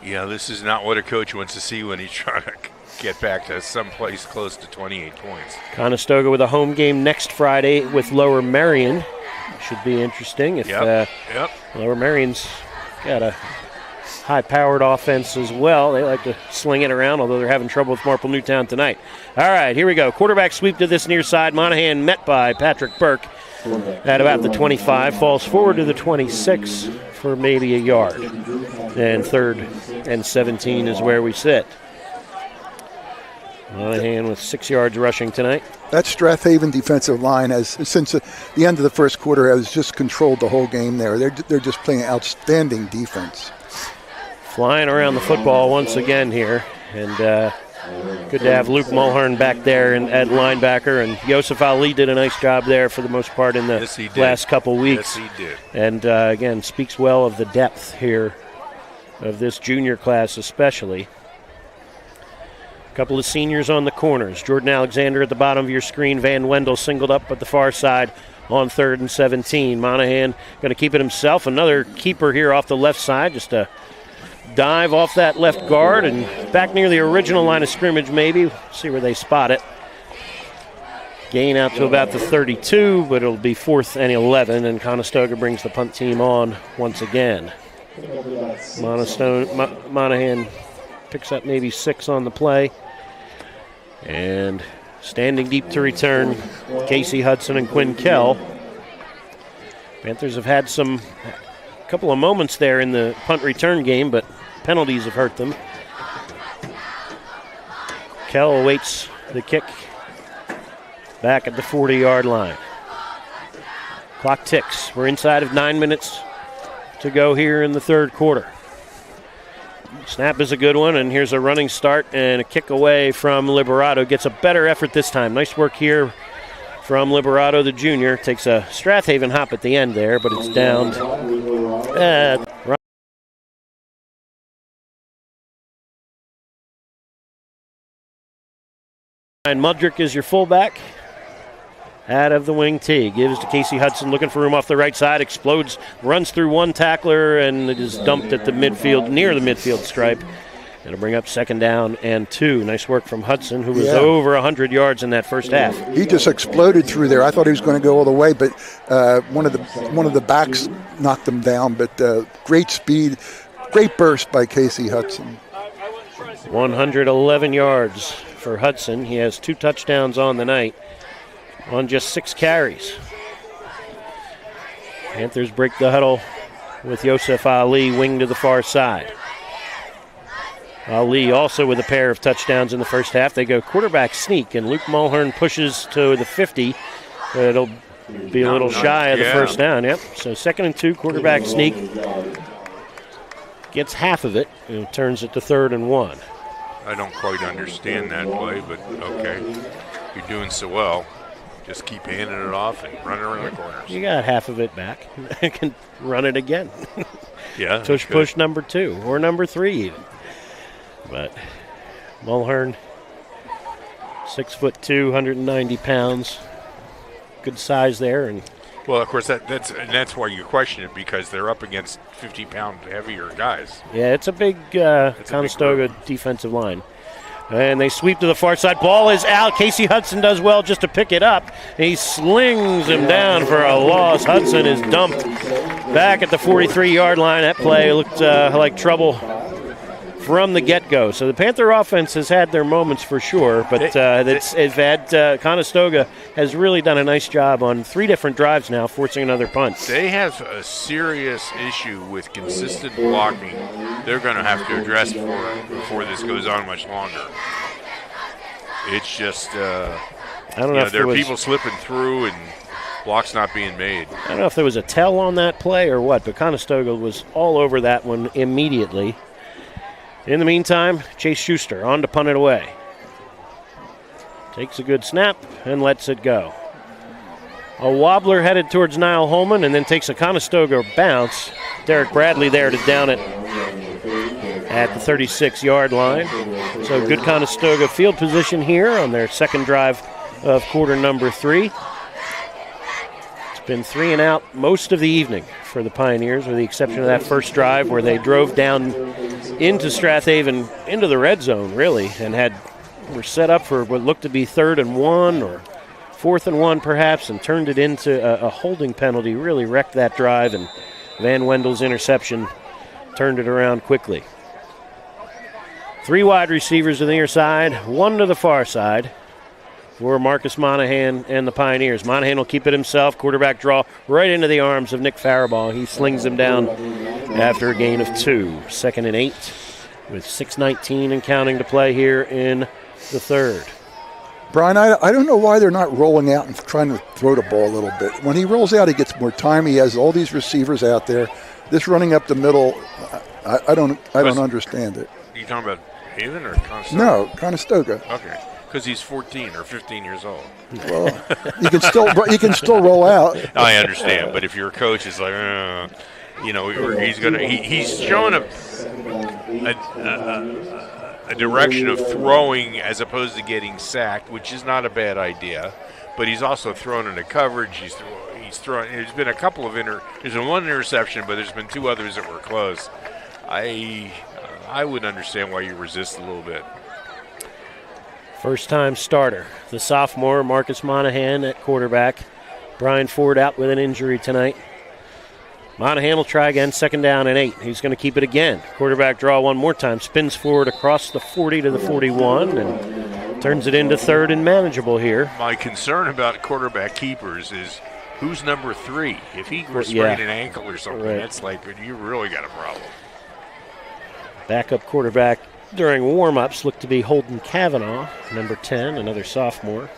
Yeah, this is not what a coach wants to see when he's trying to get back to someplace close to 28 points. Conestoga with a home game next Friday with Lower Merion. Should be interesting if Lower Marion's got a high-powered offense as well. They like to sling it around, although they're having trouble with Marple Newtown tonight. All right, here we go. Quarterback sweep to this near side. Monahan met by Patrick Burke at about the 25. Falls forward to the 26 for maybe a yard. And 3rd and 17 is where we sit. Monahan with 6 yards rushing tonight. That Strath Haven defensive line has, since the end of the first quarter, has just controlled the whole game there. They're just playing outstanding defense. Flying around the football once again here. And good to have Luke Mulhern back there at linebacker. And Yosef Ali did a nice job there for the most part in the last couple weeks. Yes, he did. And again, speaks well of the depth here of this junior class especially. A couple of seniors on the corners. Jordan Alexander at the bottom of your screen. Van Wendell singled up at the far side on 3rd and 17. Monahan going to keep it himself. Another keeper here off the left side. Just a dive off that left guard and back near the original line of scrimmage maybe. See where they spot it. Gain out to about the 32, but it'll be 4th and 11, and Conestoga brings the punt team on once again. Monahan picks up maybe 6 on the play. And standing deep to return, Casey Hudson and Quinn Kell. Panthers have had a couple of moments there in the punt return game, but penalties have hurt them. Kell awaits the kick back at the 40-yard line. Clock ticks. We're inside of 9 minutes to go here in the 3rd quarter. Snap is a good one, and here's a running start and a kick away from Liberato. Gets a better effort this time. Nice work here from Liberato, the junior. Takes a Strath Haven hop at the end there, but it's downed. And Mudrick is your fullback. Out of the wing tee. Gives to Casey Hudson, looking for room off the right side. Explodes, runs through one tackler, and it is dumped at the midfield, near the midfield stripe. It'll bring up 2nd down and 2. Nice work from Hudson, who was over 100 yards in that first half. He just exploded through there. I thought he was going to go all the way, but one of the backs knocked him down. But great speed, great burst by Casey Hudson. 111 yards for Hudson. He has 2 touchdowns on the night on just 6 carries. Panthers break the huddle with Yosef Ali wing to the far side. Ali also with a pair of touchdowns in the first half. They go quarterback sneak, and Luke Mulhern pushes to the 50. It'll be a little shy of the first down. Yep. So 2nd and 2, quarterback sneak. Gets half of it and turns it to 3rd and 1. I don't quite understand that play, but okay. You're doing so well. Just keep handing it off and running around the corners. You got half of it back. You can run it again. Yeah. Push number 2 or number 3 even. But Mulhern, 6'2", 190 pounds. Good size there. And well, of course, that's why you question it, because they're up against 50-pound heavier guys. Yeah, it's a big Conestoga defensive line. And they sweep to the far side. Ball is out. Casey Hudson does well just to pick it up. He slings him down for a loss. Hudson is dumped back at the 43-yard line. That play looked like trouble from the get-go. So the Panther offense has had their moments for sure, but Conestoga has really done a nice job on 3 different drives now, forcing another punt. They have a serious issue with consistent blocking. They're going to have to address before this goes on much longer. It's just, I don't know if there are people slipping through and blocks not being made. I don't know if there was a tell on that play or what, but Conestoga was all over that one immediately. In the meantime, Chase Schuster on to punt it away. Takes a good snap and lets it go. A wobbler headed towards Niall Holman and then takes a Conestoga bounce. Derek Bradley there to down it at the 36-yard line. So good Conestoga field position here on their second drive of quarter number 3. It's been 3 and out most of the evening for the Pioneers, with the exception of that first drive where they drove down into Strath Haven, into the red zone, really, and were set up for what looked to be 3rd and 1 or 4th and 1 perhaps, and turned it into a holding penalty. Really wrecked that drive, and Van Wendel's interception turned it around quickly. 3 wide receivers to the near side, 1 to the far side for Marcus Monahan and the Pioneers. Monahan will keep it himself. Quarterback draw right into the arms of Nick Faribault. He slings him down after a gain of 2. 2nd and 8 with 6:19 and counting to play here in the third. Brian, I don't know why they're not rolling out and trying to throw the ball a little bit. When he rolls out, he gets more time. He has all these receivers out there. This running up the middle, I don't understand it. Are you talking about Haven or Conestoga? No, Conestoga. Okay, because he's 14 or 15 years old. Well, you can still roll out. I understand, but if your coach is like, he's showing a direction of throwing as opposed to getting sacked, which is not a bad idea. But he's also thrown into coverage. He's thrown. There's been a couple of there's been 1 interception, but there's been 2 others that were close. I would understand why you resist a little bit. First-time starter, the sophomore Marcus Monahan at quarterback. Brian Ford out with an injury tonight. Monahan will try again, 2nd down and 8. He's going to keep it again. Quarterback draw one more time. Spins forward across the 40 to the 41 and turns it into 3rd and manageable here. My concern about quarterback keepers is who's number 3? If he sprained an ankle or something, that's like, you really got a problem. Backup quarterback during warm-ups looked to be Holden Cavanaugh, number 10, another sophomore.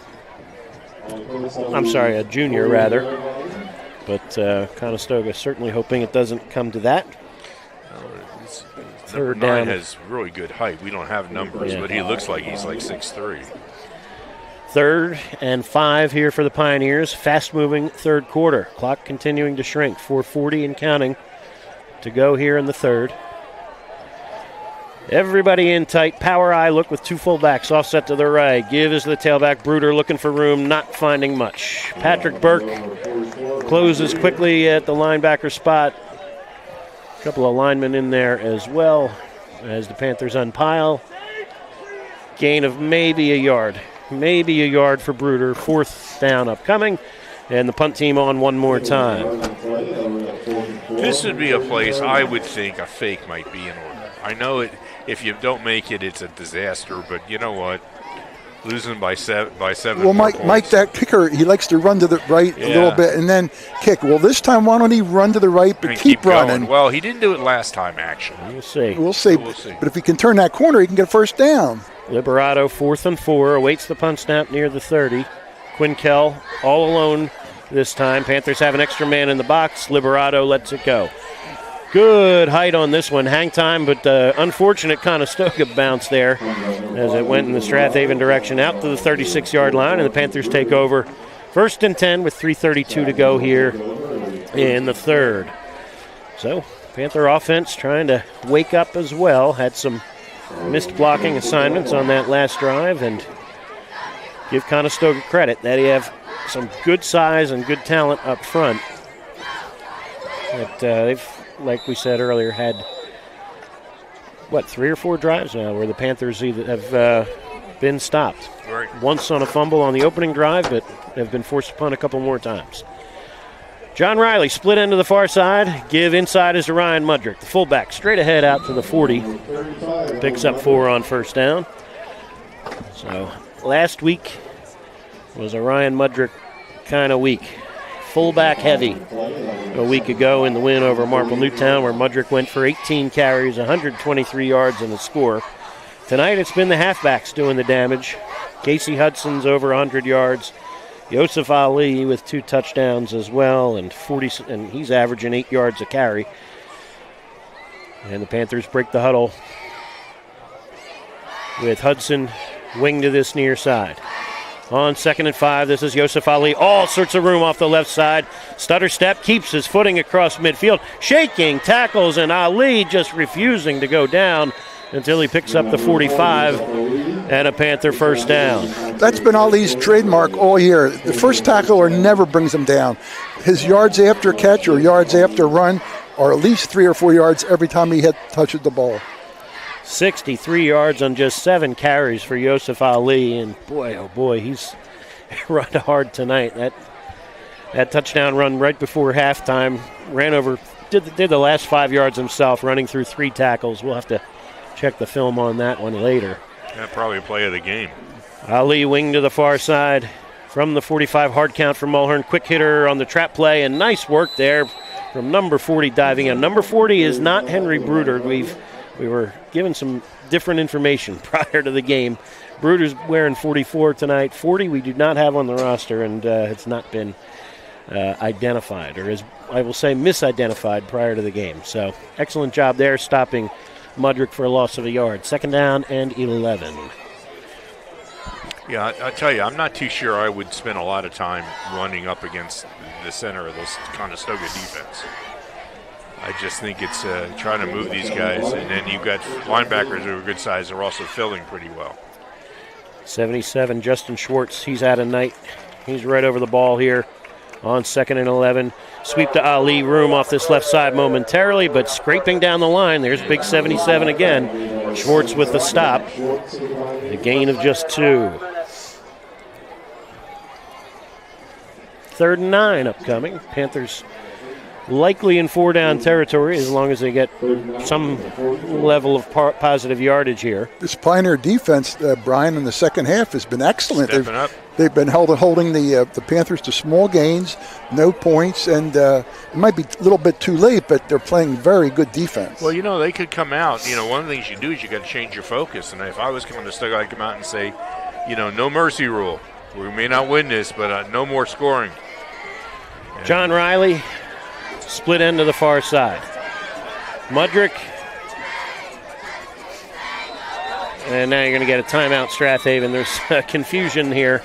I'm sorry, a junior rather. But Conestoga certainly hoping it doesn't come to that. Third down has really good height. We don't have numbers, but he looks like he's like 6'3". 3rd and 5 here for the Pioneers. Fast-moving third quarter. Clock continuing to shrink. 4:40 and counting to go here in the third. Everybody in tight. Power eye look with 2 fullbacks offset to the right. Give is the tailback. Bruder looking for room, not finding much. Patrick Burke closes quickly at the linebacker spot. A couple of linemen in there as well as the Panthers unpile. Gain of maybe a yard. Maybe a yard for Bruder. 4th down upcoming. And the punt team on one more time. This would be a place I would think a fake might be in order. I know it. If you don't make it, it's a disaster. But you know what? Losing by 7 Well, Mike, that kicker, he likes to run to the right a little bit and then kick. Well, this time, why don't he run to the right but keep running? Going. Well, he didn't do it last time, actually. We'll see. But if he can turn that corner, he can get 1st down. Liberato, 4th and 4, awaits the punt snap near the 30. Quinkel all alone this time. Panthers have an extra man in the box. Liberato lets it go. Good height on this one. Hang time, but unfortunate Conestoga bounce there as it went in the Strath Haven direction out to the 36-yard line, and the Panthers take over 1st and 10 with 3:32 to go here in the third. So Panther offense trying to wake up as well. Had some missed blocking assignments on that last drive, and give Conestoga credit that they have some good size and good talent up front. But they've, like we said earlier, had, 3 or 4 drives now where the Panthers either have been stopped. Right. Once on a fumble on the opening drive, but have been forced to punt a couple more times. John Riley split end to the far side. Give inside is to Ryan Mudrick, the fullback, straight ahead out to the 40. Picks up 4 on 1st down. So last week was a Ryan Mudrick kind of week. Fullback heavy a week ago in the win over Marple Newtown, where Mudrick went for 18 carries, 123 yards and a score. Tonight it's been the halfbacks doing the damage. Casey Hudson's over 100 yards. Yosef Ali with 2 touchdowns as well, and he's averaging 8 yards a carry. And the Panthers break the huddle with Hudson wing to this near side. On 2nd and 5, this is Yosef Ali. All sorts of room off the left side. Stutter step, keeps his footing across midfield. Shaking tackles, and Ali just refusing to go down until he picks up the 45 and a Panther first down. That's been Ali's trademark all year. The first tackler never brings him down. His yards after catch or yards after run are at least 3 or 4 yards every time he touches the ball. 63 yards on just 7 carries for Yosef Ali, and boy, oh boy, he's run hard tonight. That touchdown run right before halftime, did the last 5 yards himself, running through 3 tackles. We'll have to check the film on that one later. Yeah, probably a play of the game. Ali wing to the far side from the 45, hard count from Mulhern. Quick hitter on the trap play, and nice work there from number 40 diving in. Number 40 is not Henry Bruder. We were given some different information prior to the game. Bruder's wearing 44 tonight. 40 we do not have on the roster, and it's not been identified, or I will say misidentified prior to the game. So excellent job there stopping Mudrick for a loss of a yard. 2nd down and 11. Yeah, I'll tell you, I'm not too sure I would spend a lot of time running up against the center of this Conestoga defense. I just think it's trying to move these guys, and then you've got linebackers who are good size. They're also filling pretty well. 77, Justin Schwartz. He's out of night. He's right over the ball here on 2nd and 11. Sweep to Ali, room off this left side momentarily, but scraping down the line. There's big 77 again. Schwartz with the stop. A gain of just 2. 3rd and 9 upcoming. Panthers likely in 4-down territory as long as they get some level of positive yardage here. This Pioneer defense, Brian, in the second half has been excellent. They've been holding the Panthers to small gains, no points, and it might be a little bit too late, but they're playing very good defense. Well, they could come out. One of the things you do is you got to change your focus. And if I was coming to Stoke, I'd come out and say, no mercy rule. We may not win this, but no more scoring. John Riley, split end to the far side. Mudrick. And now you're going to get a timeout, Strath Haven. There's confusion here.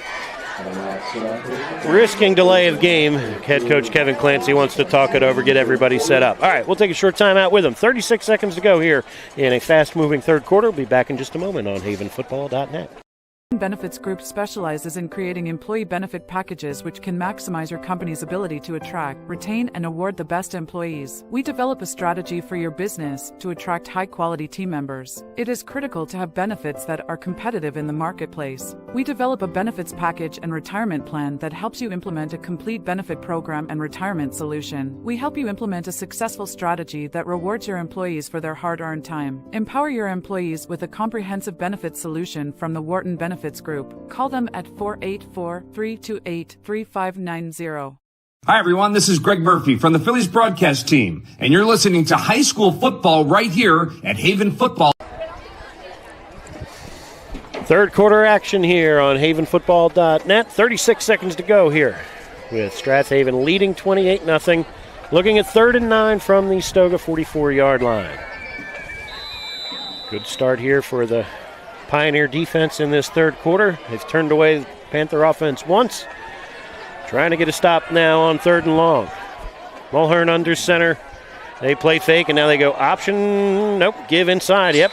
Risking delay of game. Head coach Kevin Clancy wants to talk it over, get everybody set up. All right, we'll take a short timeout with him. 36 seconds to go here in a fast-moving third quarter. We'll be back in just a moment on havenfootball.net. Benefits Group specializes in creating employee benefit packages which can maximize your company's ability to attract, retain, and award the best employees. We develop a strategy for your business to attract high-quality team members. It is critical to have benefits that are competitive in the marketplace. We develop a benefits package and retirement plan that helps you implement a complete benefit program and retirement solution. We help you implement a successful strategy that rewards your employees for their hard-earned time. Empower your employees with a comprehensive benefit solution from the Wharton Benefits Group. Call them at 484-328-3590. Hi, everyone. This is Greg Murphy from the Phillies broadcast team, and you're listening to high school football right here at Haven Football. Third quarter action here on havenfootball.net. 36 seconds to go here with Strath Haven leading 28-0. Looking at 3rd and 9 from the Stoga 44-yard line. Good start here for the Pioneer defense in this third quarter. They've turned away the Panther offense once. Trying to get a stop now on 3rd and long. Mulhern under center. They play fake, and now they go option. Nope, give inside. Yep.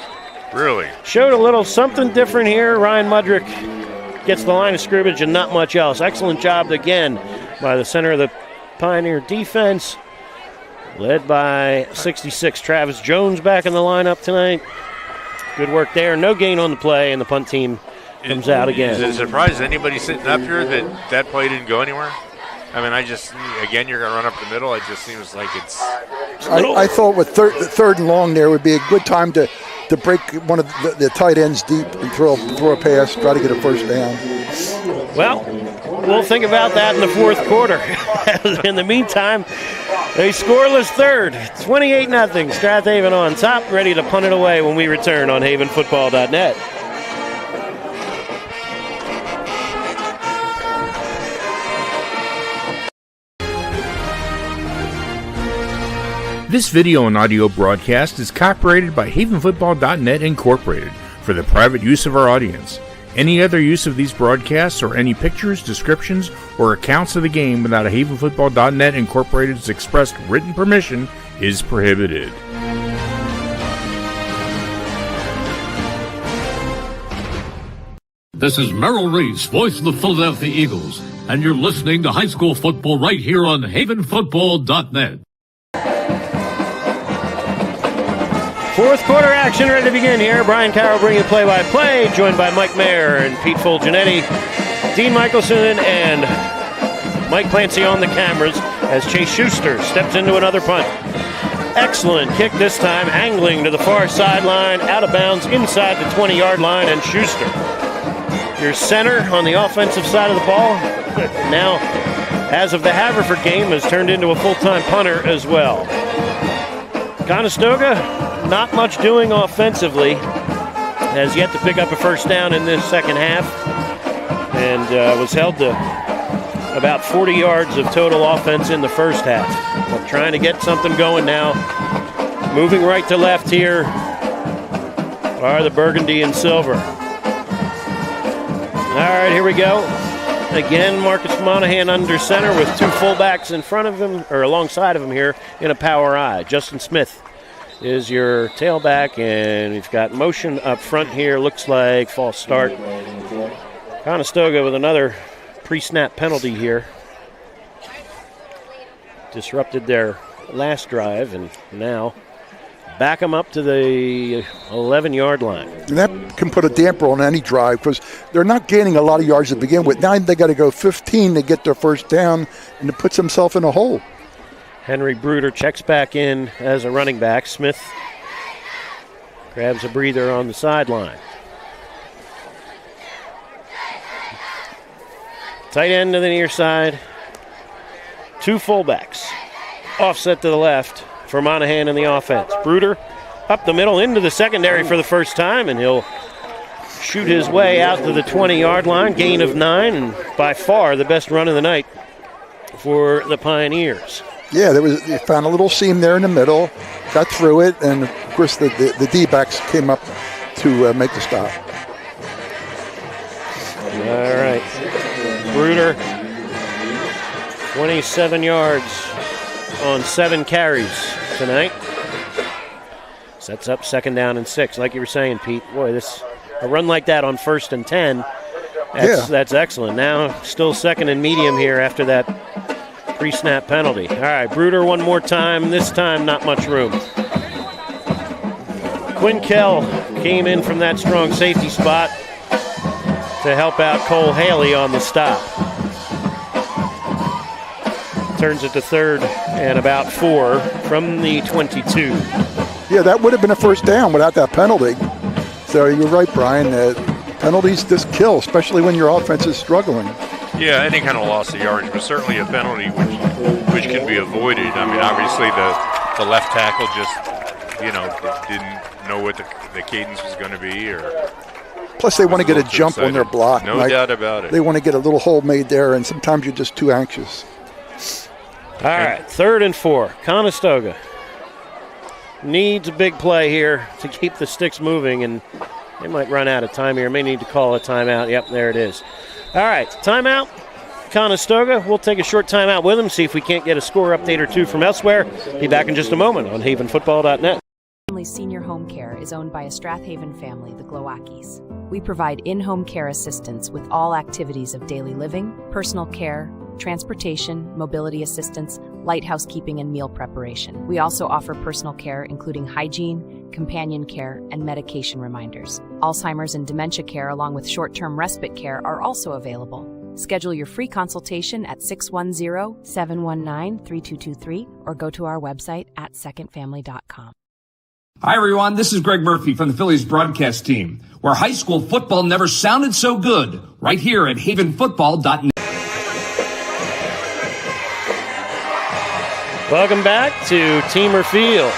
Really? Showed a little something different here. Ryan Mudrick gets the line of scrimmage and not much else. Excellent job again by the center of the Pioneer defense, led by 66 Travis Jones back in the lineup tonight. Good work there. No gain on the play, and the punt team comes out again. Is it a surprise to anybody sitting up here that play didn't go anywhere? I mean, again, you're going to run up the middle. It just seems like it's... I thought with third and long there would be a good time to break one of the tight ends deep and throw a pass, try to get a first down. Well, we'll think about that in the fourth quarter. In the meantime, a scoreless third, 28-0. Strath Haven on top, ready to punt it away when we return on havenfootball.net. This video and audio broadcast is copyrighted by havenfootball.net Incorporated for the private use of our audience. Any other use of these broadcasts or any pictures, descriptions, or accounts of the game without a havenfootball.net Incorporated's expressed written permission is prohibited. This is Merrill Reese, voice of the Philadelphia Eagles, and you're listening to high school football right here on havenfootball.net. Fourth quarter action ready to begin here. Brian Carroll bringing play-by-play, joined by Mike Mayer and Pete Fulgenetti, Dean Michelson, and Mike Clancy on the cameras as Chase Schuster steps into another punt. Excellent kick this time, angling to the far sideline, out of bounds inside the 20-yard line, and Schuster, your center on the offensive side of the ball, now, as of the Haverford game, has turned into a full-time punter as well. Conestoga, not much doing offensively, has yet to pick up a first down in this second half, and was held to about 40 yards of total offense in the first half. But trying to get something going now. Moving right to left here are the burgundy and silver. All right, here we go. Again, Marcus Monahan under center with two fullbacks in front of him, or alongside of him here in a power I. Justin Smith is your tailback, and we've got motion up front here. Looks like false start. Conestoga with another pre-snap penalty here. Disrupted their last drive, and now back them up to the 11-yard line. And that can put a damper on any drive because they're not gaining a lot of yards to begin with. Now they got to go 15 to get their first down, and it puts themselves in a hole. Henry Bruder checks back in as a running back. Smith grabs a breather on the sideline. Tight end to the near side. Two fullbacks. Offset to the left for Monahan in the offense. Bruder up the middle into the secondary for the first time, and he'll shoot his way out to the 20-yard line. Gain of 9, and by far the best run of the night for the Pioneers. Yeah, they found a little seam there in the middle, got through it, and of course the D-backs came up to make the stop. All right. Bruder, 27 yards on 7 carries tonight. Sets up second down and 6. Like you were saying, Pete, boy, a run like that on 1st and 10, that's excellent. Now still second and medium here after that pre-snap penalty. All right, Bruder one more time. This time not much room. Quinn Kell came in from that strong safety spot to help out Cole Haley on the stop. Turns it to 3rd and about 4 from the 22. Yeah, that would have been a first down without that penalty. So you're right, Brian. Penalties just kill, especially when your offense is struggling. Yeah, any kind of loss of yardage, but certainly a penalty which can be avoided. I mean, obviously the left tackle just, didn't know what the cadence was going to be, or. Plus, they want to get a jump on their block. No doubt about it. They want to get a little hole made there, and sometimes you're just too anxious. All right, 3rd and 4. Conestoga needs a big play here to keep the sticks moving, and they might run out of time here. May need to call a timeout. Yep, there it is. All right, timeout. Conestoga. We'll take a short timeout with them, see if we can't get a score update or two from elsewhere. Be back in just a moment on havenfootball.net. Senior Home Care is owned by a Strath Haven family, the Glowackies. We provide in-home care assistance with all activities of daily living, personal care, transportation, mobility assistance, light housekeeping, and meal preparation. We also offer personal care, including hygiene, companion care, and medication reminders. Alzheimer's and dementia care, along with short-term respite care, are also available. Schedule your free consultation at 610-719-3223 or go to our website at secondfamily.com. Hi, everyone. This is Greg Murphy from the Phillies broadcast team, where high school football never sounded so good, right here at havenfootball.net. Welcome back to Teamer Field.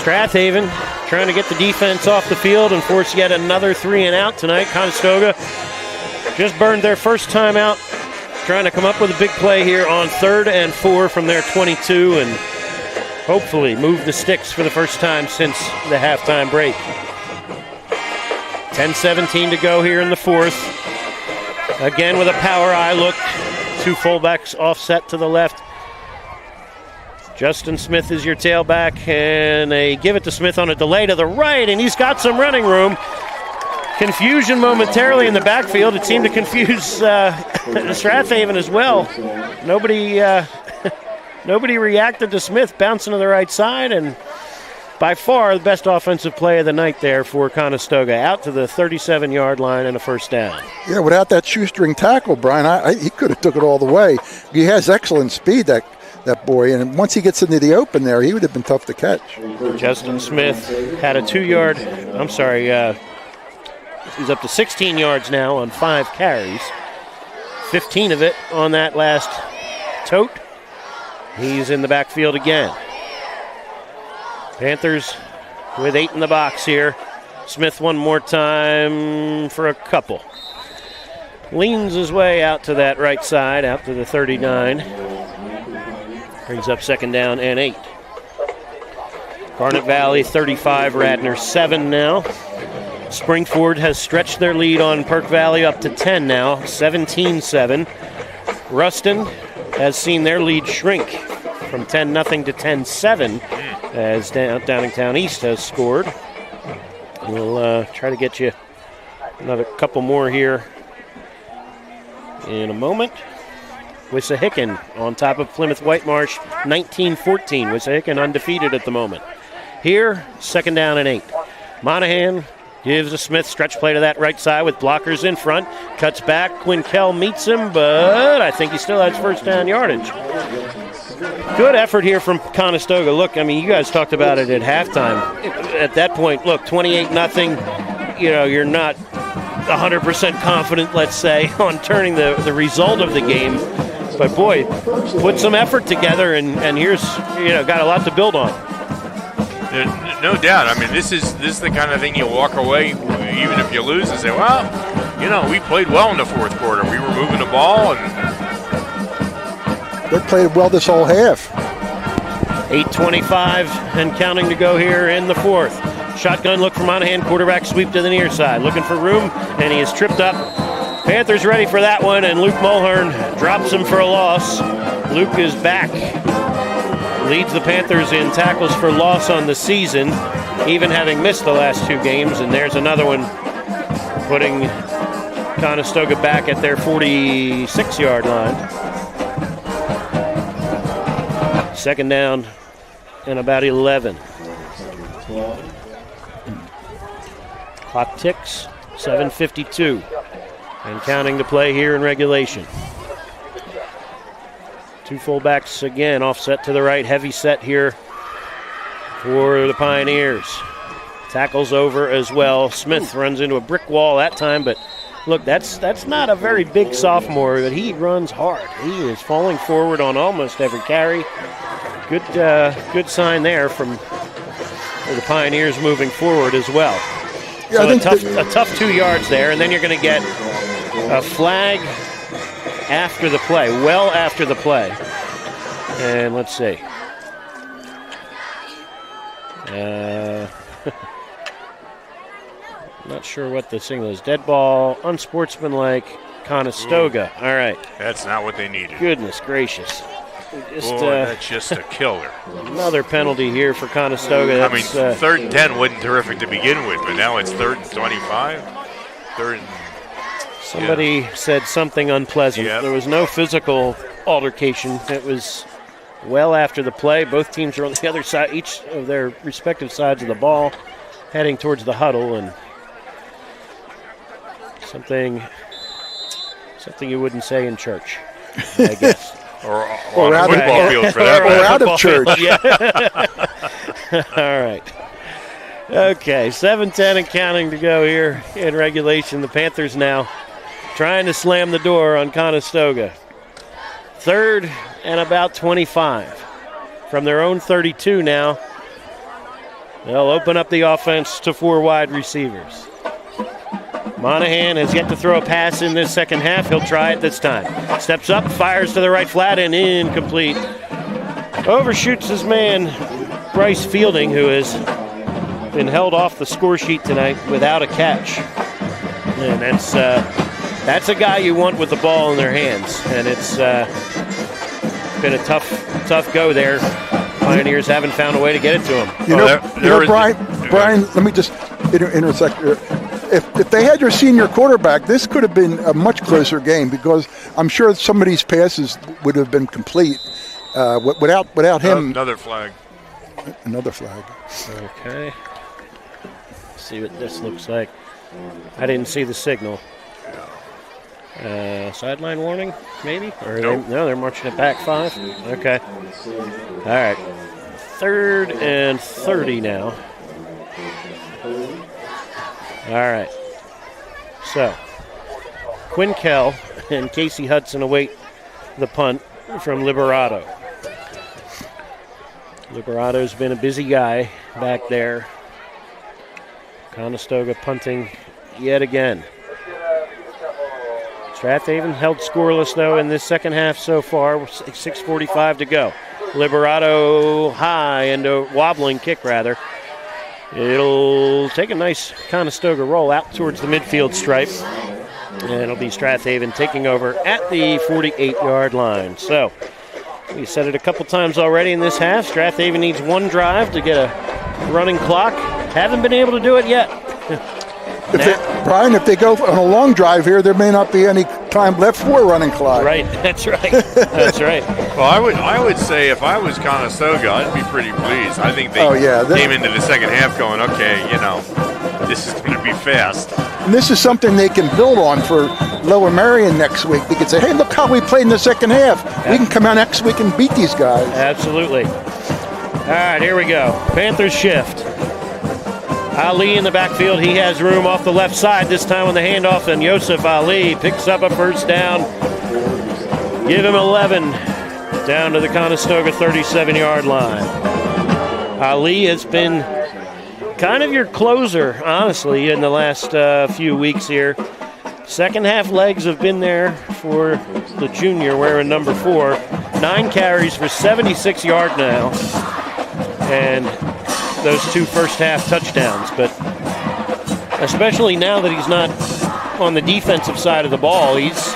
Strath Haven trying to get the defense off the field and force yet another 3 and out tonight. Conestoga just burned their first time out, trying to come up with a big play here on 3rd and 4 from their 22 and hopefully move the sticks for the first time since the halftime break. 10:17 to go here in the fourth. Again with a power eye look. Two fullbacks offset to the left. Justin Smith is your tailback, and they give it to Smith on a delay to the right, and he's got some running room. Confusion momentarily in the backfield. It seemed to confuse Strath Haven as well. Nobody reacted to Smith bouncing to the right side, and by far the best offensive play of the night there for Conestoga, out to the 37-yard line and a first down. Yeah, without that shoestring tackle, Brian, he could have took it all the way. He has excellent speed, that boy, and once he gets into the open there, he would have been tough to catch. Justin Smith had a 2-yard, he's up to 16 yards now on 5 carries. 15 of it on that last tote. He's in the backfield again. Panthers with 8 in the box here. Smith one more time for a couple. Leans his way out to that right side, out to the 39. Brings up second down and 8. Garnet Valley 35, Radnor 7 now. Springford has stretched their lead on Perk Valley up to 10 now, 17-7. Ruston has seen their lead shrink from 10-0 to 10-7 as Downingtown East has scored. We'll try to get you another couple more here in a moment. Wissahickon on top of Plymouth Whitemarsh, 19-14. Wissahickon undefeated at the moment. Here, second down and 8. Monahan gives a Smith stretch play to that right side with blockers in front. Cuts back. Quinkel meets him, but I think he still has first down yardage. Good effort here from Conestoga. Look, I mean, you guys talked about it at halftime. At that point, look, 28-0. You're not 100% confident, let's say, on turning the result of the game. But boy, put some effort together, and here's, got a lot to build on. No doubt. I mean, this is the kind of thing you walk away, even if you lose, and say, well, we played well in the fourth quarter. We were moving the ball, and they played well this whole half. 8:25 and counting to go here in the fourth. Shotgun look for Monahan, quarterback sweep to the near side, looking for room, and he is tripped up. Panthers ready for that one, and Luke Mulhern drops him for a loss. Luke is back. Leads the Panthers in tackles for loss on the season, even having missed the last 2 games. And there's another one, putting Conestoga back at their 46-yard line. Second down and about 11. Clock ticks, 7:52. And counting to play here in regulation. 2 fullbacks again, offset to the right, heavy set here for the Pioneers. Tackles over as well. Smith runs into a brick wall that time, but look, that's not a very big sophomore, but he runs hard. He is falling forward on almost every carry. Good sign there for the Pioneers moving forward as well. Yeah, so a tough 2 yards there, and then you're going to get a flag after the play, well after the play. And let's see. Not sure what the signal is. Dead ball, unsportsmanlike, Conestoga. All right. That's not what they needed. Goodness gracious. That's just a killer. Another penalty here for Conestoga. I mean, 3rd and 10 wasn't terrific to begin with, but now it's 3rd and 25. Somebody said something unpleasant. Yep. There was no physical altercation. It was well after the play. Both teams are on the other side, each of their respective sides of the ball, heading towards the huddle, and something you wouldn't say in church, I guess. or on a football field, for that matter. Or out of church. All right. Okay, 7:10 and counting to go here in regulation. The Panthers now trying to slam the door on Conestoga. 3rd and about 25. From their own 32 now, they'll open up the offense to 4 wide receivers. Monahan has yet to throw a pass in this second half. He'll try it this time. Steps up, fires to the right flat, and incomplete. Overshoots his man, Bryce Fielding, who is been held off the score sheet tonight without a catch. And that's a guy you want with the ball in their hands. And it's been a tough go there. Pioneers haven't found a way to get it to him. Brian, let me just intersect here. If they had your senior quarterback, this could have been a much closer game, because I'm sure some of these passes would have been complete without him. Another flag. Another flag. Okay. Let's see what this looks like. I didn't see the signal. Sideline warning, maybe? Or Nope. They're marching it back 5. Okay. All right. 3rd and 30 now. All right. So, Quinn Kell and Casey Hudson await the punt from Liberato. Liberato's been a busy guy back there. Conestoga punting yet again. Strath Haven held scoreless, though, in this second half so far. 6:45 to go. Liberato high and a wobbling kick, rather. It'll take a nice Conestoga roll out towards the midfield stripe. And it'll be Strath Haven taking over at the 48-yard line. So, we said it a couple times already in this half. Strath Haven needs one drive to get a running clock. Haven't been able to do it yet. Brian, if they go on a long drive here, there may not be any time left for a running clock. Right, that's right. That's right. Well, I would say if I was Conestoga, I'd be pretty pleased. I think they came into the second half going, okay, this is going to be fast. And this is something they can build on for Lower Marion next week. They can say, hey, look how we played in the second half. We can come out next week and beat these guys. Absolutely. All right, here we go. Panthers shift. Ali in the backfield. He has room off the left side this time on the handoff, and Yosef Ali picks up a first down. Give him 11 down to the Conestoga 37-yard line. Ali has been kind of your closer, honestly, in the last few weeks here. Second half legs have been there for the junior wearing number 4. 9 carries for 76 yards now. And those 2 first half touchdowns, but especially now that he's not on the defensive side of the ball, he's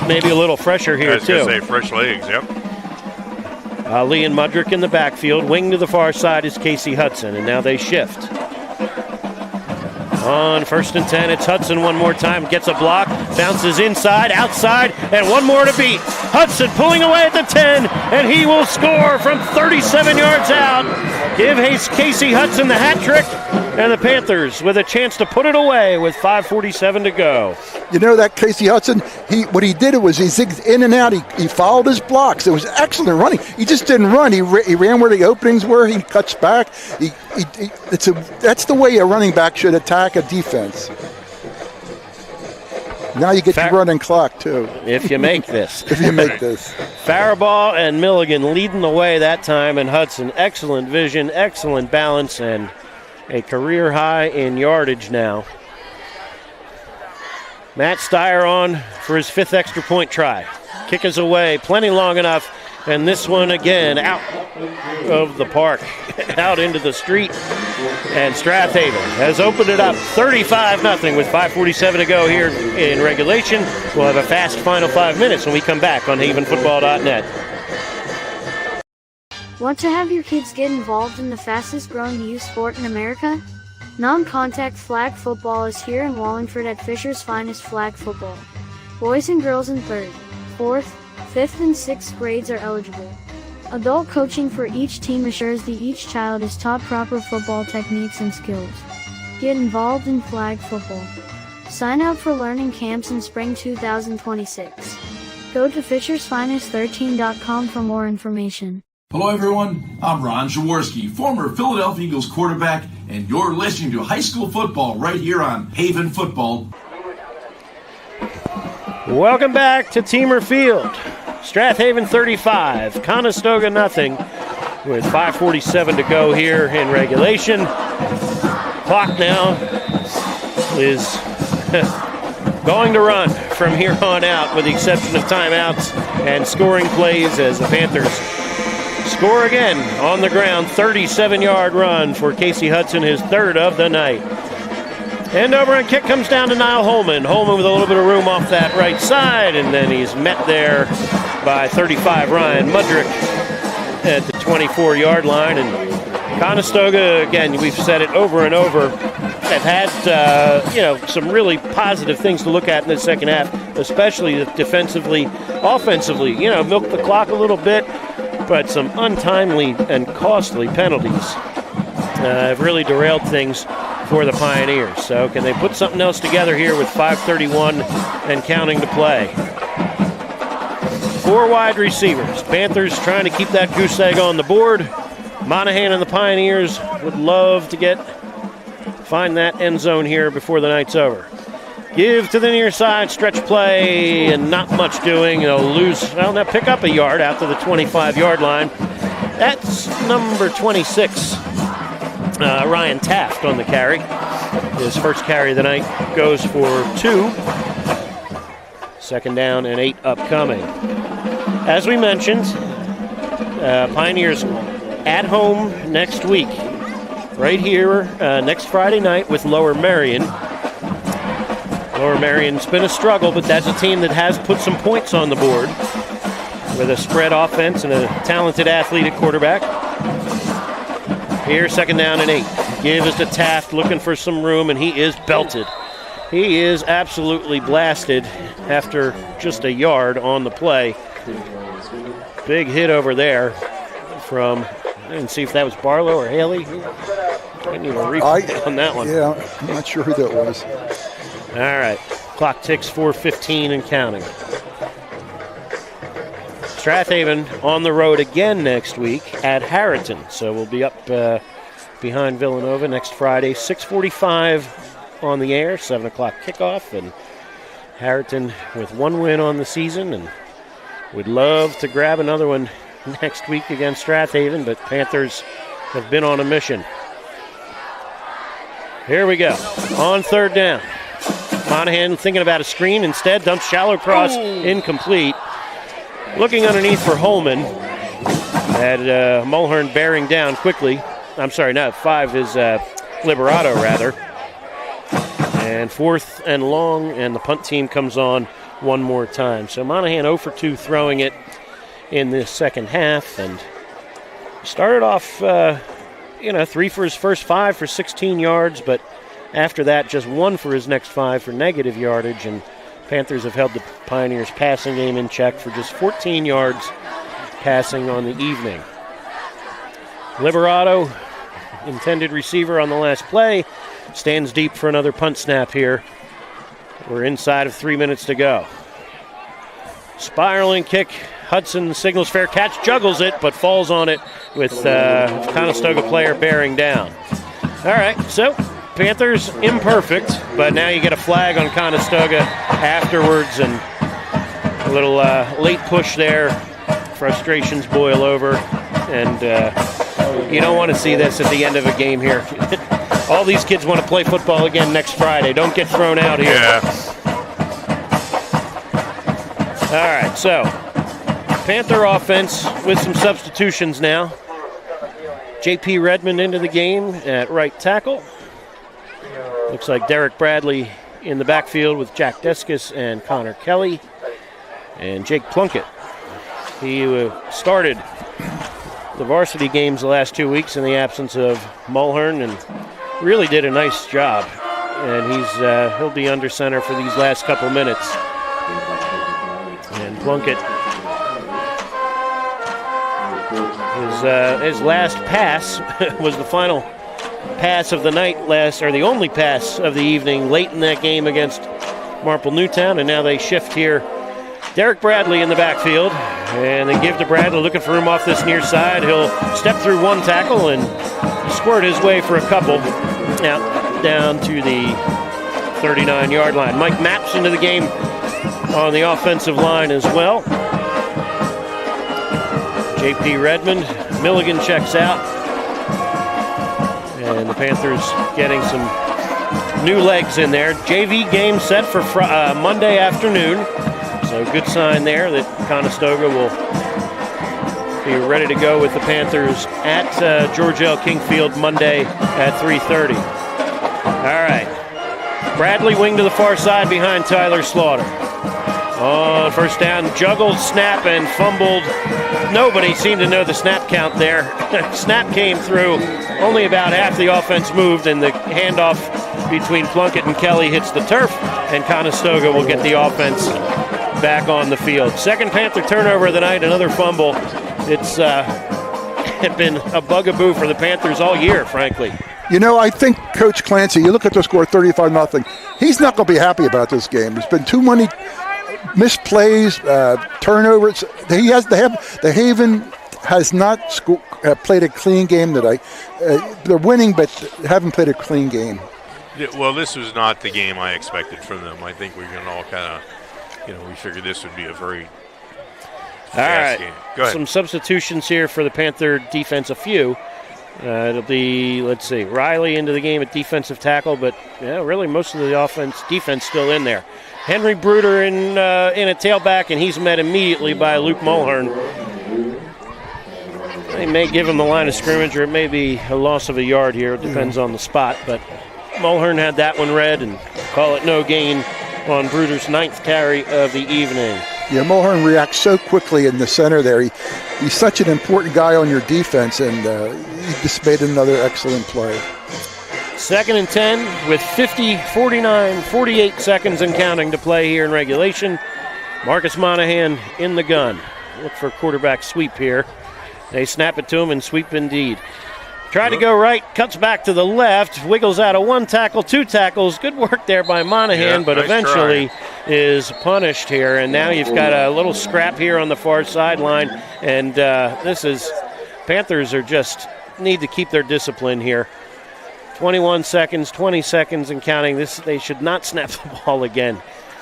maybe a little fresher here too. I was going to say fresh legs, yep. Ali and Mudrick in the backfield. Wing to the far side is Casey Hudson, and now they shift. On 1st and 10, it's Hudson one more time. Gets a block, bounces inside, outside, and one more to beat. Hudson pulling away at the 10, and he will score from 37 yards out. Give Casey Hudson the hat trick, and the Panthers with a chance to put it away with 5:47 to go. You know that Casey Hudson, what he did was he zigged in and out. He followed his blocks. It was excellent running. He just didn't run. He ran where the openings were. He cuts back. That's the way a running back should attack a defense. Now you get your running clock, too. If you make this. If you make this. Faribault and Milligan leading the way that time, and Hudson, excellent vision, excellent balance, and a career high in yardage now. Matt Steyer on for his 5th extra point try. Kick is away, plenty long enough, and this one again out of the park, out into the street. And Strath Haven has opened it up 35-0 with 5:47 to go here in regulation. We'll have a fast final 5 minutes when we come back on havenfootball.net. Want to have your kids get involved in the fastest growing youth sport in America? Non-contact flag football is here in Wallingford at Fisher's Finest Flag Football. Boys and girls in 3rd, 4th, 5th and 6th grades are eligible. Adult coaching for each team assures that each child is taught proper football techniques and skills. Get involved in flag football. Sign up for learning camps in spring 2026. Go to fishersfinest13.com for more information. Hello, everyone. I'm Ron Jaworski, former Philadelphia Eagles quarterback, and you're listening to high school football right here on Haven Football. Welcome back to Teamer Field. Strath Haven 35, Conestoga 0, with 5:47 to go here in regulation. Clock now is going to run from here on out, with the exception of timeouts and scoring plays, as the Panthers score again on the ground. 37-yard run for Casey Hudson, his third of the night. End over and kick comes down to Niall Holman. Holman with a little bit of room off that right side, and then he's met there by 35 Ryan Mudrick at the 24-yard line. And Conestoga, again, we've said it over and over, have had some really positive things to look at in the second half, especially defensively, offensively. Milk the clock a little bit, but some untimely and costly penalties have really derailed things for the Pioneers. So can they put something else together here with 5:31 and counting to play? 4 wide receivers. Panthers trying to keep that goose egg on the board. Monahan and the Pioneers would love to find that end zone here before the night's over. Give to the near side, stretch play, and not much doing. They'll pick up a yard out to the 25-yard line. That's number 26, Ryan Taft on the carry. His first carry of the night goes for 2. Second down and 8 upcoming. As we mentioned, Pioneers at home next week. Right here next Friday night with Lower Merion. Lower Marion's been a struggle, but that's a team that has put some points on the board with a spread offense and a talented athlete at quarterback. Here, second down and 8. Give is to Taft, looking for some room, and he is belted. He is absolutely blasted after just a yard on the play. Big hit over there from, I didn't see if that was Barlow or Haley. I didn't even replay on that one. Yeah, I'm not sure who that was. All right, clock ticks 4:15 and counting. Strath Haven on the road again next week at Harriton. So we'll be up behind Villanova next Friday, 6:45 on the air, 7 o'clock kickoff. And Harriton with 1 win on the season, and would love to grab another one next week against Strath Haven, but Panthers have been on a mission. Here we go, on third down. Monahan thinking about a screen, instead dumps shallow cross, incomplete. Looking underneath for Holman. Had Mulhern bearing down quickly. I'm sorry, not 5 is Liberato, rather. And 4th and long, and the punt team comes on one more time. So Monahan 0 for 2 throwing it in this second half, and started off, 3 for his first 5 for 16 yards, but after that, just 1 for his next 5 for negative yardage, and Panthers have held the Pioneers' passing game in check for just 14 yards passing on the evening. Liberato, intended receiver on the last play, stands deep for another punt snap here. We're inside of 3 minutes to go. Spiraling kick. Hudson signals fair catch, juggles it, but falls on it with Conestoga player bearing down. All right, so Panthers imperfect, but now you get a flag on Conestoga afterwards, and a little late push there. Frustrations boil over, and you don't want to see this at the end of a game here. All these kids want to play football again next Friday. Don't get thrown out here. Yeah. All right, so Panther offense with some substitutions now. J.P. Redmond into the game at right tackle. Looks like Derek Bradley in the backfield with Jack Deskis and Connor Kelly. And Jake Plunkett. He started the varsity games the last 2 weeks in the absence of Mulhern and really did a nice job. And he'll be under center for these last couple minutes. And Plunkett, his last pass was the final pass of the night the only pass of the evening late in that game against Marple Newtown, and now they shift here. Derek Bradley in the backfield, and they give to Bradley looking for him off this near side. He'll step through one tackle and squirt his way for a couple out down to the 39-yard line. Mike Maps into the game on the offensive line as well. J.P. Redmond, Milligan checks out. And the Panthers getting some new legs in there. JV game set for Monday afternoon. So good sign there that Conestoga will be ready to go with the Panthers at George L. King Field Monday at 3:30. All right. Bradley wing to the far side behind Tyler Slaughter. On first down, juggled, snap, and fumbled. Nobody seemed to know the snap count there. Snap came through. Only about half the offense moved, and the handoff between Plunkett and Kelly hits the turf, and Conestoga will get the offense back on the field. Second Panther turnover of the night, another fumble. It's been a bugaboo for the Panthers all year, frankly. You know, I think Coach Clancy, you look at the score 35-0, he's not going to be happy about this game. There's been too many misplays, turnovers. The Haven has not played a clean game today. They're winning, but haven't played a clean game. Well, this was not the game I expected from them. I think we can all kind of, we figured this would be a very fast game. Go ahead. Some substitutions here for the Panther defense, a few. It'll be, let's see, Riley into the game at defensive tackle, but really most of the defense still in there. Henry Bruder in a tailback, and he's met immediately by Luke Mulhern. They may give him the line of scrimmage, or it may be a loss of a yard here. It depends on the spot, but Mulhern had that one read, and call it no gain on Bruder's 9th carry of the evening. Yeah, Mulhern reacts so quickly in the center there. He's such an important guy on your defense, and he just made another excellent play. 2nd and 10 with 48 seconds and counting to play here in regulation. Marcus Monahan in the gun. Look for a quarterback sweep here. They snap it to him and sweep indeed. Tried to go right, cuts back to the left, wiggles out of 1 tackle, 2 tackles. Good work there by Monahan, but nice eventually is punished here. And now you've got a little scrap here on the far sideline. And Panthers are just need to keep their discipline here. 21 seconds, 20 seconds and counting. They should not snap the ball again.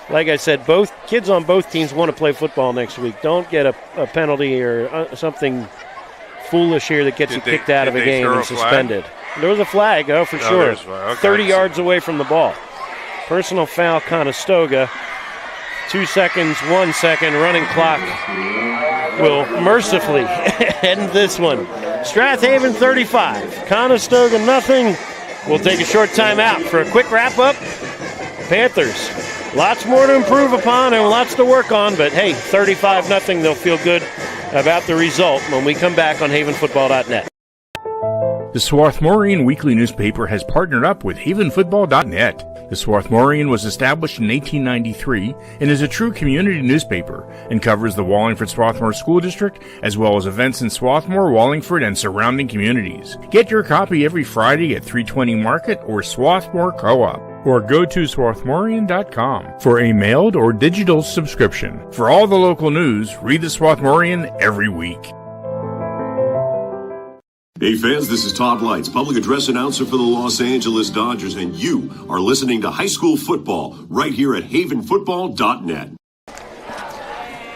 Like I said, both kids on both teams want to play football next week. Don't get a penalty or something foolish here that gets you kicked out of a game and suspended. There was a flag, for sure. Okay. 30 yards away from the ball. Personal foul, Conestoga. 2 seconds, 1 second. Running clock will mercifully end this one. Strath Haven 35, Conestoga nothing. We'll take a short time out for a quick wrap-up. Panthers, lots more to improve upon and lots to work on, but hey, 35-0, they'll feel good about the result when we come back on havenfootball.net. The Swarthmorean Weekly Newspaper has partnered up with havenfootball.net. The Swarthmorean was established in 1893 and is a true community newspaper and covers the Wallingford-Swarthmore School District as well as events in Swarthmore, Wallingford, and surrounding communities. Get your copy every Friday at 320 Market or Swarthmore Co-op, or go to swarthmorean.com for a mailed or digital subscription. For all the local news, read the Swarthmorean every week. Hey fans, this is Todd Lights, public address announcer for the Los Angeles Dodgers, and you are listening to high school football right here at havenfootball.net.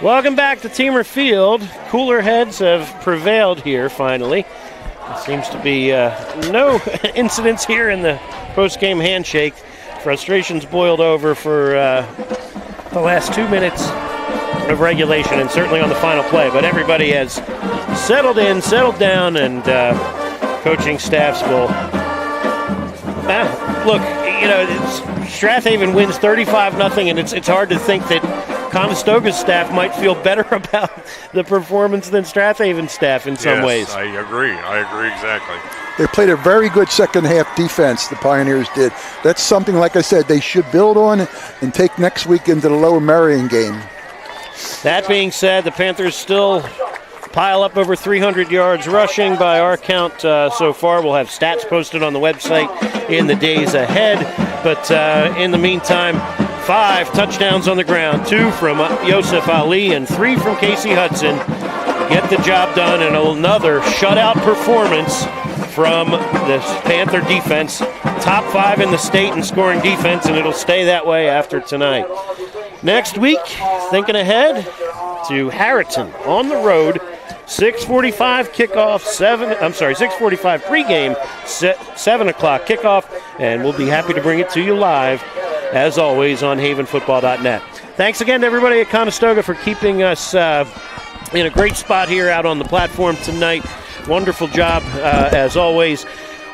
Welcome back to Teamer Field. Cooler heads have prevailed here finally. There seems to be no incidents here in the post-game handshake. Frustrations boiled over for the last 2 minutes of regulation and certainly on the final play, but everybody has settled in, settled down, and coaching staffs will look, Strath Haven wins 35-0, and it's hard to think that Conestoga's staff might feel better about the performance than Strath Haven's staff in some ways. I agree exactly. They played a very good second half defense, the Pioneers did. That's something, like I said, they should build on and take next week into the Lower Merion game. That being said, the Panthers still pile up over 300 yards rushing by our count so far. We'll have stats posted on the website in the days ahead. But in the meantime, 5 touchdowns on the ground, 2 from Yosef Ali and 3 from Casey Hudson. Get the job done, and another shutout performance from the Panther defense. Top 5 in the state in scoring defense, and it'll stay that way after tonight. Next week, thinking ahead to Harriton on the road. 6:45 kickoff, 6:45 pregame, 7 o'clock kickoff, and we'll be happy to bring it to you live, as always, on havenfootball.net. Thanks again to everybody at Conestoga for keeping us in a great spot here out on the platform tonight. Wonderful job, as always.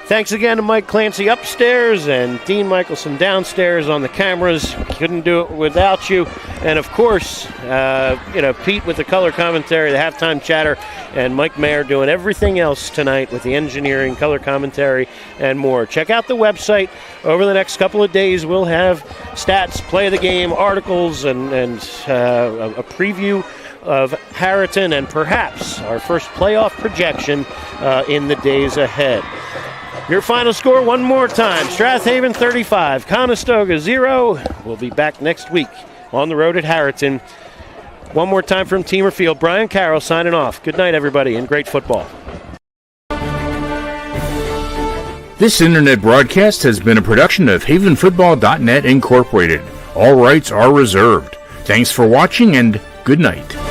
Thanks again to Mike Clancy upstairs and Dean Michelson downstairs on the cameras. Couldn't do it without you. And, of course, Pete with the color commentary, the halftime chatter, and Mike Mayer doing everything else tonight with the engineering, color commentary, and more. Check out the website. Over the next couple of days, we'll have stats, play of the game, articles, and a preview of Harriton and perhaps our first playoff projection in the days ahead. Your final score one more time. Strath Haven 35, Conestoga 0. We'll be back next week on the road at Harriton. One more time from Teamer Field. Brian Carroll signing off. Good night, everybody, and great football. This internet broadcast has been a production of havenfootball.net Incorporated. All rights are reserved. Thanks for watching and good night.